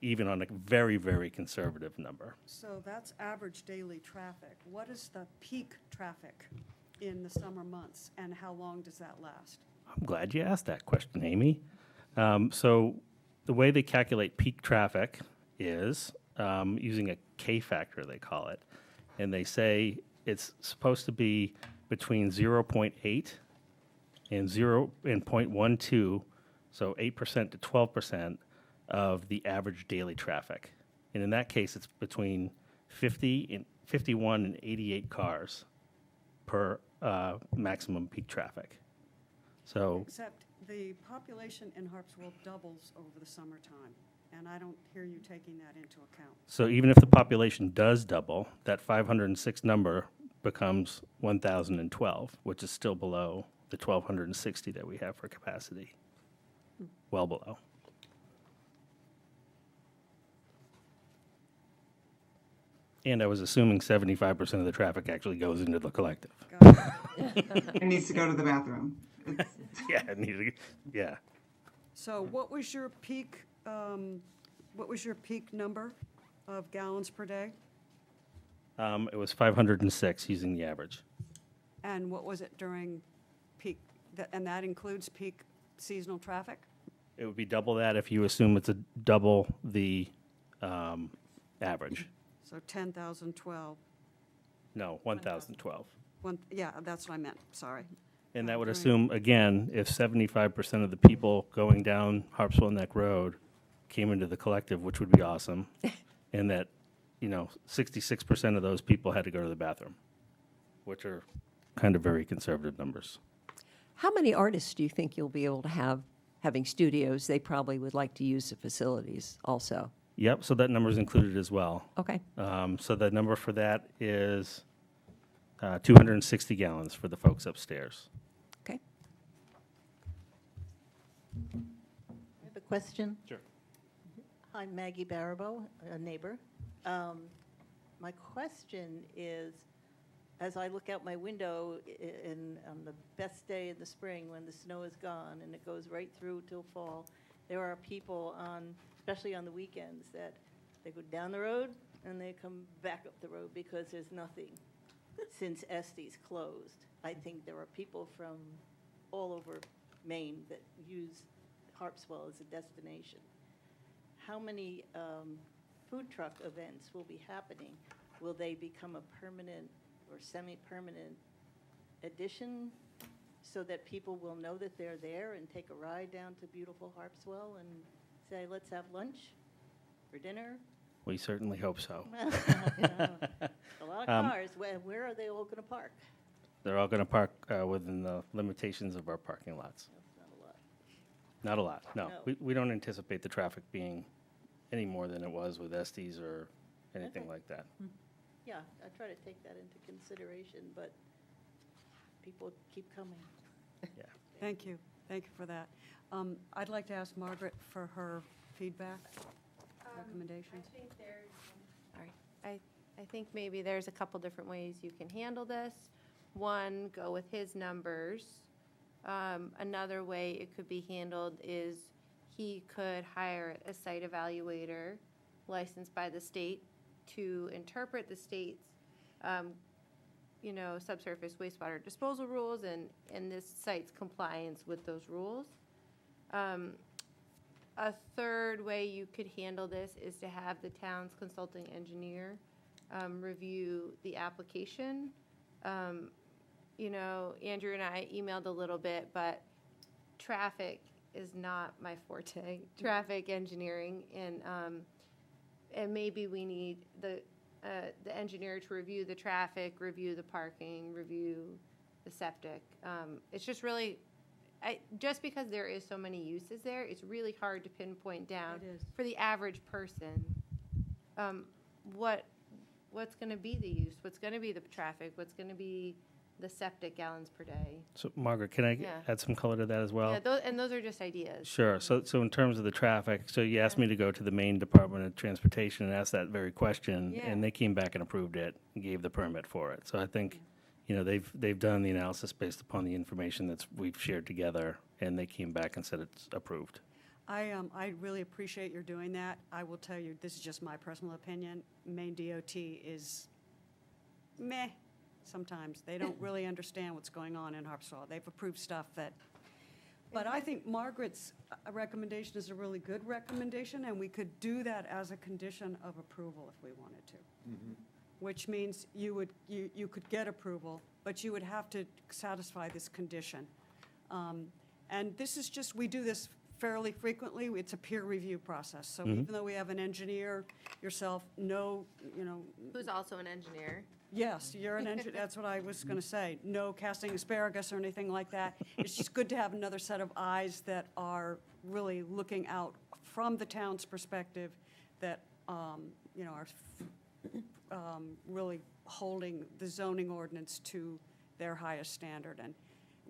even on a very, very conservative number. So that's average daily traffic. What is the peak traffic in the summer months, and how long does that last? I'm glad you asked that question, Amy. So the way they calculate peak traffic is using a K factor, they call it. And they say it's supposed to be between 0.8 and 0.12, so 8% to 12% of the average daily traffic. And in that case, it's between 51 and 88 cars per maximum peak traffic. So Except the population in Harpswell doubles over the summertime, and I don't hear you taking that into account. So even if the population does double, that 506 number becomes 1,012, which is still below the 1,260 that we have for capacity. Well below. And I was assuming 75% of the traffic actually goes into the collective. It needs to go to the bathroom. Yeah, it needed, yeah. So what was your peak number of gallons per day? It was 506 using the average. And what was it during peak, and that includes peak seasonal traffic? It would be double that if you assume it's a double the average. So 10,012. No, 1,012. Yeah, that's what I meant, sorry. And that would During- assume, again, if 75% of the people going down Harpswell Neck Road came into the collective, which would be awesome, and that, 66% of those people had to go to the bathroom, which are kind of very conservative numbers. How many artists do you think you'll be able to have having studios? They probably would like to use the facilities also. Yep, so that number is included as well. Okay. So the number for that is 260 gallons for the folks upstairs. Okay. I have a question. Sure. I'm Maggie Barabo, a neighbor. My question is, as I look out my window on the best day in the spring when the snow is gone and it goes right through till fall, there are people especially on the weekends, that they go down the road and they come back up the road because there's nothing since Estes closed. I think there are people from all over Maine that use Harpswell as a destination. how many food truck events will be happening? Will they become a permanent or semi-permanent addition so that people will know that they're there and take a ride down to beautiful Harpswell and say, let's have lunch or dinner? We certainly hope so. Well, you know, a lot of cars, where are they all going to park? They're all going to park within the limitations of our parking lots. That's not a lot. Not a lot, no. No. We don't anticipate the traffic being any more than it was with Estes or anything Okay. like that. Yeah, I try to take that into consideration, but people keep coming. Yeah. Thank you. Thank you for that. I'd like to ask Margaret for her feedback, recommendations. I think I think maybe there's a couple different ways you can handle this. One, go with his numbers. Another way it could be handled is he could hire a site evaluator licensed by the state to interpret the state's, subsurface wastewater disposal rules and this site's compliance with those rules. A third way you could handle this is to have the town's consulting engineer review the application. Andrew and I emailed a little bit, but traffic is not my forte, traffic engineering, and maybe we need the engineer to review the traffic, review the parking, review the septic. It's just really, just because there is so many uses there, it's really hard to pinpoint down It is. for the average person, what's going to be the use, what's going to be the traffic, what's going to be the septic gallons per day. So Margaret, can I Yeah. add some color to that as well? Yeah, those are just ideas. Sure. So in terms of the traffic, so you asked me to go to the Maine Department of Transportation and ask that very question, Yeah. and they came back and approved it and gave the permit for it. So I think, they've done the analysis based upon the information we've shared together, and they came back and said it's approved. I really appreciate your doing that. I will tell you, this is just my personal opinion. Maine DOT is meh sometimes. They don't really understand what's going on in Harpswell. They've approved stuff that, but I think Margaret's recommendation is a really good recommendation, and we could do that as a condition of approval if we wanted to. Which means you could get approval, but you would have to satisfy this condition. And this is just, we do this fairly frequently. It's a peer review process. So even though we have an engineer, yourself, Who's also an engineer. yes, you're an engineer, that's what I was going to say. No casting asparagus or anything like that. It's just good to have another set of eyes that are really looking out from the town's perspective, that, are really holding the zoning ordinance to their highest standard. And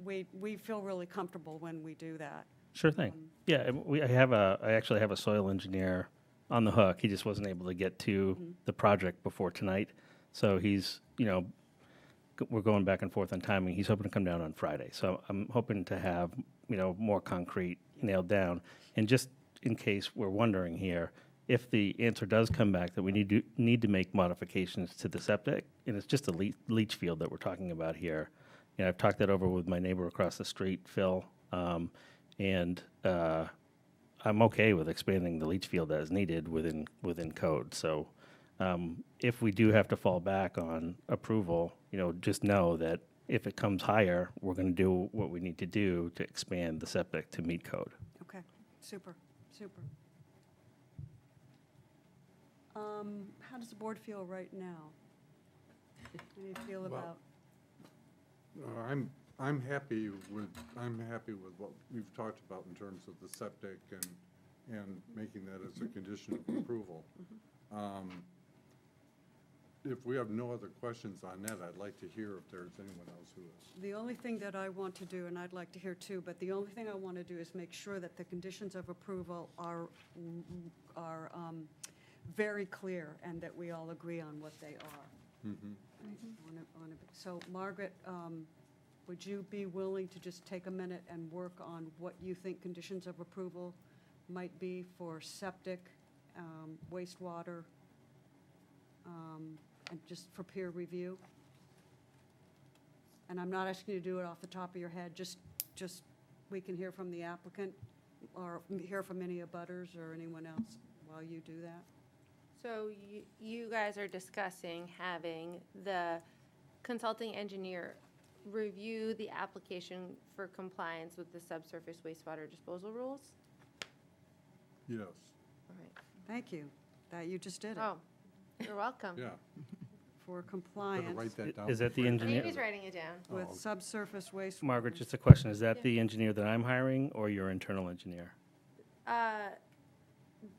we feel really comfortable when we do that. Sure thing. Yeah, I actually have a soil engineer on the hook. He just wasn't able to get to the project before tonight. So he's, we're going back and forth on timing. He's hoping to come down on Friday. So I'm hoping to have, more concrete nailed down. And just in case we're wondering here, if the answer does come back that we need to make modifications to the septic, and it's just a leach field that we're talking about here. I've talked that over with my neighbor across the street, Phil, and I'm okay with expanding the leach field as needed within code. So if we do have to fall back on approval, just know that if it comes higher, we're going to do what we need to do to expand the septic to meet code. Okay, super. How does the board feel right now? How do you feel Well, about? I'm happy with what we've talked about in terms of the septic and making that as a condition of approval. If we have no other questions on that, I'd like to hear if there's anyone else who is. The only thing that I want to do, and I'd like to hear too, but the only thing I want to do is make sure that the conditions of approval are very clear and that we all agree on what they are. So Margaret, would you be willing to just take a minute and work on what you think conditions of approval might be for septic, wastewater, and just for peer review? And I'm not asking you to do it off the top of your head, just we can hear from the applicant or hear from any abutters or anyone else while you do that? So you guys are discussing having the consulting engineer review the application for compliance with the subsurface wastewater disposal rules? Yes, All right. Thank you, that you just did it. Oh, you're welcome. yeah. For Better compliance write that down. Is that the before you- engineer? Amy's writing it down. with Oh. subsurface waste. Margaret, just a question. Is that the engineer that I'm hiring or your internal engineer?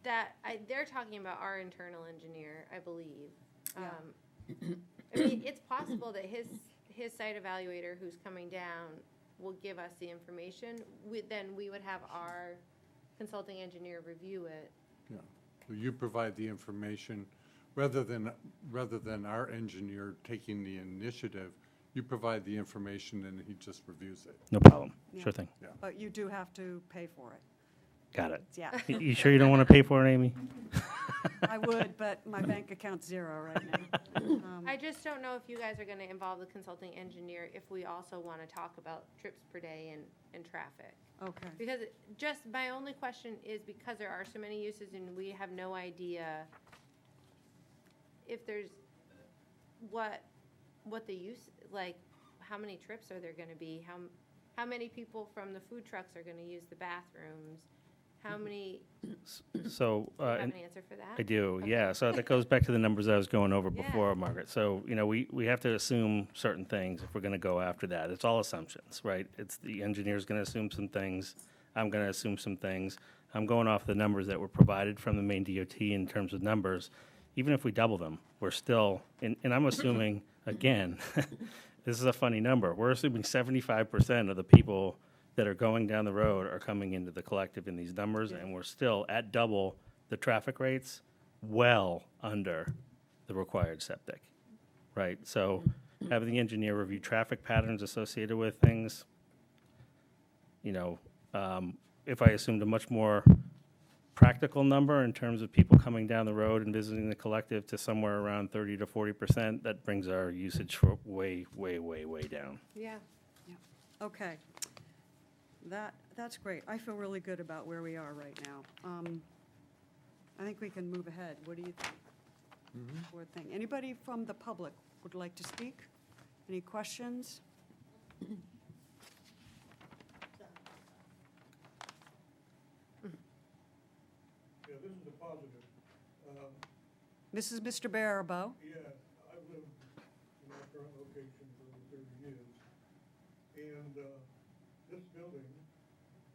They're talking about our internal engineer, I believe. Yeah. I mean, it's possible that his site evaluator who's coming down will give us the information. Then we would have our consulting engineer review it. Yeah, so you provide the information, rather than our engineer taking the initiative, you provide the information and he just reviews it. No problem. Yeah. Sure thing. But you do have to pay for it. Got it. Yeah. You sure you don't want to pay for it, Amy? I would, but my bank account's zero right now. I just don't know if you guys are gonna involve the consulting engineer if we also wanna talk about trips per day and traffic. Okay. Because my only question is because there are so many uses and we have no idea if there's, what the use, like, how many trips are there gonna be? How many people from the food trucks are gonna use the bathrooms? How many, So, do you have and an answer for that? I do, Okay. yeah. So that goes back to the numbers I was going over Yeah. before, Margaret. So, we have to assume certain things if we're going to go after that. It's all assumptions, right? It's the engineer's going to assume some things. I'm going to assume some things. I'm going off the numbers that were provided from the main DOT in terms of numbers. Even if we double them, we're still, and I'm assuming, again, this is a funny number. We're assuming 75% of the people that are going down the road are coming into the collective in these numbers, and we're still at double the traffic rates, well under the required septic, right? So having the engineer review traffic patterns associated with things, if I assumed a much more practical number in terms of people coming down the road and visiting the collective to somewhere around 30 to 40%, that brings our usage for way, way, way, way down. Yeah. Okay. That's great. I feel really good about where we are right now. I think we can move ahead. What do you think? What thing? Anybody from the public would like to speak? Any questions? Yeah, this is a positive. This is Mr. Barabo. Yeah, I've lived in my current location for over 30 years, and this building,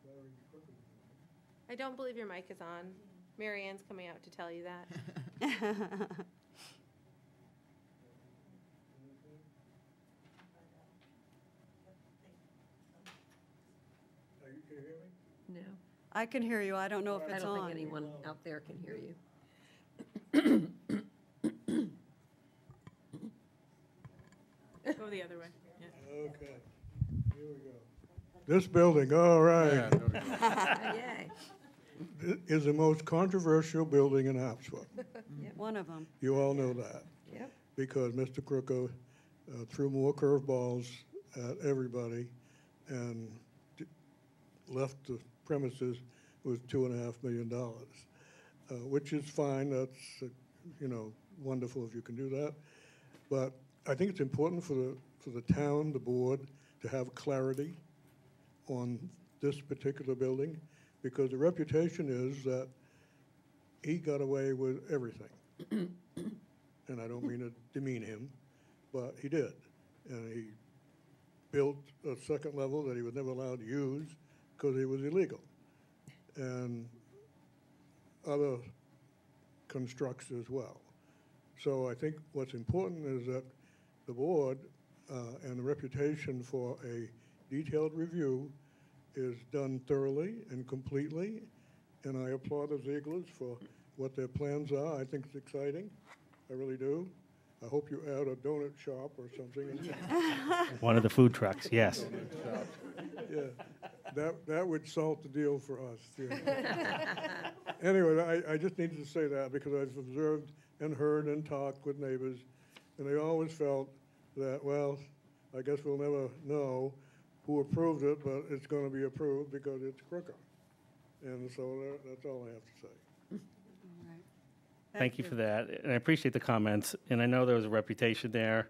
Larry Crooker. I don't believe your mic is on. Mary Ann's coming out to tell you that. Can you hear me? No. I can hear you. I don't know if I it's don't on. think anyone out there can hear you. Go the other way. Yeah. Okay, here we go. This building, all right, Yeah, there we go. Yay. is the most controversial building in Harpswell. One of them. You all know that. Yep. Because Mr. Crooker threw more curveballs at everybody and left the premises with $2.5 million, which is fine. That's, wonderful if you can do that. But I think it's important for the town, the board, to have clarity on this particular building, because the reputation is that he got away with everything. And I don't mean to demean him, but he did. And he built a second level that he was never allowed to use because it was illegal. And other constructs as well. So I think what's important is that the board and the reputation for a detailed review is done thoroughly and completely. And I applaud the Zieglers for what their plans are. I think it's exciting. I really do. I hope you add a donut shop or something. One of the food trucks, yes. Yeah, that would salt the deal for us. Yeah. Anyway, I just needed to say that because I've observed and heard and talked with neighbors, and they always felt that, well, I guess we'll never know who approved it, but it's going to be approved because it's Crooker. And so that's all I have to say. All Thank you for that, and I appreciate the comments, and I know there was a reputation there.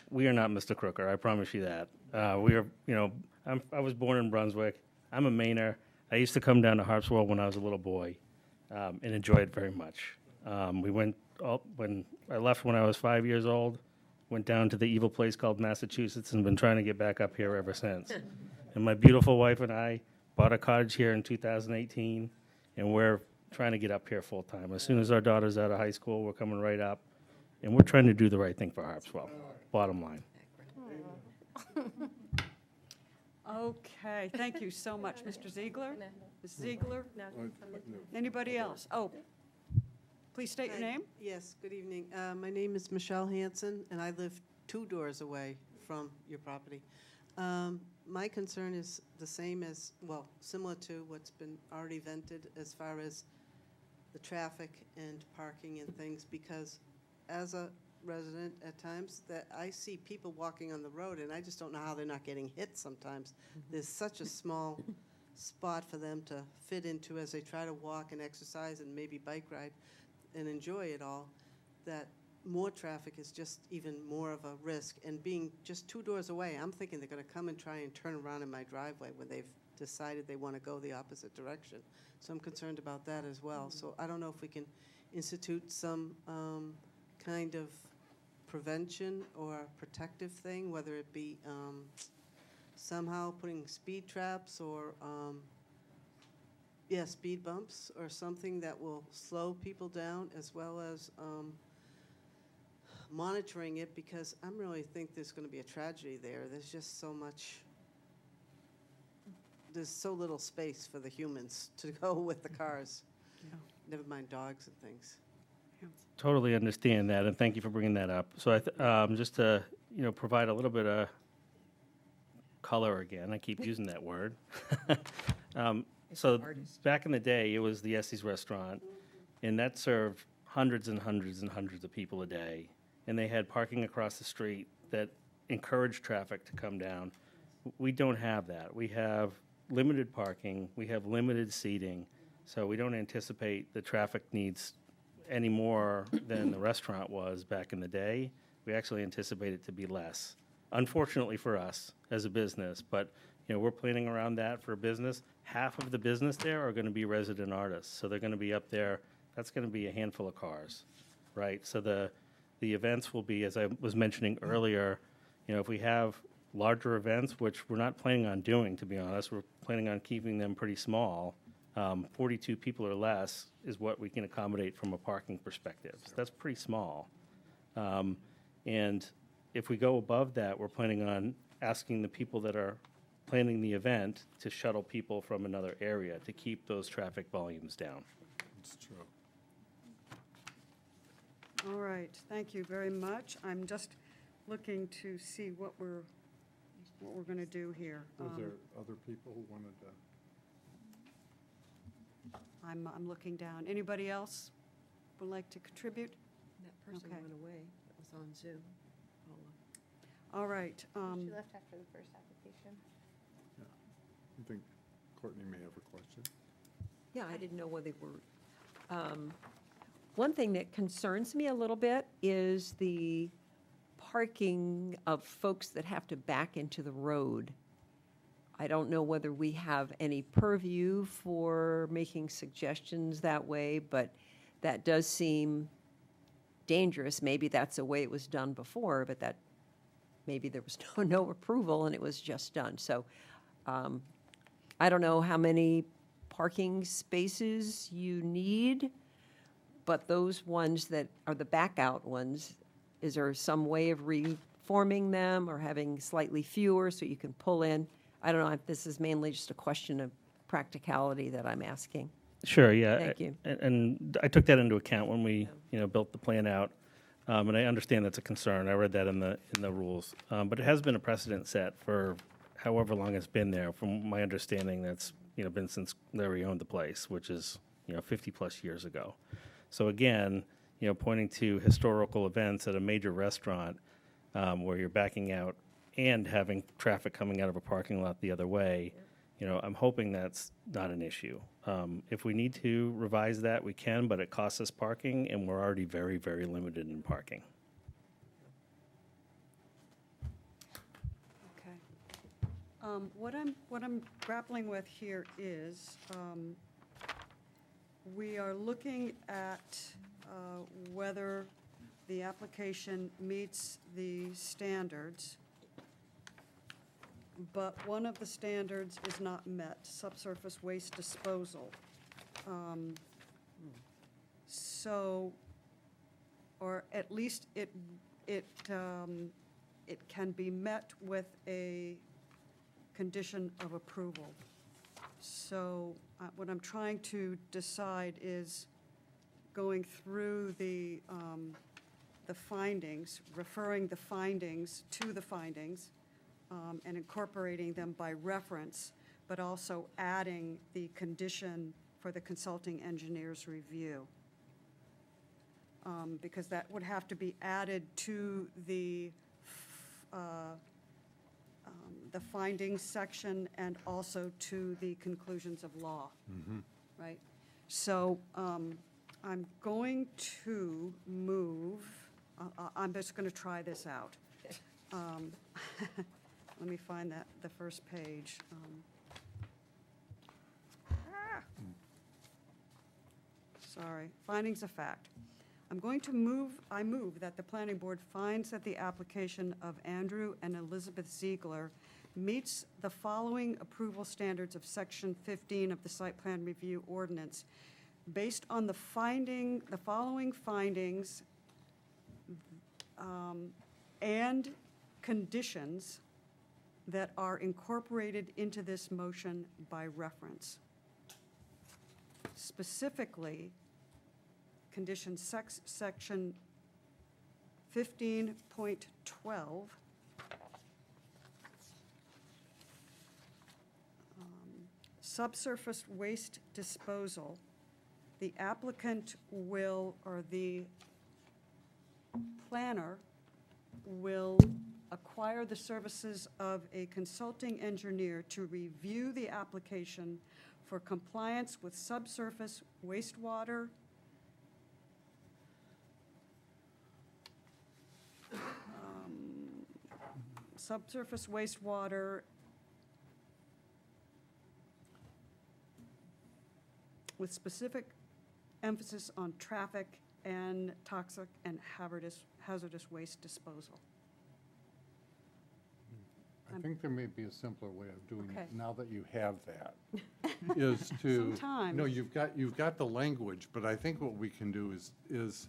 We are not Mr. Crooker, I promise you that. We are, I was born in Brunswick. I'm a Mainer. I used to come down to Harpswell when I was a little boy, and enjoy it very much. When I left when I was 5 years old, went down to the evil place called Massachusetts and been trying to get back up here ever since. And my beautiful wife and I bought a cottage here in 2018, and we're trying to get up here full time. As soon as our daughter's out of high school, we're coming right up, and we're trying to do the right thing for Harpswell, bottom line. Okay, thank you so much, Mr. Ziegler. Ms. Ziegler? Anybody else? Oh, please state your name. Yes, good evening. My name is Michelle Hanson, and I live 2 doors away from your property. My concern is the same as, well, similar to what's been already vented as far as the traffic and parking and things, because as a resident at times, that I see people walking on the road, and I just don't know how they're not getting hit sometimes. There's such a small spot for them to fit into as they try to walk and exercise and maybe bike ride and enjoy it all, that more traffic is just even more of a risk. And being just 2 doors away, I'm thinking they're going to come and try and turn around in my driveway when they've decided they want to go the opposite direction. So I'm concerned about that as well. So I don't know if we can institute some kind of prevention or protective thing, whether it be somehow putting speed traps or speed bumps or something that will slow people down, as well as monitoring it, because I really think there's going to be a tragedy there. There's just so much, there's so little space for the humans to go with the cars, never mind dogs and things. Totally understand that, and thank you for bringing that up. So just to, provide a little bit of color again, I keep using that word. So back in the day, it was the Essie's Restaurant, and that served hundreds and hundreds and hundreds of people a day. And they had parking across the street that encouraged traffic to come down. We don't have that. We have limited parking, we have limited seating, so we don't anticipate the traffic needs any more than the restaurant was back in the day. We actually anticipate it to be less. Unfortunately for us as a business, but we're planning around that for a business. Half of the business there are going to be resident artists, so they're going to be up there. That's going to be a handful of cars, right? So the events will be, as I was mentioning earlier, if we have larger events, which we're not planning on doing, to be honest, we're planning on keeping them pretty small. 42 people or less is what we can accommodate from a parking perspective. So that's pretty small. And if we go above that, we're planning on asking the people that are planning the event to shuttle people from another area to keep those traffic volumes down. It's true. All right, thank you very much. I'm just looking to see what we're going to do here. Was there other people who wanted to? I'm looking down. Anybody else would like to contribute? That person Okay. went away, that was on Zoom. All right. She left after the first application. I think Courtney may have a question. Yeah, I didn't know whether they were. One thing that concerns me a little bit is the parking of folks that have to back into the road. I don't know whether we have any purview for making suggestions that way, but that does seem dangerous. Maybe that's the way it was done before, but that maybe there was no approval and it was just done. So I don't know how many parking spaces you need, but those ones that are the back out ones, is there some way of reforming them or having slightly fewer so you can pull in? I don't know if this is mainly just a question of practicality that I'm asking. Sure, yeah. Thank you. And I took that into account when we, built the plan out. And I understand that's a concern. I read that in the rules. But it has been a precedent set for however long it's been there. From my understanding, that's, been since Larry owned the place, which is, 50 plus years ago. So again, pointing to historical events at a major restaurant where you're backing out and having traffic coming out of a parking lot the other way, I'm hoping that's not an issue. If we need to revise that, we can, but it costs us parking, and we're already very, very limited in parking. Okay. What I'm grappling with here is, we are looking at whether the application meets the standards, but one of the standards is not met, subsurface waste disposal. So, or at least it can be met with a condition of approval. So what I'm trying to decide is going through the findings, referring the findings to the findings, and incorporating them by reference, but also adding the condition for the consulting engineer's review. Because that would have to be added to the findings section and also to the conclusions of law. Right? So I'm going to move, I'm just going to try this out. Let me find the first page. Sorry, findings of fact. I move that the planning board finds that the application of Andrew and Elizabeth Ziegler meets the following approval standards of section 15 of the site plan review ordinance. Based on the following findings and conditions that are incorporated into this motion by reference. Specifically, condition section 15.12, subsurface waste disposal. The applicant will, or the planner will acquire the services of a consulting engineer to review the application for compliance with subsurface wastewater, subsurface wastewater with specific emphasis on traffic and toxic and hazardous waste disposal. I think there may be a simpler way of doing Okay. it, now that you have that, is to. Sometimes. No, you've got the language, but I think what we can do is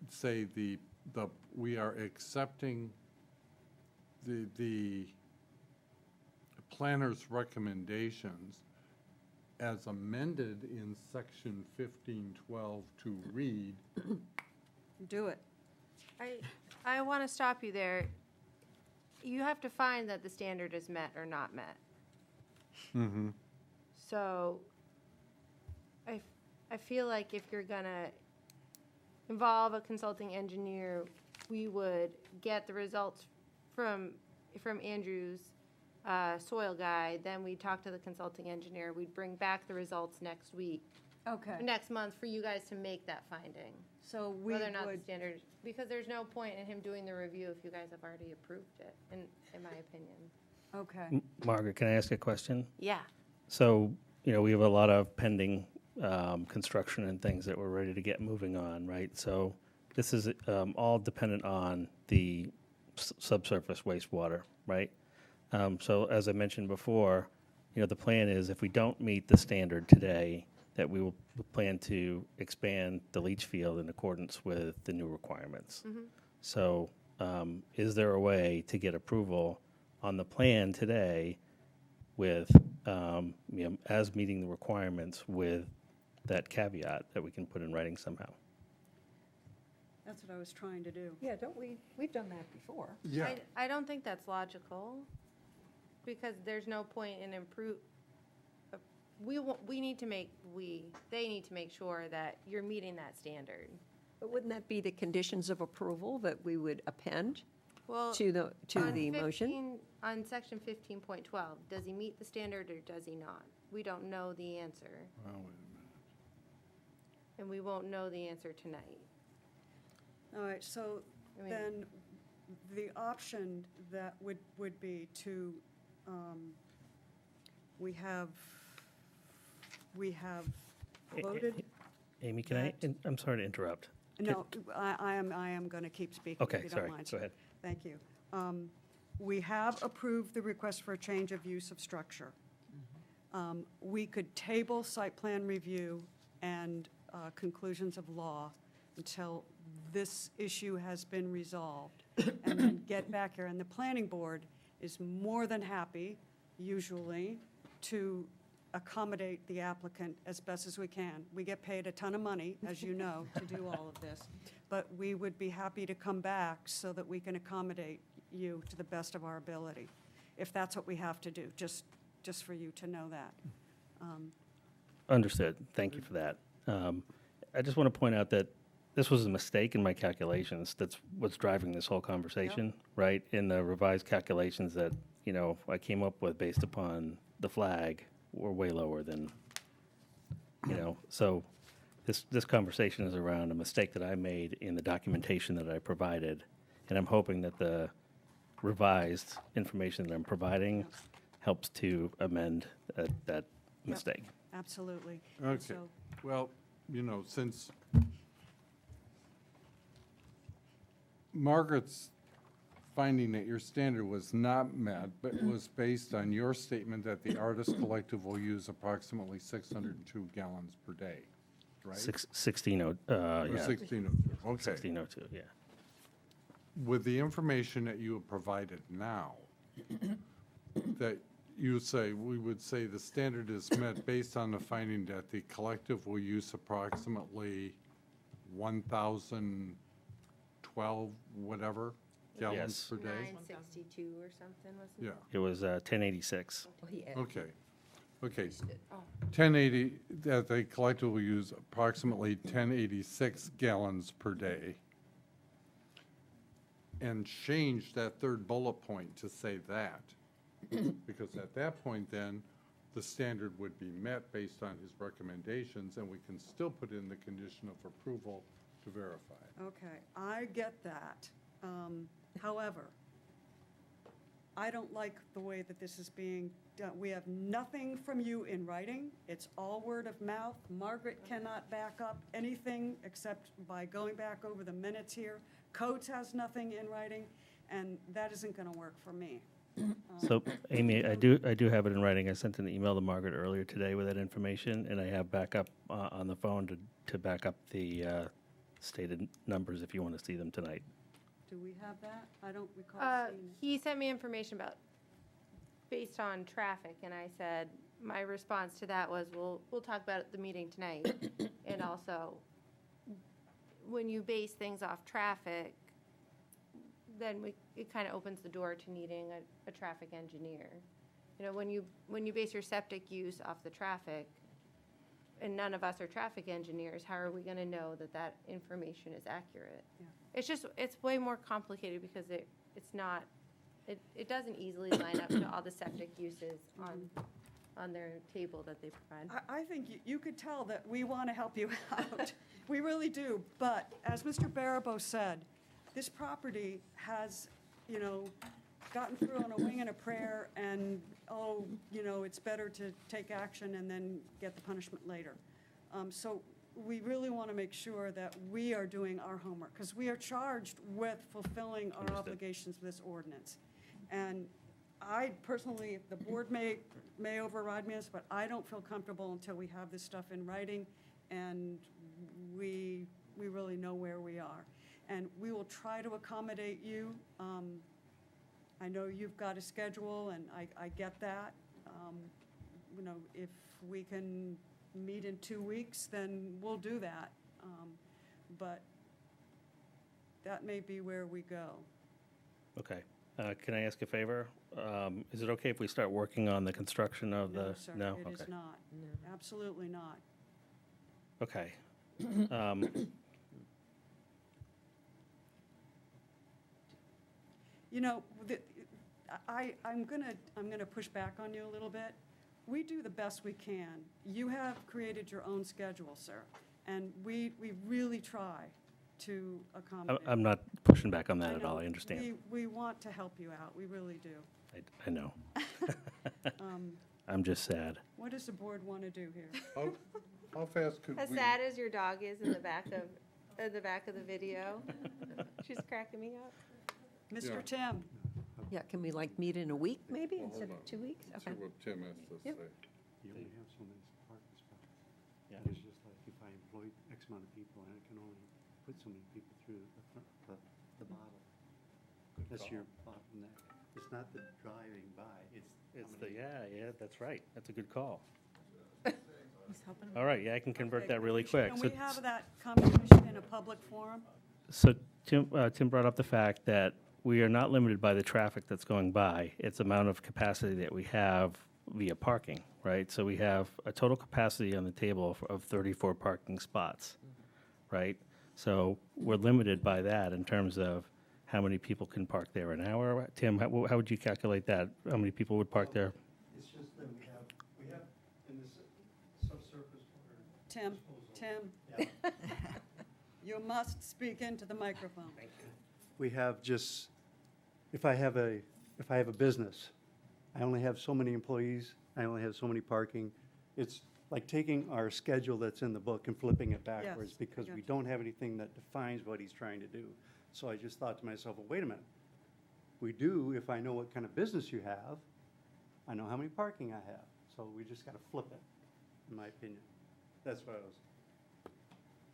say we are accepting the planner's recommendations as amended in section 1512 to read. Do it. I want to stop you there. You have to find that the standard is met or not met. Mm-hmm. So I feel like if you're gonna involve a consulting engineer, we would get the results from Andrew's soil guide, then we'd talk to the consulting engineer, we'd bring back the results next week, Okay. next month for you guys to make that finding. So we Whether or not the would, standard, because there's no point in him doing the review if you guys have already approved it, in my opinion. okay. Margaret, can I ask a question? Yeah. So, we have a lot of pending construction and things that we're ready to get moving on, right? So this is all dependent on the subsurface wastewater, right? So as I mentioned before, the plan is if we don't meet the standard today, that we will plan to expand the leach field in accordance with the new requirements. So is there a way to get approval on the plan today with, as meeting the requirements with that caveat that we can put in writing somehow? That's what I was trying to do. Yeah, we've done that before. Yeah. I don't think that's logical, because there's no point in they need to make sure that you're meeting that standard. But wouldn't that be the conditions of approval that we would append? Well, to the on motion? 15 On section 15.12, does he meet the standard or does he not? We don't know the answer, Well, wait a minute. and we won't know the answer tonight. All right, so I mean- then the option that would be to, we have voted. Amy, can I, I'm sorry to interrupt. No, I am going to keep speaking, if Okay, you sorry, don't mind. go ahead. Thank you. We have approved the request for a change of use of structure. We could table site plan review and conclusions of law until this issue has been resolved, and then get back here. And the planning board is more than happy, usually, to accommodate the applicant as best as we can. We get paid a ton of money, as you know, to do all of this, but we would be happy to come back so that we can accommodate you to the best of our ability, if that's what we have to do, just for you to know that. Understood. Thank you for that. I just want to point out that this was a mistake in my calculations. That's what's driving this whole conversation, right? In the revised calculations that, I came up with based upon the flag were way lower than, so this conversation is around a mistake that I made in the documentation that I provided. And I'm hoping that the revised information that I'm providing helps to amend that mistake. Absolutely. And Okay, so- well, since Margaret's finding that your standard was not met, but was based on your statement that the artist collective will use approximately 602 gallons per day, right? 1602, Or yeah. 1602, okay. 1602, yeah. With the information that you have provided now, that we would say the standard is met based on the finding that the collective will use approximately 1,012, whatever, gallons Yes. per day? 962 or something, wasn't Yeah. it? It was 1086. Okay. 1080, that they collectively will use approximately 1086 gallons per day. And change that third bullet point to say that. Because at that point, then, the standard would be met based on his recommendations, and we can still put in the condition of approval to verify. Okay, I get that. However, I don't like the way that this is being done. We have nothing from you in writing. It's all word of mouth. Margaret cannot back up anything except by going back over the minutes here. Codes has nothing in writing, and that isn't going to work for me. So, Amy, I do have it in writing. I sent an email to Margaret earlier today with that information, and I have backup on the phone to back up the stated numbers if you want to see them tonight. Do we have that? I don't recall seeing it. He sent me information based on traffic, and I said, my response to that was, we'll talk about it at the meeting tonight. And also, when you base things off traffic, then it kind of opens the door to needing a traffic engineer. When you base your septic use off the traffic, and none of us are traffic engineers, how are we going to know that information is accurate? Yeah. It's way more complicated because it's not, it doesn't easily line up to all the septic uses on their table that they provide. I think you could tell that we want to help you out. We really do. But as Mr. Barabo said, this property has, gotten through on a wing and a prayer, and, it's better to take action and then get the punishment later. So we really want to make sure that we are doing our homework, because we are charged with fulfilling our Understood. obligations with this ordinance. And I personally, the board may override me on this, but I don't feel comfortable until we have this stuff in writing and we really know where we are. And we will try to accommodate you. I know you've got a schedule, and I get that. If we can meet in 2 weeks, then we'll do that. But that may be where we go. Okay. Can I ask a favor? Is it okay if we start working on the construction of No, the? sir, No? it is Okay. not. Absolutely not. Okay. You know, I'm gonna push back on you a little bit. We do the best we can. You have created your own schedule, sir, and we really try to accommodate. I'm not pushing back on that at all, know. I understand. We want to help you out, we really do. I know. Um, I'm just sad. What does the board want to do here? How fast could As we? sad as your dog is in the back of the video, she's cracking me up. Mr. Tim? Yeah, can we like meet in a week maybe Well, instead hold of on. 2 weeks? Let's Okay. See what Tim has to Yep. say. You only have so many parking spots. Yeah. It's just like if I employ X amount of people, and I can only put so many people through the bottle. That's your bottleneck. It's not the driving by, it's. It's the, yeah, that's right. That's a good call. He's helping him. All right, yeah, I can convert that really quick. Can So we have that conversation in a public forum? So Tim brought up the fact that we are not limited by the traffic that's going by. It's amount of capacity that we have via parking, right? So we have a total capacity on the table of 34 parking spots, right? So we're limited by that in terms of how many people can park there an hour. Tim, how would you calculate that? How many people would park there? It's just that we have in this subsurface water. Tim, you must speak into the microphone. We have just, if I have a business, I only have so many employees, I only have so many parking. It's like taking our schedule that's in the book and flipping it backwards Yes, I because we gotcha. don't have anything that defines what he's trying to do. So I just thought to myself, well, wait a minute. We do, if I know what kind of business you have, I know how many parking I have. So we just got to flip it, in my opinion. That's what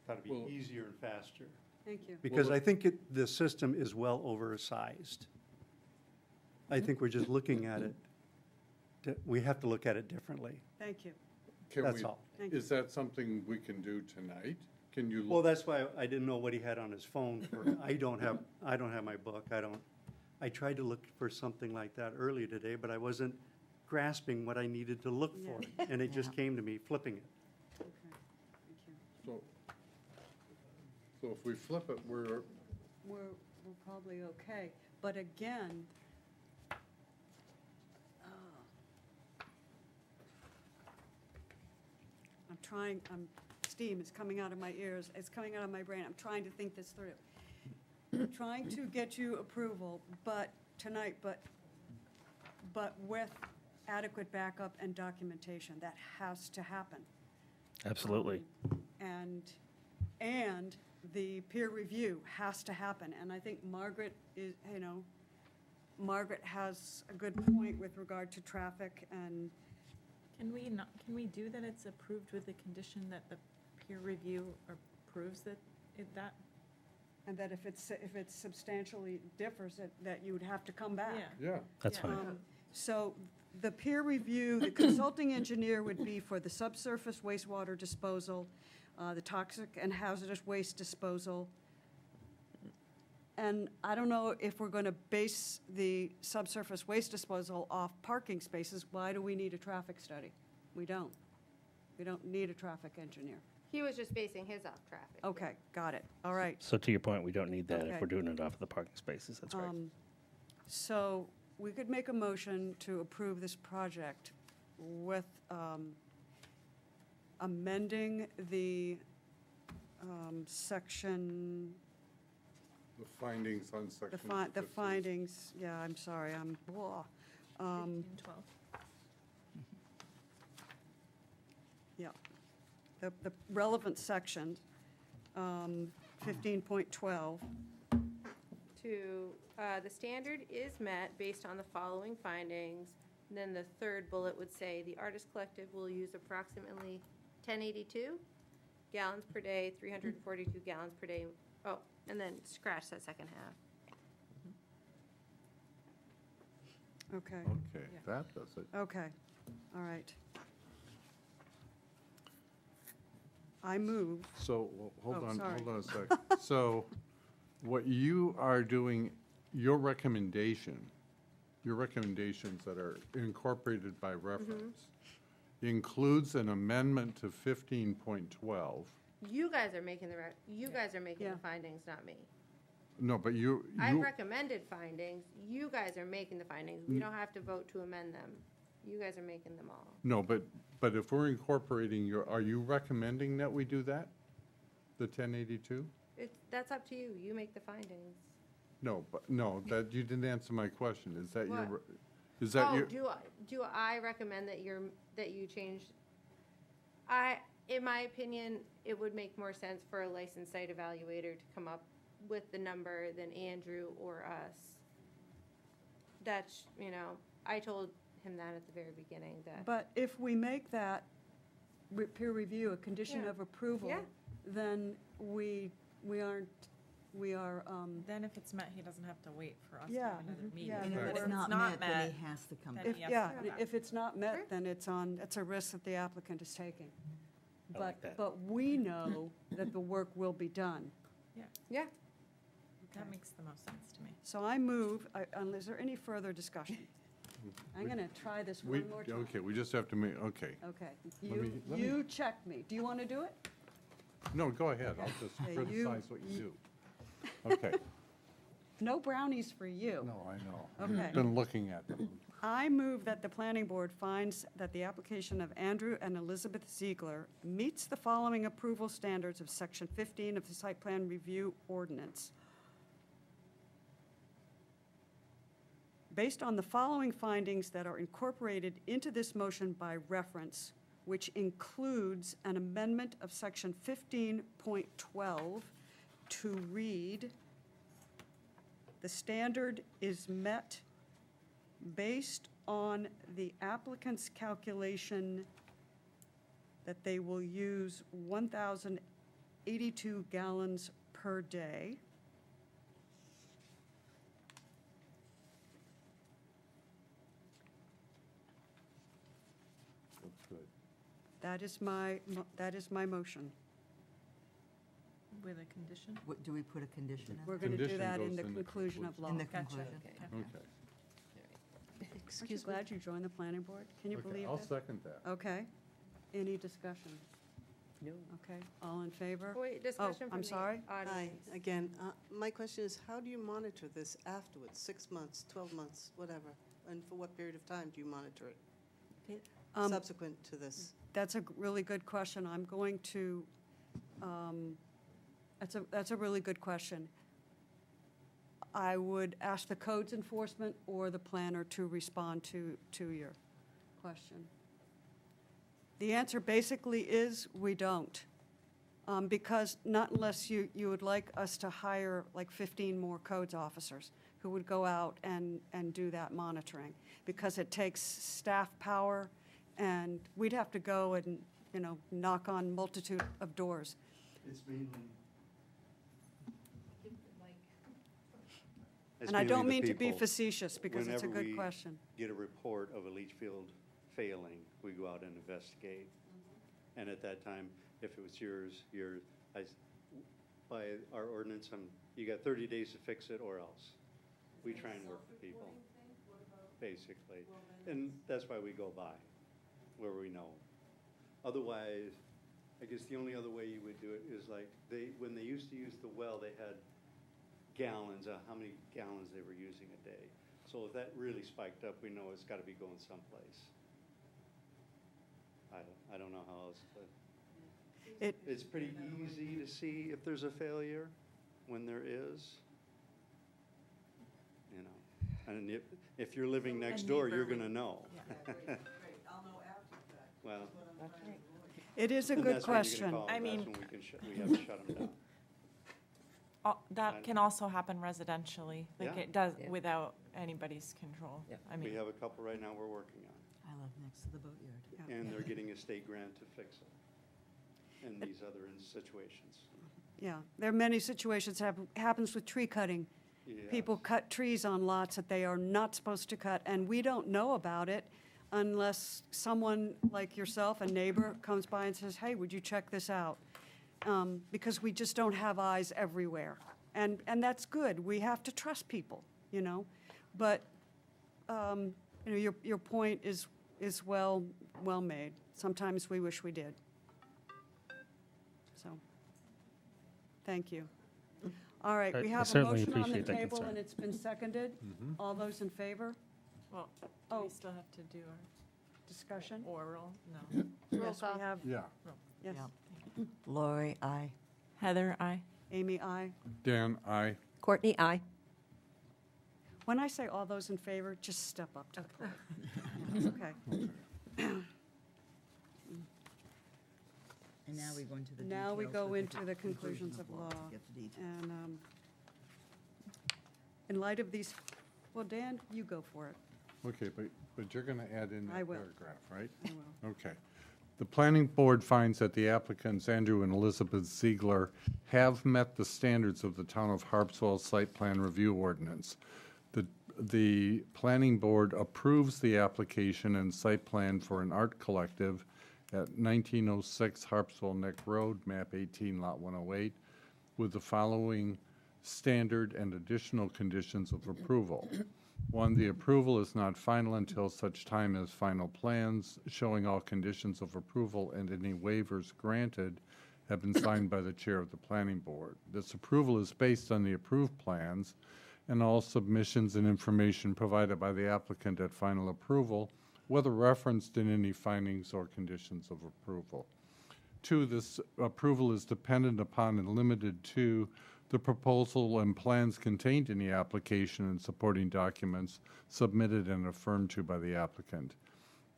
thought it'd Well- be easier and faster. Thank you. Because I think the system is well oversized. I think we're just looking at it, we have to look at it differently. Thank you. Can That's we- all. Thank you. Is that something we can do tonight? Can you? Well, that's why I didn't know what he had on his phone for, I don't have my book, I tried to look for something like that earlier today, but I wasn't grasping what I needed to look for. And it just came to me flipping it. Okay, thank you. So if we flip it, we're, We're probably okay, but again, steam is coming out of my ears, it's coming out of my brain, I'm trying to think this through. I'm trying to get you approval, but tonight, but with adequate backup and documentation, that has to happen. Absolutely. And the peer review has to happen, and I think Margaret is, Margaret has a good point with regard to traffic and, Can we do that it's approved with the condition that the peer review approves that, and that if it substantially differs, that you would have to come back. yeah. That's Yeah. fine. So the peer review, the consulting engineer would be for the subsurface wastewater disposal, the toxic and hazardous waste disposal. And I don't know if we're going to base the subsurface waste disposal off parking spaces. Why do we need a traffic study? We don't. We don't need a traffic engineer. He was just basing his off traffic. Okay, got it. All right. So to your point, we don't need that Okay. if we're doing it off of the parking spaces, that's right. So we could make a motion to approve this project with amending the section, The findings on section. the 15. findings, yeah, I'm sorry, I'm, blah. 15, 12. Yeah. The relevant section, 15.12. The standard is met based on the following findings. And then the third bullet would say, the artist collective will use approximately 1082 gallons per day, 342 gallons per day. Oh, and then scratch that second half. Okay, Okay, that does it. okay, all right. I move, So, well, Oh, hold sorry. on a sec. So, what you are doing, your recommendations that are incorporated by reference includes an amendment to 15.12. You guys are making the, you guys are making Yeah. the findings, not me. No, but I recommended findings. You guys are making the findings. We don't have to vote to amend them. You guys are making them all. no, but if we're incorporating are you recommending that we do that? The 1082? That's up to you. You make the findings. No, that, you didn't answer my question. Is that your, What? is that Oh, your? do I recommend that you change? In my opinion, it would make more sense for a licensed site evaluator to come up with the number than Andrew or us. That's, I told him that at the very beginning, that. But if we make that peer review a condition Yeah. of approval, Yeah. then we are, Then if it's met, he doesn't have to wait for us to Yeah, have another meeting. yeah, And But if if it's it's not met, then he has to come then back. he if, has to yeah, come back. if it's not Sure. met, then it's a risk that the applicant is taking. I like that. But we know that the work will be done. Yeah. That makes the most sense to me. So I move, is there any further discussion? I'm going to try this one more time. Okay, we just have to make, okay. Okay. Let me- You check me. Do you want to do it? No, go ahead. I'll just Okay, criticize what you do. Okay. No brownies for you. No, I know. Okay. Been looking at them. I move that the planning board finds that the application of Andrew and Elizabeth Ziegler meets the following approval standards of Section 15 of the Site Plan Review Ordinance. Based on the following findings that are incorporated into this motion by reference, which includes an amendment of Section 15.12 to read, the standard is met based on the applicant's calculation that they will use 1,082 gallons per day. That's good. That is my motion. With a condition? Do we put a condition in? We're going to do Condition that in goes the in the conclusion of law. In the Gotcha. conclusion? Okay. Aren't you glad you joined the planning board? Can you Okay, believe I'll that? second that. Okay. Any discussion? No. Okay, all in favor? Wait, discussion from I'm the sorry? Hi, audience. again, my question is, how do you monitor this afterwards? 6 months, 12 months, whatever? And for what period of time do you monitor it subsequent to this? That's a really good question. I'm going to, that's a really good question. I would ask the codes enforcement or the planner to respond to your question. The answer basically is we don't. Because not unless you would like us to hire like 15 more codes officers who would go out and do that monitoring. Because it takes staff power and we'd have to go and, knock on multitude of doors. It's mainly. And I don't mean to be facetious because it's a Whenever good we question. get a report of a leach field failing, we go out and investigate. And at that time, if it was by our ordinance, you got 30 days to fix it or else. We try and work with people, basically. And that's why we go by, where we know. Otherwise, I guess the only other way you would do it is like, when they used to use the well, they had gallons, how many gallons they were using a day. So if that really spiked up, we know it's got to be going someplace. I don't know how else to. It's pretty easy to see if there's a failure when there is. And if you're living next door, you're going to know. I'll know after that. Well. It is a and good that's when you're gonna question. call, I that's mean- when we have to shut them down. That can also happen residentially, like Yeah. it does Yeah. without anybody's control. Yeah. I We mean, have a couple right now we're working on, I live next to the boatyard. and they're getting a state grant to fix it in these other situations. Yeah, there are many situations happens with tree cutting. People cut trees on lots that they are not supposed to cut, and we don't know about it unless someone like yourself, a neighbor, comes by and says, hey, would you check this out? Because we just don't have eyes everywhere. And that's good. We have to trust people, But, your point is well made. Sometimes we wish we did. So, thank you. All right, we I have a certainly motion on the appreciate that table, concern. and it's been seconded. All those in favor? Well, do Oh. we still have to do our Discussion? oral? No. Roll Yes, call. we have, Yeah. yes. Lori, aye. Heather, aye. Amy, aye. Dan, aye. Courtney, aye. When I say all those in favor, just step up to the podium. Okay. And now we go into the Now we details go with into the conclusions of law. to get the details. And in light of these, well, Dan, you go for it. Okay, but you're going to add in I that will. paragraph, right? I will. Okay. The planning board finds that the applicants, Andrew and Elizabeth Ziegler, have met the standards of the Town of Harpswell Site Plan Review Ordinance. The planning board approves the application and site plan for an art collective at 1906 Harpswell Neck Road, map 18, lot 108, with the following standard and additional conditions of approval. One, the approval is not final until such time as final plans showing all conditions of approval and any waivers granted have been signed by the chair of the planning board. This approval is based on the approved plans and all submissions and information provided by the applicant at final approval, whether referenced in any findings or conditions of approval. Two, this approval is dependent upon and limited to the proposal and plans contained in the application and supporting documents submitted and affirmed to by the applicant.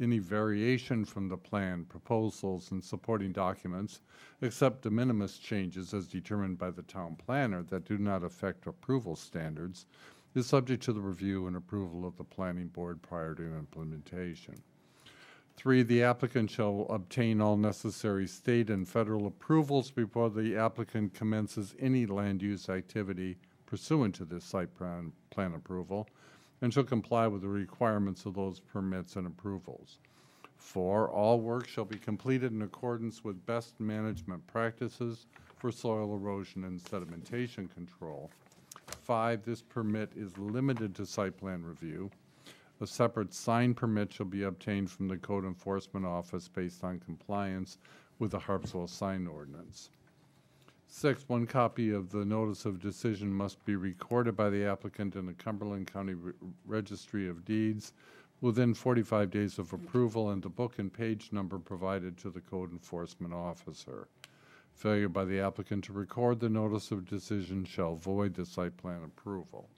Any variation from the plan, proposals, and supporting documents, except de minimis changes as determined by the town planner that do not affect approval standards, is subject to the review and approval of the planning board prior to implementation. Three, the applicant shall obtain all necessary state and federal approvals before the applicant commences any land use activity pursuant to this site plan approval, and shall comply with the requirements of those permits and approvals. Four, all work shall be completed in accordance with best management practices for soil erosion and sedimentation control. Five, this permit is limited to site plan review. A separate sign permit shall be obtained from the Code Enforcement Office based on compliance with the Harpswell sign ordinance. Six, one copy of the notice of decision must be recorded by the applicant in the Cumberland County Registry of Deeds within 45 days of approval, and the book and page number provided to the Code Enforcement Officer. Failure by the applicant to record the notice of decision shall void the site plan approval.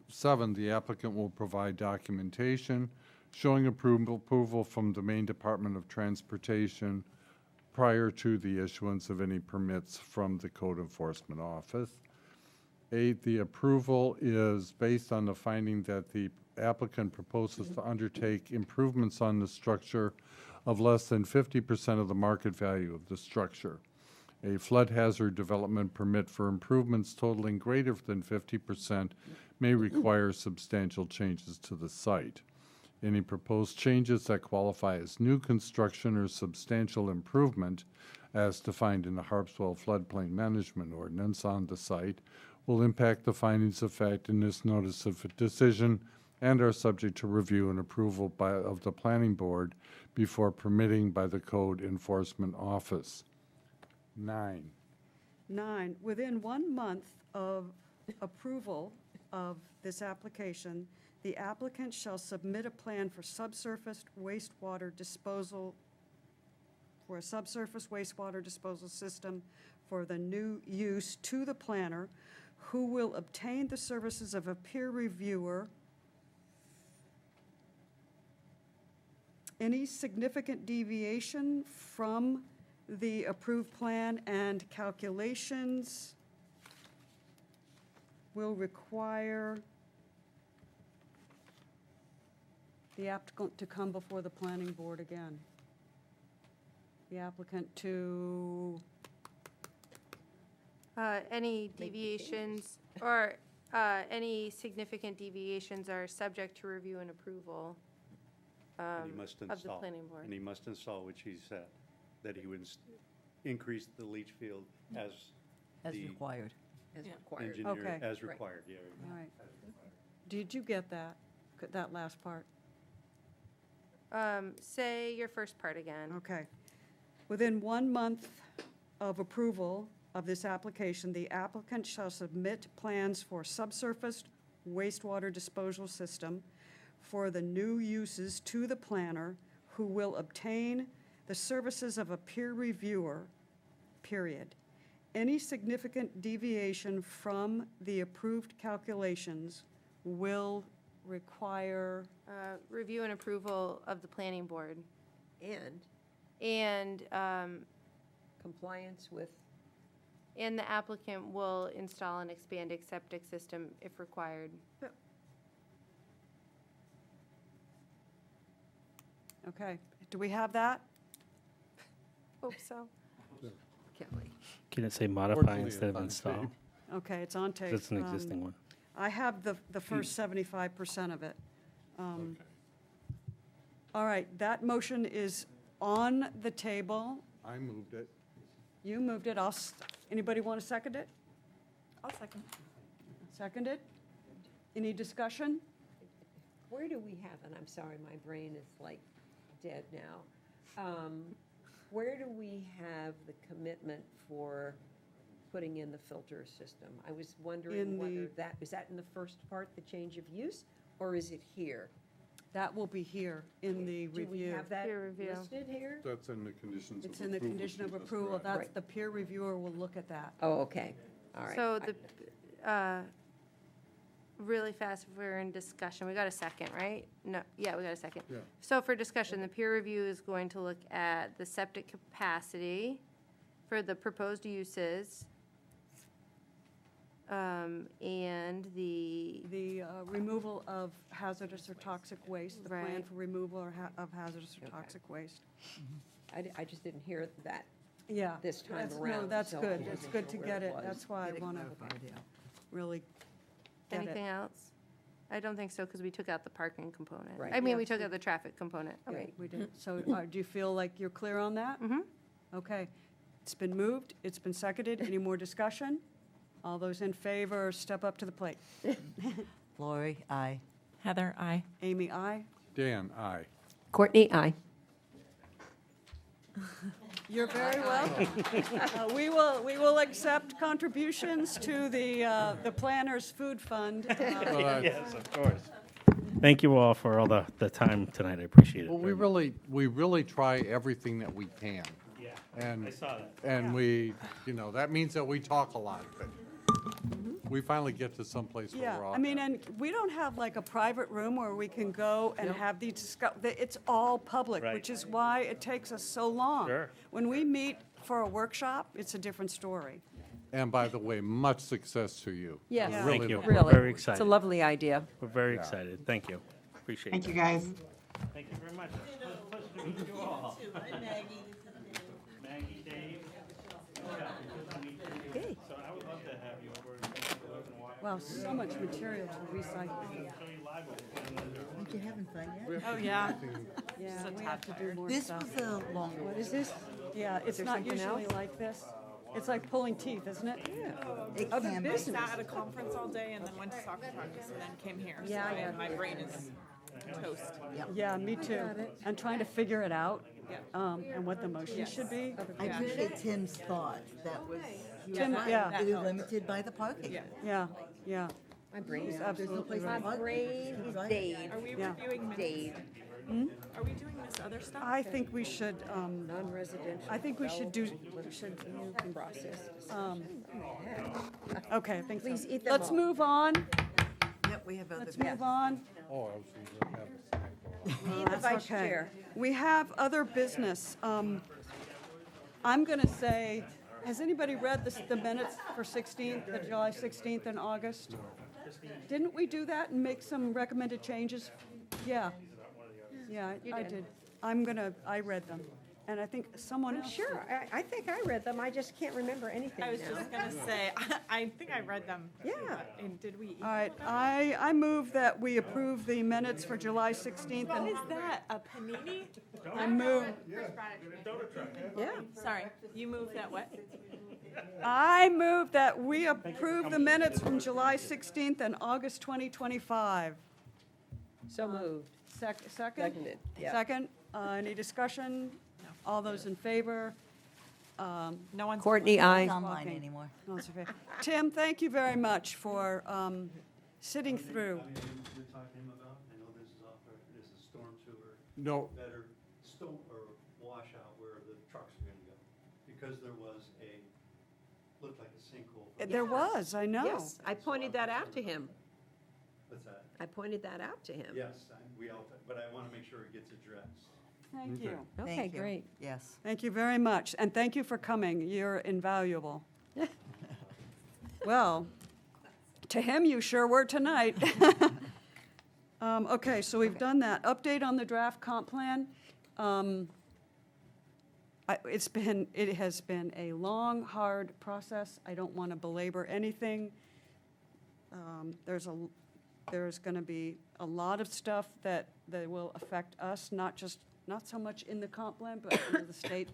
Seven, the applicant will provide documentation showing approval from the Maine Department of Transportation prior to the issuance of any permits from the Code Enforcement Office. Eight, the approval is based on the finding that the applicant proposes to undertake improvements on the structure of less than 50% of the market value of the structure. A flood hazard development permit for improvements totaling greater than 50% may require substantial changes to the site. Any proposed changes that qualify as new construction or substantial improvement, as defined in the Harpswell Floodplain Management Ordinance on the site, will impact the findings of fact in this notice of decision and are subject to review and approval of the Planning Board before permitting by the Code Enforcement Office. 9. 9, within 1 month of approval of this application, the applicant shall submit a plan for subsurface wastewater disposal, for a subsurface wastewater disposal system for the new use to the planner, who will obtain the services of a peer reviewer. Any significant deviation from the approved plan and calculations will require the applicant to come before the planning board again. The applicant to, Any deviations, or any significant deviations are subject to review and approval And he must of the install. planning board. And he must install, which he said, that he would increase the leach field as As the required. engineer, Okay. as Right. required, yeah. all right. Did you get that last part? Say your first part again. Okay. Within 1 month of approval of this application, the applicant shall submit plans for subsurface wastewater disposal system for the new uses to the planner, who will obtain the services of a peer reviewer, period. Any significant deviation from the approved calculations will require, Review and approval of the planning board. And And compliance with, and the applicant will install an expanded septic system if required. okay, do we have that? Hope so. Kelly. Can it say modify Fortunately, instead of it's on install? tape. Okay, it's on tape. That's an existing one. I have the first 75% of it. All right, that motion is on the table. I moved it. You moved it. Anybody want to second it? I'll second. Seconded? Any discussion? Where do we have, and I'm sorry, my brain is like dead now. Where do we have the commitment for putting in the filter system? I was In wondering whether the- that, is that in the first part, the change of use, or is it here? That will be here in the Do we review. have that Peer review. listed here? That's in the conditions of approval. It's in the condition of That's approval. correct. That's, Right. the peer reviewer will look at that. Oh, okay, all right. So really fast, if we're in discussion, we got a second, right? No, yeah, we got a second. Yeah. So for discussion, the peer review is going to look at the septic capacity for the proposed uses, and The removal of hazardous or toxic waste, the plan Right. for removal of hazardous or toxic waste. I just didn't hear that Yeah. this time that's- around. No, that's so I good. It's wasn't good sure to where get it. was. That's why I Get it want to clarified, yeah. really get it. anything else? I don't think so, because we took out the parking component. Right. I mean, Yeah. we took out the traffic component. Right. We did. So do you feel like you're clear on that? Mm-hmm. Okay. It's been moved, it's been seconded. Any more discussion? All those in favor, step up to the plate. Lori, aye. Heather, aye. Amy, aye. Dan, aye. Courtney, aye. You're very welcome. We will accept contributions to the Planners Food Fund. Yes, of course. Thank you all for all the time tonight. I appreciate it. Well, very much. we really try everything that we can. Yeah, And, I saw that. and we, that means that we talk a lot, but we finally get to someplace where Yeah, we're all. I mean, and we don't have like a private room where we can go and have these it's all public, Right. which is why it takes us so long. Sure. When we meet for a workshop, it's a different story. And by the way, much success to you. Yes. Yeah. Really Thank you. look We're Really. very It's excited. a lovely idea. We're very excited. Thank you. Appreciate it. Thank you, guys. Thank you very much. Pleasure to meet you all. Maggie, Dave. Okay. So I would love to have you over and Wow, so much material to recycle. Aren't you having fun yet? Oh, yeah. Yeah, we have to do more This stuff. was a longer one. What is this? Yeah, it's there not something usually else? like this. It's like pulling teeth, isn't it? It Other can be. business. Sat at a conference all day and then went to soccer practice and then came here. So Yeah, yeah. my brain is toast. Yeah, me too. And trying to figure it out, and what the motion should be. I appreciate Tim's thought. That was, he was Tim, right. yeah. Really limited by the parking. Yeah. My brain is, There's no place to my park. brain is Right. Dave. Are we Yeah. reviewing minutes? Dave. Are we doing this other stuff? I think we should, Non-residential. I think we should do, Process. okay, I think so. Please eat them Let's all. move on. Yep, we have other. Let's move on. Oh, I was going to have a snack. Be the That's vice okay. chair. We have other business. I'm going to say, has anybody read the minutes for 16th, the July 16th and August? Didn't we do that and make some recommended changes? Yeah. Yeah, I did. I read them. And I think someone else. Sure, I think I read them, I just can't remember anything I was now. just gonna say, I think I read them. Yeah. And did we? All right, I move that we approve the minutes for July 16th. What And is that? A panini? I move, Yeah. Sorry, you moved that what? I move that we approve the minutes from July 16th and August 2025. So moved. Second? Seconded, yeah. Second, any discussion? All those in favor? No one's. Courtney, aye. It's online Walking. anymore. No, it's okay. Tim, thank you very much for sitting through. You're talking about, I know this is off, this is storm sewer. No. Better stone or washout where the trucks are gonna go, because there was looked like a sinkhole. There was, I know. Yes, I pointed that out to him. What's that? I pointed that out to him. Yes, we all, but I wanna make sure it gets addressed. Thank you. Okay, Thank you. great. Yes. Thank you very much, and thank you for coming. You're invaluable. Well, to him, you sure were tonight. Okay, so we've done that. Update on the draft comp plan. It has been a long, hard process. I don't want to belabor anything. There's going to be a lot of stuff that will affect us, not so much in the comp plan, but in the state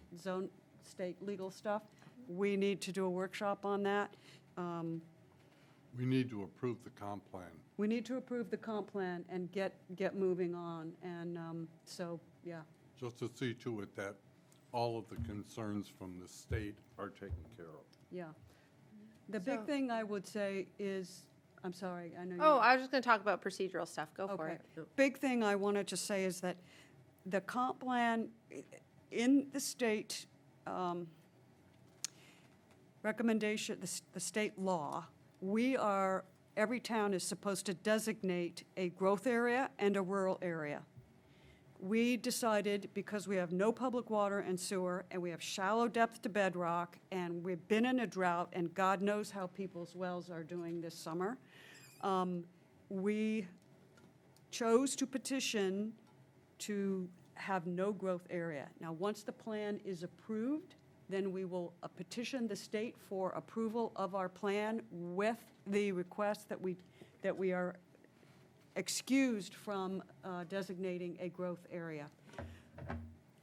legal stuff. We need to do a workshop on that. We need to approve the comp plan. We need to approve the comp plan and get moving on, and so, yeah. Just to see to it that all of the concerns from the state are taken care of. Yeah. The big So- thing I would say is, I'm sorry, I know you. Oh, I was just going to talk about procedural stuff. Go for Okay. it. Big thing I wanted to say is that the comp plan in the state recommendation, the state law, every town is supposed to designate a growth area and a rural area. We decided, because we have no public water and sewer, and we have shallow depth to bedrock, and we've been in a drought, and God knows how people's wells are doing this summer, we chose to petition to have no growth area. Now, once the plan is approved, then we will petition the state for approval of our plan with the request that we are excused from designating a growth area.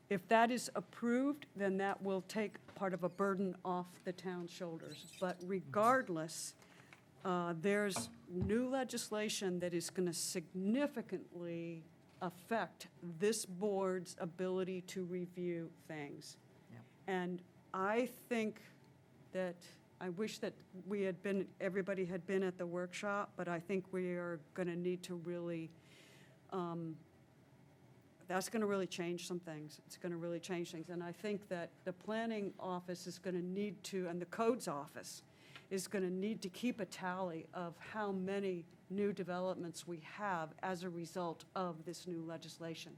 If that is approved, then that will take part of a burden off the town's shoulders. But regardless, there's new legislation that is going to significantly affect this board's ability to review things. And I think that, I wish that everybody had been at the workshop, but I think we are going to need to really, that's going to really change some things. It's going to really change things. And I think that the planning office is going to need to, and the codes office is going to need to keep a tally of how many new developments we have as a result of this new legislation.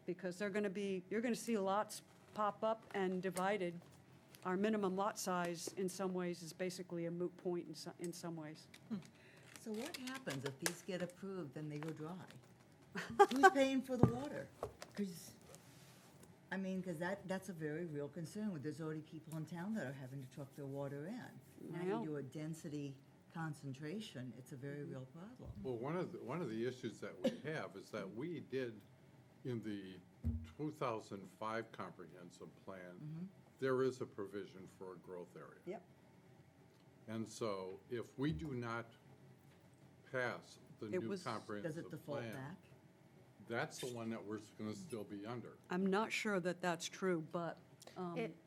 Because you're going to see lots pop up and divided. Our minimum lot size, in some ways, is basically a moot point in some ways. So what happens if these get approved and they go dry? Who's paying for the water? Because that's a very real concern. There's already people in town that are having to truck their water in. Now Well- you do a density concentration, it's a very real problem. Well, one of the issues that we have is that we did, in the 2005 comprehensive plan, there is a provision for a growth area. Yep. And so if we do not pass the new Does comprehensive it default plan, back? that's the one that we're going to still be under. I'm not sure that that's true, but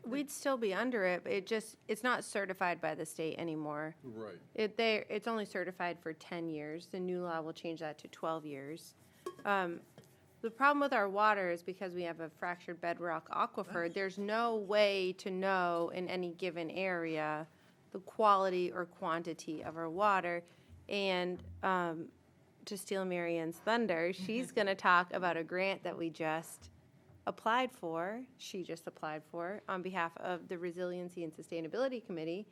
We'd still be under it, but it's not certified by the state anymore. Right. It's only certified for 10 years. The new law will change that to 12 years. The problem with our water is because we have a fractured bedrock aquifer, there's no way to know in any given area the quality or quantity of our water. And to steal Mary Ann's thunder, she's going to talk about a grant that we just applied for, on behalf of the Resiliency and Sustainability Committee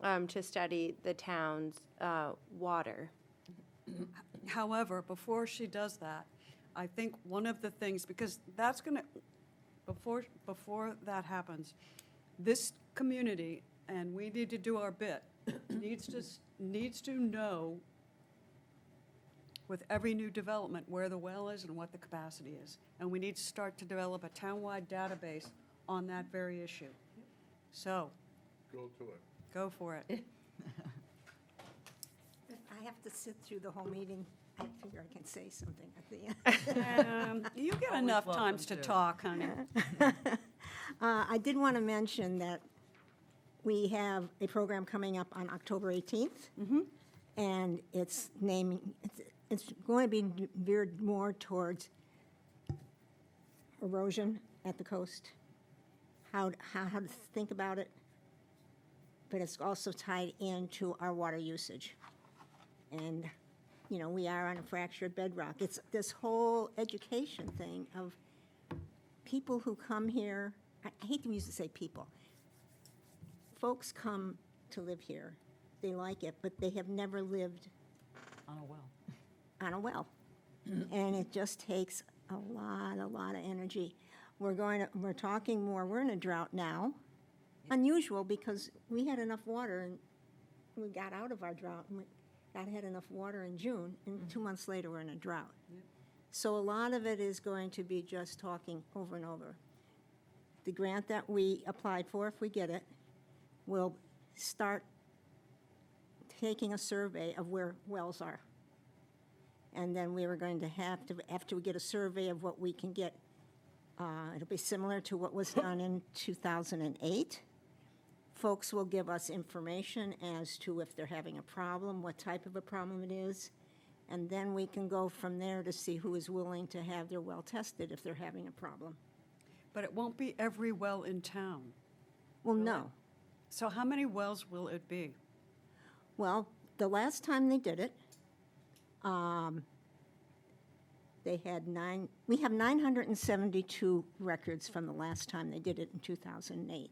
to study the town's water. However, before she does that, I think one of the things, because that's going to, before that happens, this community, and we need to do our bit, needs to know with every new development where the well is and what the capacity is. And we need to start to develop a townwide database on that very issue. So, Go to it. go for it. I have to sit through the whole meeting. I figure I can say something at the end. You get enough times to talk, honey. I did want to mention that we have a program coming up on October 18th. And it's it's going to be veered more towards erosion at the coast, how to think about it. But it's also tied into our water usage. And, you know, we are on a fractured bedrock. It's this whole education thing of people who come here. I hate to use to say people. Folks come to live here. They like it, but they have never lived On a well. on a well. And it just takes a lot of energy. We're talking more, we're in a drought now. Unusual because we had enough water and we got out of our drought and we had enough water in June, and 2 months later we're in a drought. So a lot of it is going to be just talking over and over. The grant that we applied for, if we get it, will start taking a survey of where wells are. And then we were going to have to, after we get a survey of what we can get, it'll be similar to what was done in 2008. Folks will give us information as to if they're having a problem, what type of a problem it is, and then we can go from there to see who is willing to have their well tested if they're having a problem. But it won't be every well in town. Well, no. So how many wells will it be? Well, the last time they did it, they had we have 972 records from the last time they did it in 2008.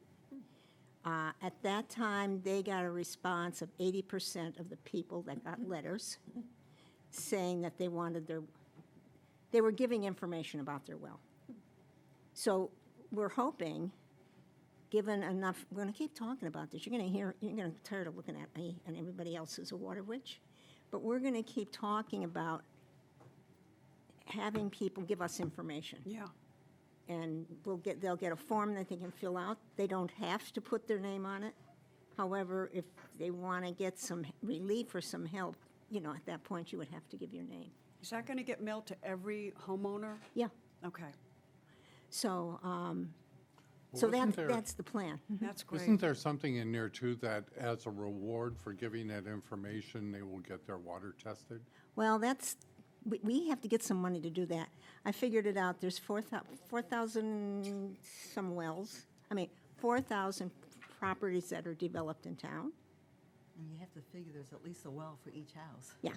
At that time, they got a response of 80% of the people that got letters saying that they were giving information about their well. So we're hoping, given enough, we're going to keep talking about this. You're going to get tired of looking at me and everybody else as a water witch. But we're going to keep talking about having people give us information. Yeah. And they'll get a form that they can fill out. They don't have to put their name on it. However, if they want to get some relief or some help, you know, at that point you would have to give your name. Is that going to get mailed to every homeowner? Yeah. Okay. So, wasn't there- that's the plan. That's great. Isn't there something in there too that as a reward for giving that information, they will get their water tested? Well, we have to get some money to do that. I figured it out. There's 4,000 some wells. 4,000 properties that are developed in town. And you have to figure there's at least a well for each house. Yeah.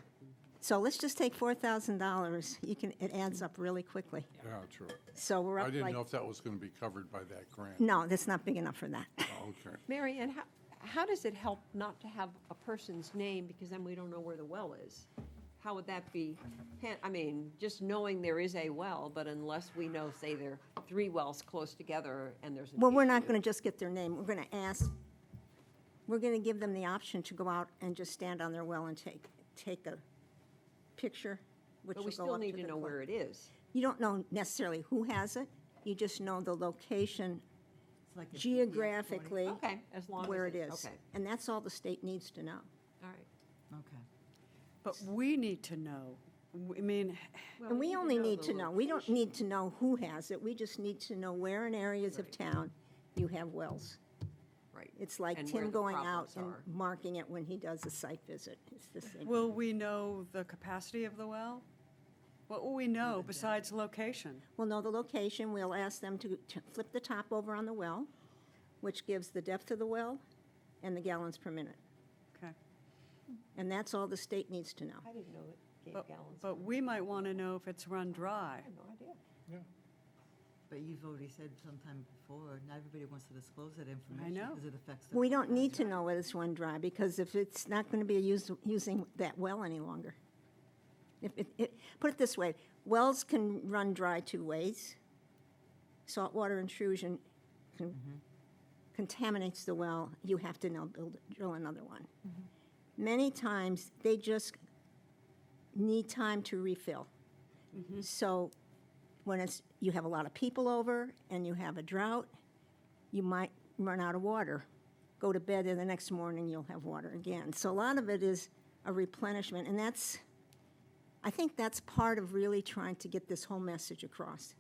So let's just take $4,000. It adds up really quickly. Yeah, true. So we're up I didn't like, know if that was going to be covered by that grant. no, that's not big enough for that. Oh, okay. Mary Ann, how does it help not to have a person's name, because then we don't know where the well is? How would that be? Just knowing there is a well, but unless we know, say, there are 3 wells close together and there's an Well, we're not issue. going to just get their name. We're going to give them the option to go out and just stand on their well and take a picture, which But will we go still up need to to the know clerk. where it is. You don't know necessarily who has it. You just know the location It's like a GPS geographically Okay, as long as where it it's- is. okay. And that's all the state needs to know. All right. Okay. But we need to know. And we only need to know. We don't need to know who has it. We just need to know where in areas of town you have wells. Right. It's like And where Tim the going out problems and are. marking it when he does a site visit. It's the same. Will we know the capacity of the well? What will we know besides location? We'll know the location. We'll ask them to flip the top over on the well, which gives the depth of the well and the gallons per minute. Okay. And that's all the state needs to know. I didn't know it gave But, gallons. but we might want to know if it's run dry. I have no idea. But you've already said sometime before, not everybody wants to disclose that information. know. Because it affects their. We don't need to know whether it's run dry, because if it's not going to be using that well any longer. Put it this way, wells can run dry 2 ways. Saltwater intrusion contaminates the well, you have to now drill another one. Many times, they just need time to refill. So when you have a lot of people over and you have a drought, you might run out of water. Go to bed, and the next morning you'll have water again. So a lot of it is a replenishment, and I think that's part of really trying to get this whole message across.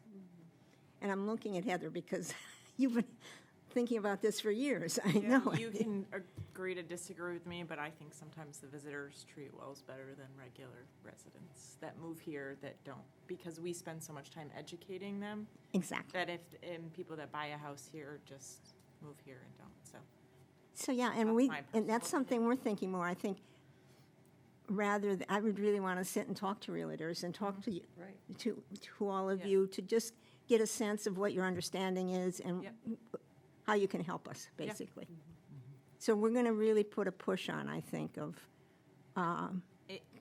And I'm looking at Heather because thinking about this for years, I know. You can agree to disagree with me, but I think sometimes the visitors treat wells better than regular residents that move here that don't, because we spend so much time educating them. Exactly. That and people that buy a house here just move here and don't, so. So, yeah, and that's something we're thinking more, I think, I would really want to sit and talk to realtors and talk to you, to all of you, to just get a sense of what your understanding is and how you can help us, basically. So we're going to really put a push on, I think, of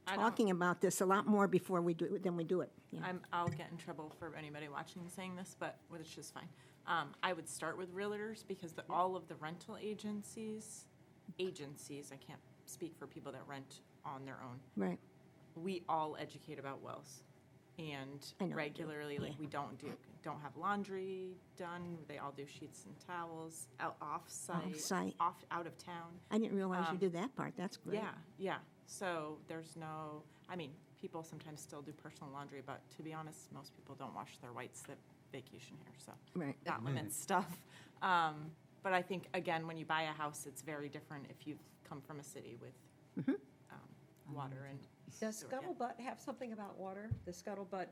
talking about this a lot more before we do than we do it. Yeah. I'll get in trouble for anybody watching saying this, but which is fine. I would start with realtors because all of the rental agencies, I can't speak for people that rent on their own. Right. We all educate about wells. And regularly, like we don't have laundry done. They all do sheets and towels off-site, out of town. I didn't realize you did that part. That's great. Yeah. So there's people sometimes still do personal laundry, but to be honest, most people don't wash their whites that vacation here, so that limits stuff. But I think, again, when you buy a house, it's very different if you've come from a city with water and Does Scuttlebutt have something about water? The Scuttlebutt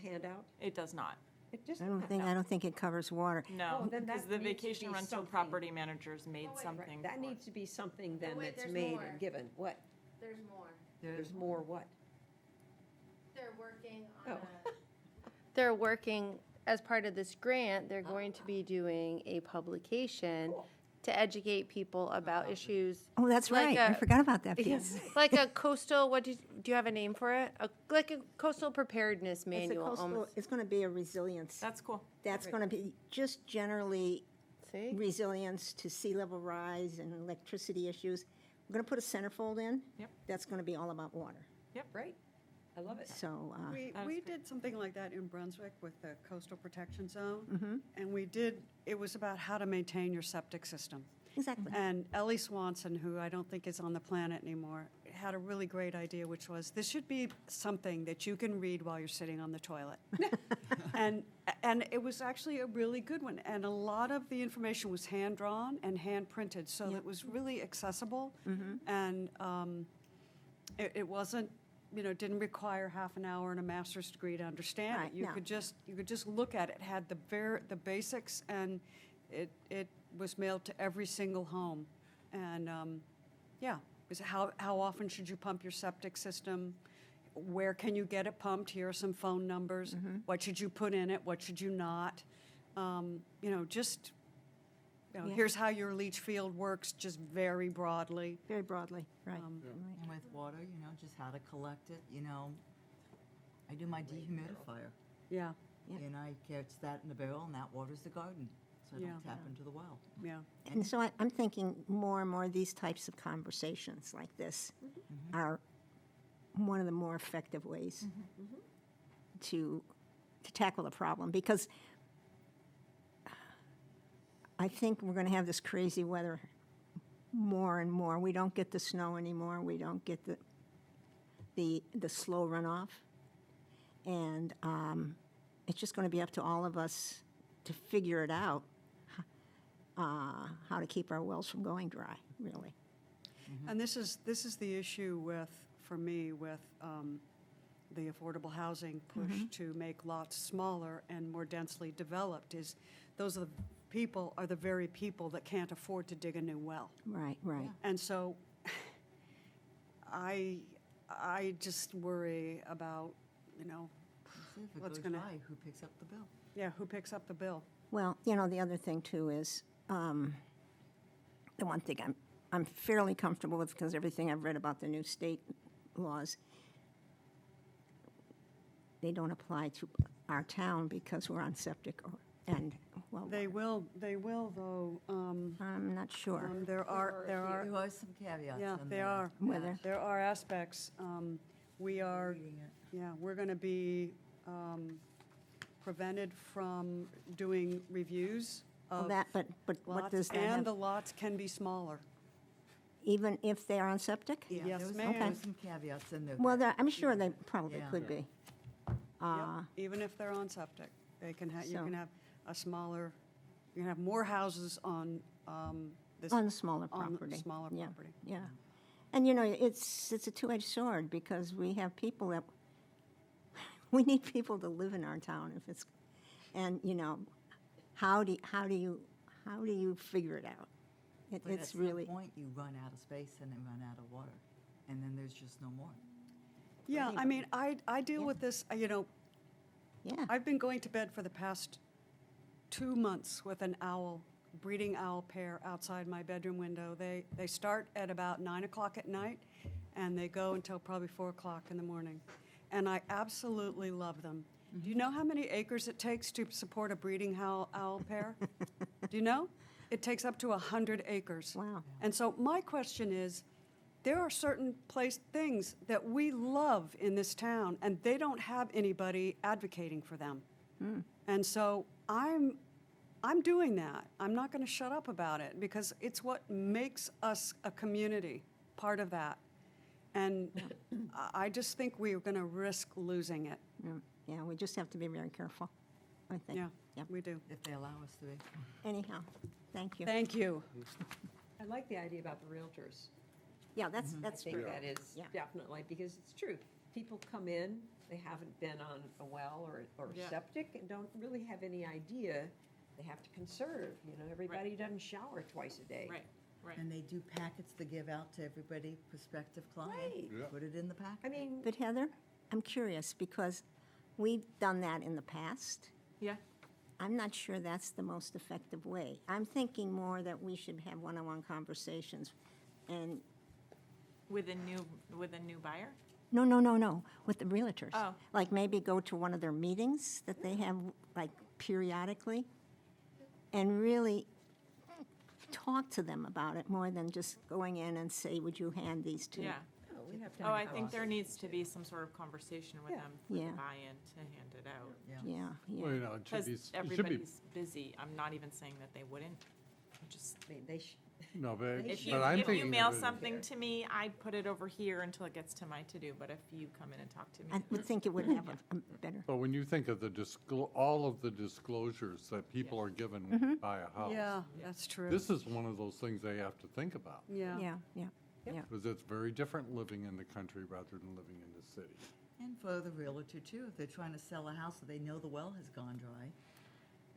handout? It does not. It just, I don't think it covers water. No, Oh, then because that the needs to vacation be rental something. property managers made something. that for needs to be something then wait, that's there's made more. and given. What? There's more. There's more what? They're working on They're working, as part of this grant, they're going to be doing a publication to educate people about issues. Oh, that's like right. I forgot about that piece. Like a coastal, do you have a name for it? Like a coastal preparedness It's a manual coastal- almost. It's going to be a resilience. That's cool. That's going to be just generally resilience to sea level rise and electricity issues. We're going to put a centerfold in. Yep. That's going to be all about water. Yep. Great. I love it. So, We did something like that in Brunswick with the coastal protection zone. Mhm. And it was about how to maintain your septic system. Exactly. And Ellie Swanson, who I don't think is on the planet anymore, had a really great idea, which was, this should be something that you can read while you're sitting on the toilet. And it was actually a really good one. And a lot of the information was hand-drawn and hand-printed, so it was really accessible. And it wasn't, didn't require half an hour and a master's degree to understand Right, it. You no. could just look at it, had the basics, and it was mailed to every single home. And, is how often should you pump your septic system? Where can you get it pumped? Here are some phone numbers. What should you put in it? What should you not? Here's how your leach field works, just very broadly. Very broadly, right. And with water, just how to collect it, I do my dehumidifier. Yeah. And I catch that in the barrel, and that waters the garden, so I Yeah. don't tap into the well. Yeah. And so I'm thinking more and more these types of conversations like this are one of the more effective ways to tackle the problem, because I think we're going to have this crazy weather more and more. We don't get the snow anymore. We don't get the slow runoff. And it's just going to be up to all of us to figure it out, how to keep our wells from going dry, really. And this is the issue for me, with the affordable housing push to make lots smaller and more densely developed, is those are the very people that can't afford to dig a new well. Right, right. And so I just worry about, If it what's goes going to, dry, who picks up the bill? yeah, who picks up the bill? Well, the other thing too is, the one thing I'm fairly comfortable with, because everything I've read about the new state laws, they don't apply to our town because we're on septic well. They will though. I'm not sure. There are There are some caveats. Yeah, in there are. Whether- There are aspects. We're going to be prevented from doing reviews Well, of that, but what lots, does that and have? the lots can be smaller. Even if they are on septic? Yes, There ma'am. was some caveats in there. Well, I'm sure they probably Yeah. could be. Yep, even if they're on septic, you So- can have a smaller you're gonna have more houses on, this. On the smaller on the property. smaller Yeah, property. Yeah. And, you know, it's a two-edged sword because we have people that, we need people to live in our town if it's, and, you know, how do you figure it out? But It's at really. some point, you run out of space and then run out of water, and then there's just no more. Yeah, I mean, I deal with this, you know, Yeah. I've been going to bed for the past 2 months with an owl, breeding owl pair outside my bedroom window. They start at about 9 o'clock at night, and they go until probably 4 o'clock in the morning. And I absolutely love them. Do you know how many acres it takes to support a breeding owl pair? Do you know? It takes up to 100 acres. Wow. And so my question is, there are certain things that we love in this town, and they don't have anybody advocating for them. And so I'm doing that. I'm not going to shut up about it because it's what makes us a community, part of that. And I just think we're going to risk losing it. Yeah, we just have to be very careful, I think. Yeah, we do. If they allow us to be. Anyhow, thank you. Thank you. I like the idea about the realtors. Yeah, that's I think true. that is Yeah. definitely, because it's true. People come in, they haven't been on a well or Yeah. septic and don't really have any idea. They have to conserve, you know, everybody doesn't shower twice a day. Right, right. And they do packets to give out to everybody, prospective client. Right. Yeah. Put it in the packet. I mean, But Heather, I'm curious because we've done that in the past. Yeah. I'm not sure that's the most effective way. I'm thinking more that we should have one-on-one conversations. And, With a new buyer? no, with the realtors. Oh. Like maybe go to one of their meetings that they have like periodically and really talk to them about it more than just going in and say, would you hand these to me? Yeah. no, we have to Oh, have I a think there process. needs to be some sort of conversation with them for Yeah. the buy-in to hand it out. Yeah, Well, you yeah. know, it should Because be, it should be, everybody's busy. I'm not even saying that they wouldn't. I just, I mean, they should, no, but, if you, but I'm if you thinking mail of it. something to me, I put it over here until it gets to my to-do, but if you come in and talk to me. I would think it would have a better. But when you think of all of the disclosures that people are given when they buy a house. Yeah, that's true. This is one of those things they have to think about. Yeah. Yeah. Because it's very different living in the country rather than living in the city. And for the realtor too, if they're trying to sell a house that they know the well has gone dry,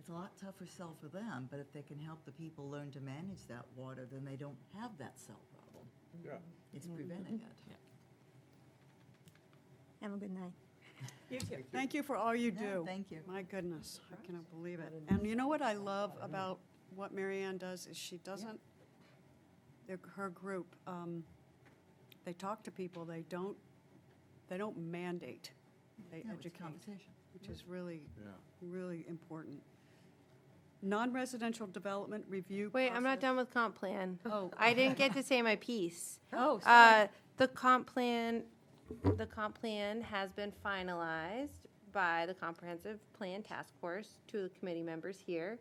it's a lot tougher sell for them, but if they can help the people learn to manage that water, then they don't have that cell problem. Yeah. It's preventing it. Have a good night. You too. Thank you for all you Yeah, do. thank you. My goodness, I cannot believe it. And you know what I love about what Mary Ann does is she doesn't, her group, they talk to people, they don't mandate, they No, it's educate, conversation. which is really, Yeah. really important. Non-residential development review. Wait, I'm not process. done with comp plan. Oh. I didn't get to say my piece. Oh, sorry. The comp plan has been finalized by the Comprehensive Plan Task Force, 2 of the committee members here.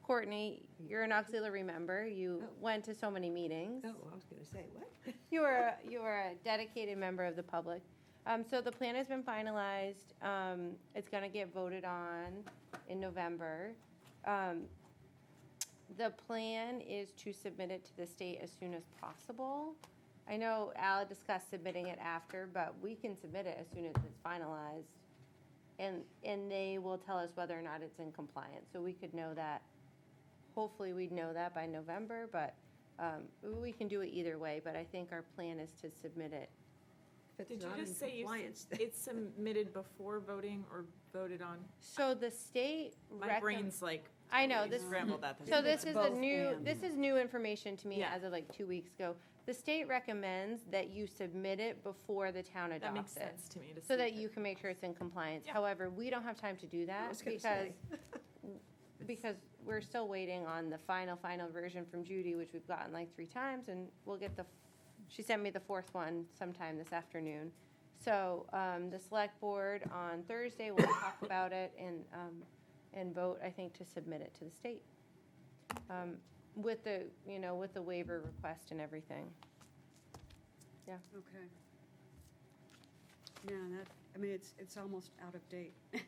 Courtney, you're an auxiliary member. You went to so many meetings. oh, I was going to say, what? You are a dedicated member of the public. So the plan has been finalized. It's going to get voted on in November. The plan is to submit it to the state as soon as possible. I know Al discussed submitting it after, but we can submit it as soon as it's finalized. And they will tell us whether or not it's in compliance. So we could know that, hopefully we'd know that by November, but we can do it either way. But I think our plan is to submit it. If Did it's you not in just say compliance, then- it's submitted before voting or voted on? So the state My brain's like. I know, totally this- scrambled at So this. this is a new, this is new information to me Yeah. as of like 2 weeks ago. The state recommends that you submit it before the town That makes adopts it. sense to me to So see that it. you can make sure it's in compliance. Yeah. However, we don't have time to do that was gonna because, say. because we're still waiting on the final version from Judy, which we've gotten like 3 times, and we'll get she sent me the 4th one sometime this afternoon. So, the select board on Thursday will talk about it and vote, I think, to submit it to the state. With the, with the waiver request and everything. Yeah. Okay. Yeah, I mean, it's almost out of date. I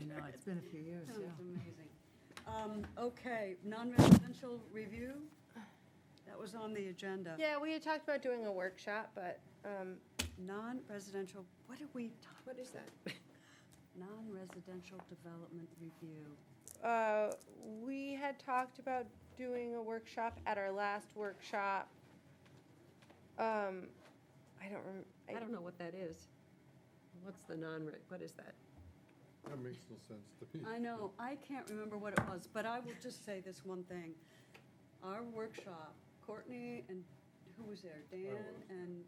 know, it's been a few years, Sounds yeah. amazing. Okay, non-residential review, that was on the agenda. Yeah, we had talked about doing a workshop, but, Non-residential, what did we, What is that? non-residential development review? we had talked about doing a workshop at our last workshop. I I don't know what that is. What's the what is that? That makes no sense to me. I know, I can't remember what it was, but I will just say this one thing. Our workshop, Courtney and, who was there, Dan, and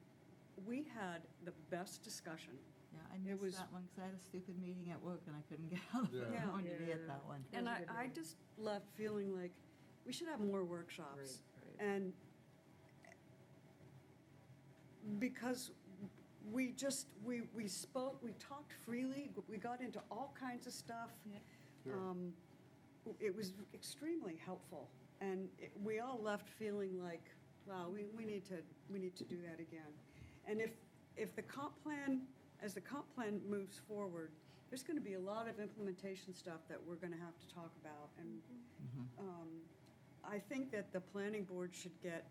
we had the best discussion. Yeah, I It was- missed that one because I had a stupid meeting at work and I couldn't get out of it. Yeah. I wanted to get that one. And I just left feeling like we should have more workshops. Right. And because we just, we spoke, we talked freely, we got into all kinds of stuff. Sure. It was extremely helpful. And we all left feeling like, wow, we need to do that again. And if the comp plan, as the comp plan moves forward, there's gonna be a lot of implementation stuff that we're gonna have to talk about. And I think that the planning board should get,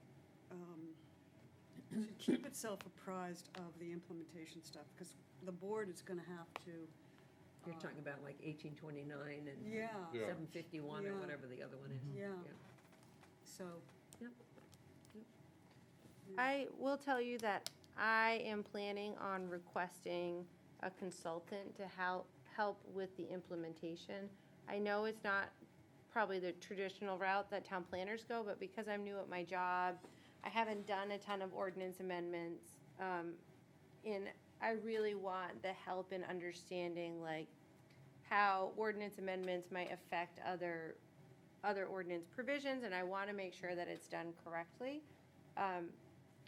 should keep itself apprised of the implementation stuff, because the board is gonna have to. You're talking about like 1829 and Yeah. Yeah. 751 or Yeah. whatever the other one is. Yeah. So, I will tell you that I am planning on requesting a consultant to help with the implementation. I know it's not probably the traditional route that town planners go, but because I'm new at my job, I haven't done a ton of ordinance amendments. And I really want the help in understanding like how ordinance amendments might affect other ordinance provisions, and I want to make sure that it's done correctly.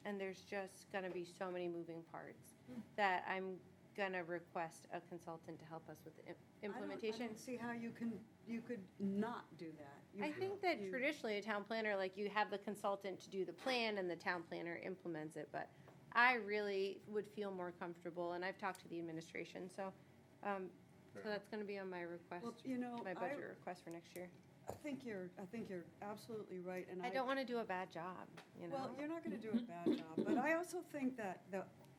And there's just gonna be so many moving parts that I'm gonna request a consultant to help us with the implementation. I don't see how you could not do that. You I could- think that you- traditionally a town planner, like you have the consultant to do the plan and the town planner implements it, but I really would feel more comfortable, and I've talked to the administration, so that's gonna be on my request, Well, you know, my budget request for next year. I think you're absolutely right, and I don't wanna do a bad job, you know? Well, you're not gonna do a bad job, but I also think that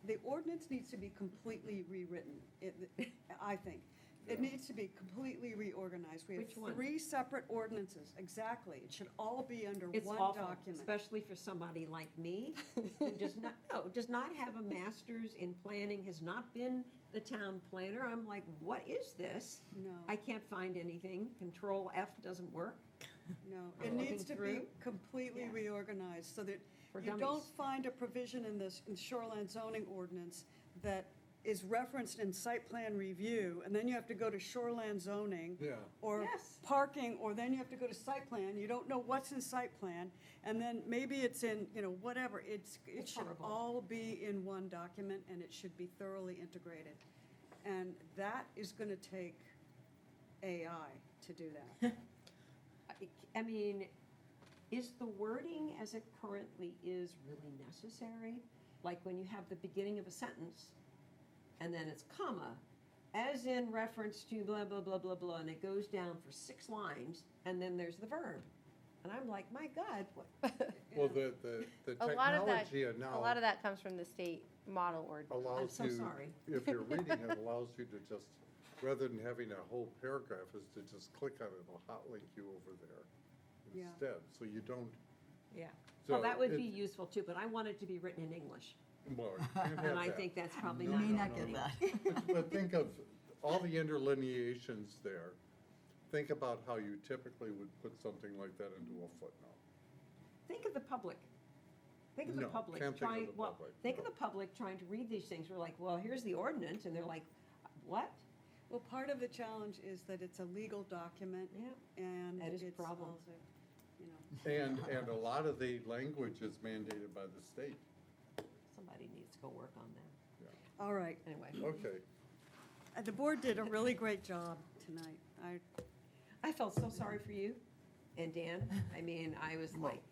the ordinance needs to be completely rewritten, I think. It needs to be completely reorganized. We have Which one? 3 separate ordinances, exactly. It should all be under It's one awful, document. especially for somebody like me, who does not have a master's in planning, has not been the town planner. I'm like, what is this? No. I can't find anything. Control F doesn't work. No, I'm it needs looking to be through. completely Yeah. reorganized, so that For you don't dummies. find a provision in this in shoreline zoning ordinance that is referenced in site plan review, and then you have to go to shoreline zoning. Yeah. Or Yes. parking, or then you have to go to site plan, you don't know what's in site plan, and then maybe it's in, whatever, it should horrible. all be in one document, and it should be thoroughly integrated. And that is gonna take AI to do that. I mean, is the wording as it currently is really necessary? Like when you have the beginning of a sentence, and then it's comma, as in reference to blah, blah, blah, blah, blah, and it goes down for 6 lines, and then there's the verb. And I'm like, my God, what? Well, the A lot of that, technology now a lot of that comes from the state model ordinance. allows I'm so you, sorry. if you're reading it, allows you to just, rather than having a whole paragraph, is to just click on it, it'll hotlink you over there Yeah. instead, so you don't. Yeah. So Well, that would it- be useful too, but I want it to be written in English. Well, you can't have And I that. think that's probably You not may not happening. get that. But think of all the interlineations there. Think about how you typically would put something like that into a footnote. Think of the public. Think of the No, public can't think of trying, the well, public, think of no. the public trying to read these things. We're like, well, here's the ordinance, and they're like, what? Well, part of the challenge is that it's a legal document, Yeah. and That is a it's problem. also, And a lot of the language is mandated by the state. Somebody needs to go work on that. all right. Anyway, Okay. The board did a really great job tonight. I felt so sorry for you and Dan. I mean, I was like,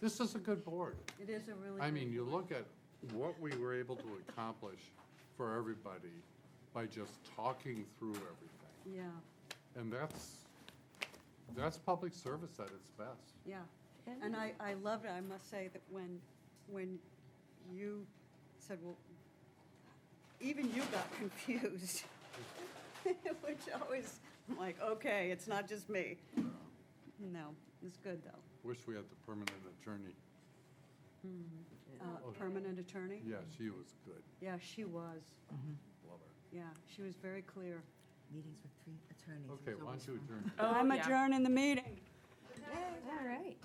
This is a good board. It is a really. I good mean, you board. look at what we were able to accomplish for everybody by just talking through everything. Yeah. And that's public service at its best. Yeah, and I loved it, I must say that when you said, well, even you got confused, which always, I'm like, okay, it's not just me. No, it's good, though. Wish we had the permanent attorney. Permanent attorney? Yeah, she was good. Yeah, she was. Love her. Yeah, she was very clear. Meetings with 3 attorneys. Okay, why don't you adjourn? I'm adjourning the meeting. All right.